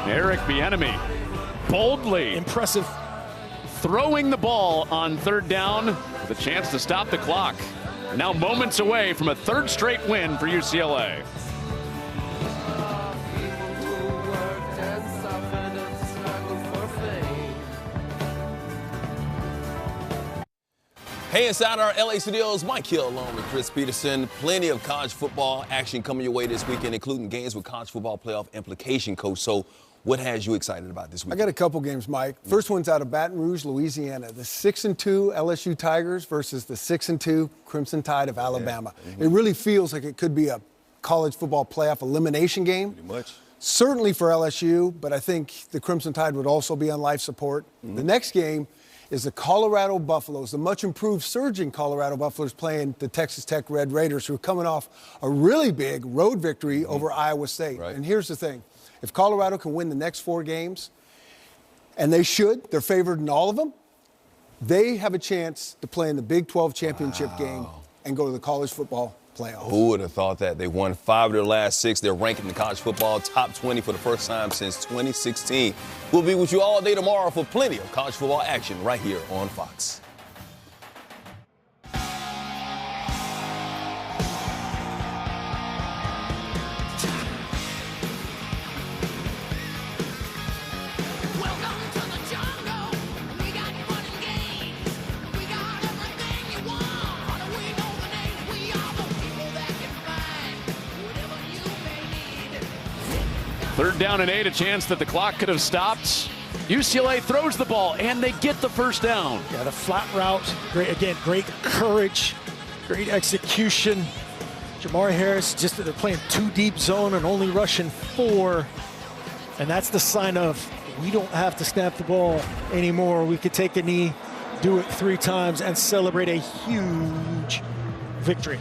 Eric Bieniemy boldly impressive, throwing the ball on 3rd down with a chance to stop the clock. Now moments away from a 3rd straight win for UCLA. Hey, inside our LA studios, Mike Hill along with Chris Peterson. Plenty of college football action coming your way this weekend, including games with college football playoff implication, Coach. So what has you excited about this weekend? I got a couple games, Mike. First one's out of Baton Rouge, Louisiana. The 6-2 LSU Tigers versus the 6-2 Crimson Tide of Alabama. Yeah. It really feels like it could be a college football playoff elimination game. Pretty much. Certainly for LSU, but I think the Crimson Tide would also be on life support. The next game is the Colorado Buffaloes, the much improved surging Colorado Buffaloes playing the Texas Tech Red Raiders, who are coming off a really big road victory over Iowa State. Right. And here's the thing. If Colorado can win the next 4 games, and they should, they're favored in all of them, they have a chance to play in the Big 12 championship game and go to the college football playoff. Who would have thought that? They won 5 of their last 6. They're ranked in the college football top 20 for the first time since 2016. We'll be with you all day tomorrow for plenty of college football action right here on Fox. Third down and 8, a chance that the clock could have stopped. UCLA throws the ball, and they get the first down. Yeah, the flat route. Great courage, great execution. Jamar Harris, just that they're playing 2 deep zone and only rushing 4. And that's the sign of we don't have to snap the ball anymore. We could take a knee, do it 3 times, and celebrate a huge victory.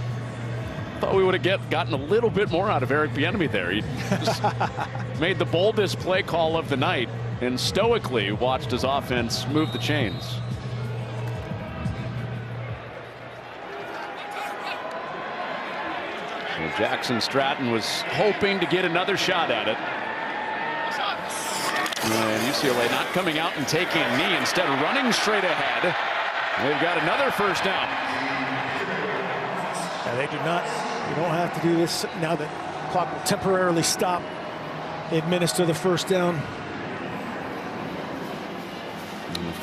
Thought we would have gotten a little bit more out of Eric Bieniemy there. He just made the boldest play call of the night and stoically watched his offense move the chains. Well, Jackson Stratton was hoping to get another shot at it. And UCLA not coming out and taking a knee, instead of running straight ahead. They've got another first down. They do not. You don't have to do this now that the clock will temporarily stop. They administer the first down.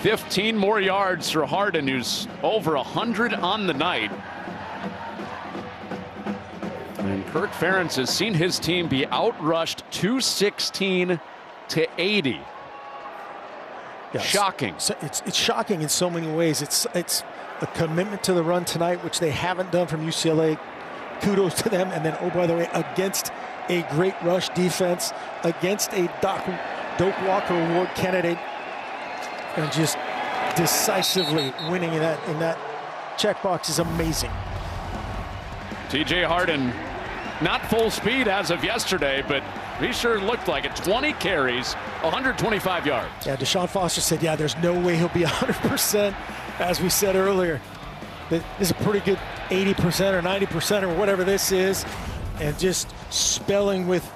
15 more yards for Harden, who's over 100 on the night. And Kirk Ferentz has seen his team be outrushed 216 to 80. Yes. Shocking. So it's shocking in so many ways. It's a commitment to the run tonight, which they haven't done from UCLA. Kudos to them. And then, oh, by the way, against a great rush defense, against a Doak Walker Award candidate, and just decisively winning in that checkbox is amazing. TJ Harden, not full speed as of yesterday, but He sure looked like it. 20 carries, 125 yards. Yeah, Deshaun Foster said, yeah, there's no way he'll be 100%, as we said earlier. This is a pretty good 80% or 90% or whatever this is. And just spelling with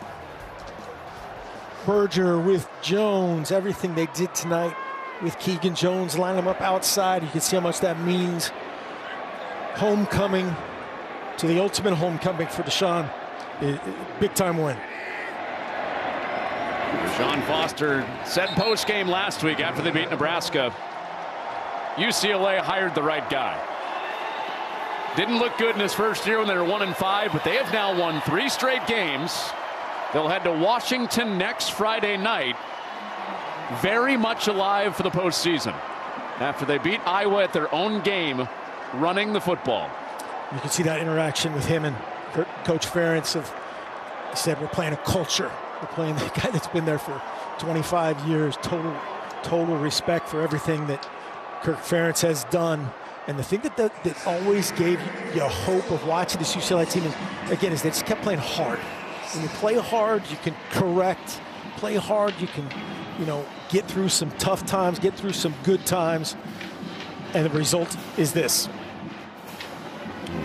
Berger, with Jones, everything they did tonight with Keegan Jones, line him up outside. You can see how much that means. Homecoming to the ultimate homecoming for Deshaun. Big time win. Deshaun Foster said post-game last week after they beat Nebraska, UCLA hired the right guy. Didn't look good in his first year when they were 1-5, but they have now won 3 straight games. They'll head to Washington next Friday night. Very much alive for the postseason after they beat Iowa at their own game, running the football. You can see that interaction with him and Coach Ferentz. He said, we're playing a culture. We're playing the guy that's been there for 25 years. Total respect for everything that Kirk Ferentz has done. And the thing that always gave you hope of watching this UCLA team is they just kept playing hard. When you play hard, you can correct. Play hard, you can, get through some tough times, get through some good times. And the result is this.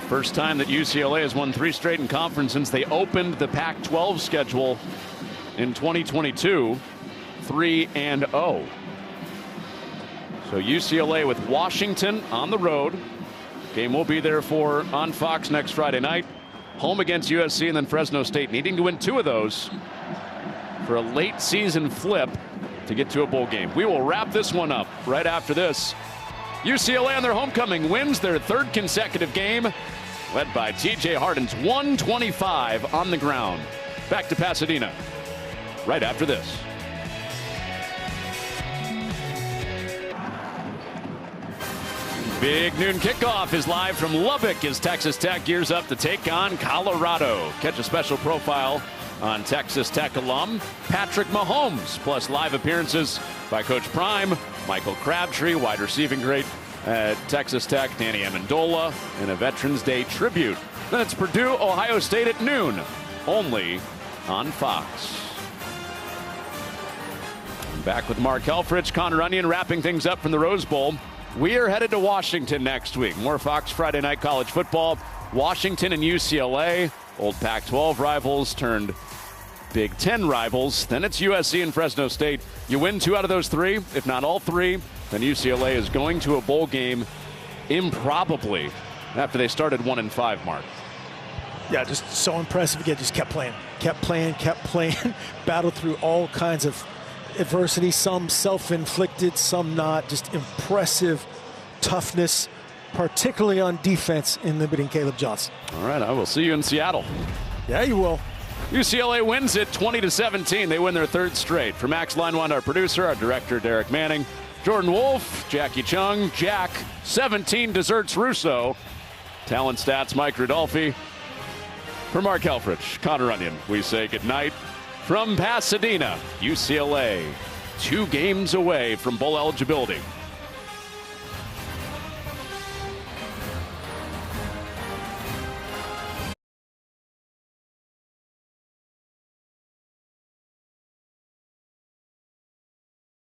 First time that UCLA has won 3 straight in conference since they opened the Pac-12 schedule in 2022, 3-0. So UCLA with Washington on the road. Game will be there on Fox next Friday night. Home against USC and then Fresno State, needing to win 2 of those for a late season flip to get to a bowl game. We will wrap this one up right after this. UCLA on their homecoming wins their 3rd consecutive game, led by TJ Harden's 125 on the ground. Back to Pasadena right after this. Big noon kickoff is live from Lubbock as Texas Tech gears up to take on Colorado. Catch a special profile on Texas Tech alum Patrick Mahomes, plus live appearances by Coach Prime, Michael Crabtree, wide receiving great at Texas Tech, Danny Amendola, and a Veterans Day tribute. Then it's Purdue, Ohio State at noon, only on Fox. Back with Mark Helfrich, Connor Onion wrapping things up from the Rose Bowl. We are headed to Washington next week. More Fox Friday Night College Football. Washington and UCLA, old Pac-12 rivals turned Big Ten rivals. Then it's USC and Fresno State. You win 2 out of those 3, if not all 3, then UCLA is going to a bowl game improbably after they started 1-5, Mark. Yeah, just so impressive again. Just kept playing. Battled through all kinds of adversity, some self-inflicted, some not. Just impressive toughness, particularly on defense in limiting Caleb Johnson. All right, I will see you in Seattle. Yeah, you will. UCLA wins it 20-17. They win their 3rd straight. For Max Leinwand, our producer, our director, Derek Manning, Jordan Wolf, Jackie Chung, Jack, 17 Desserts Russo, Talent Stats, Mike Rudolphi. For Mark Helfrich, Connor Onion, we say goodnight from Pasadena. UCLA, 2 games away from bowl eligibility.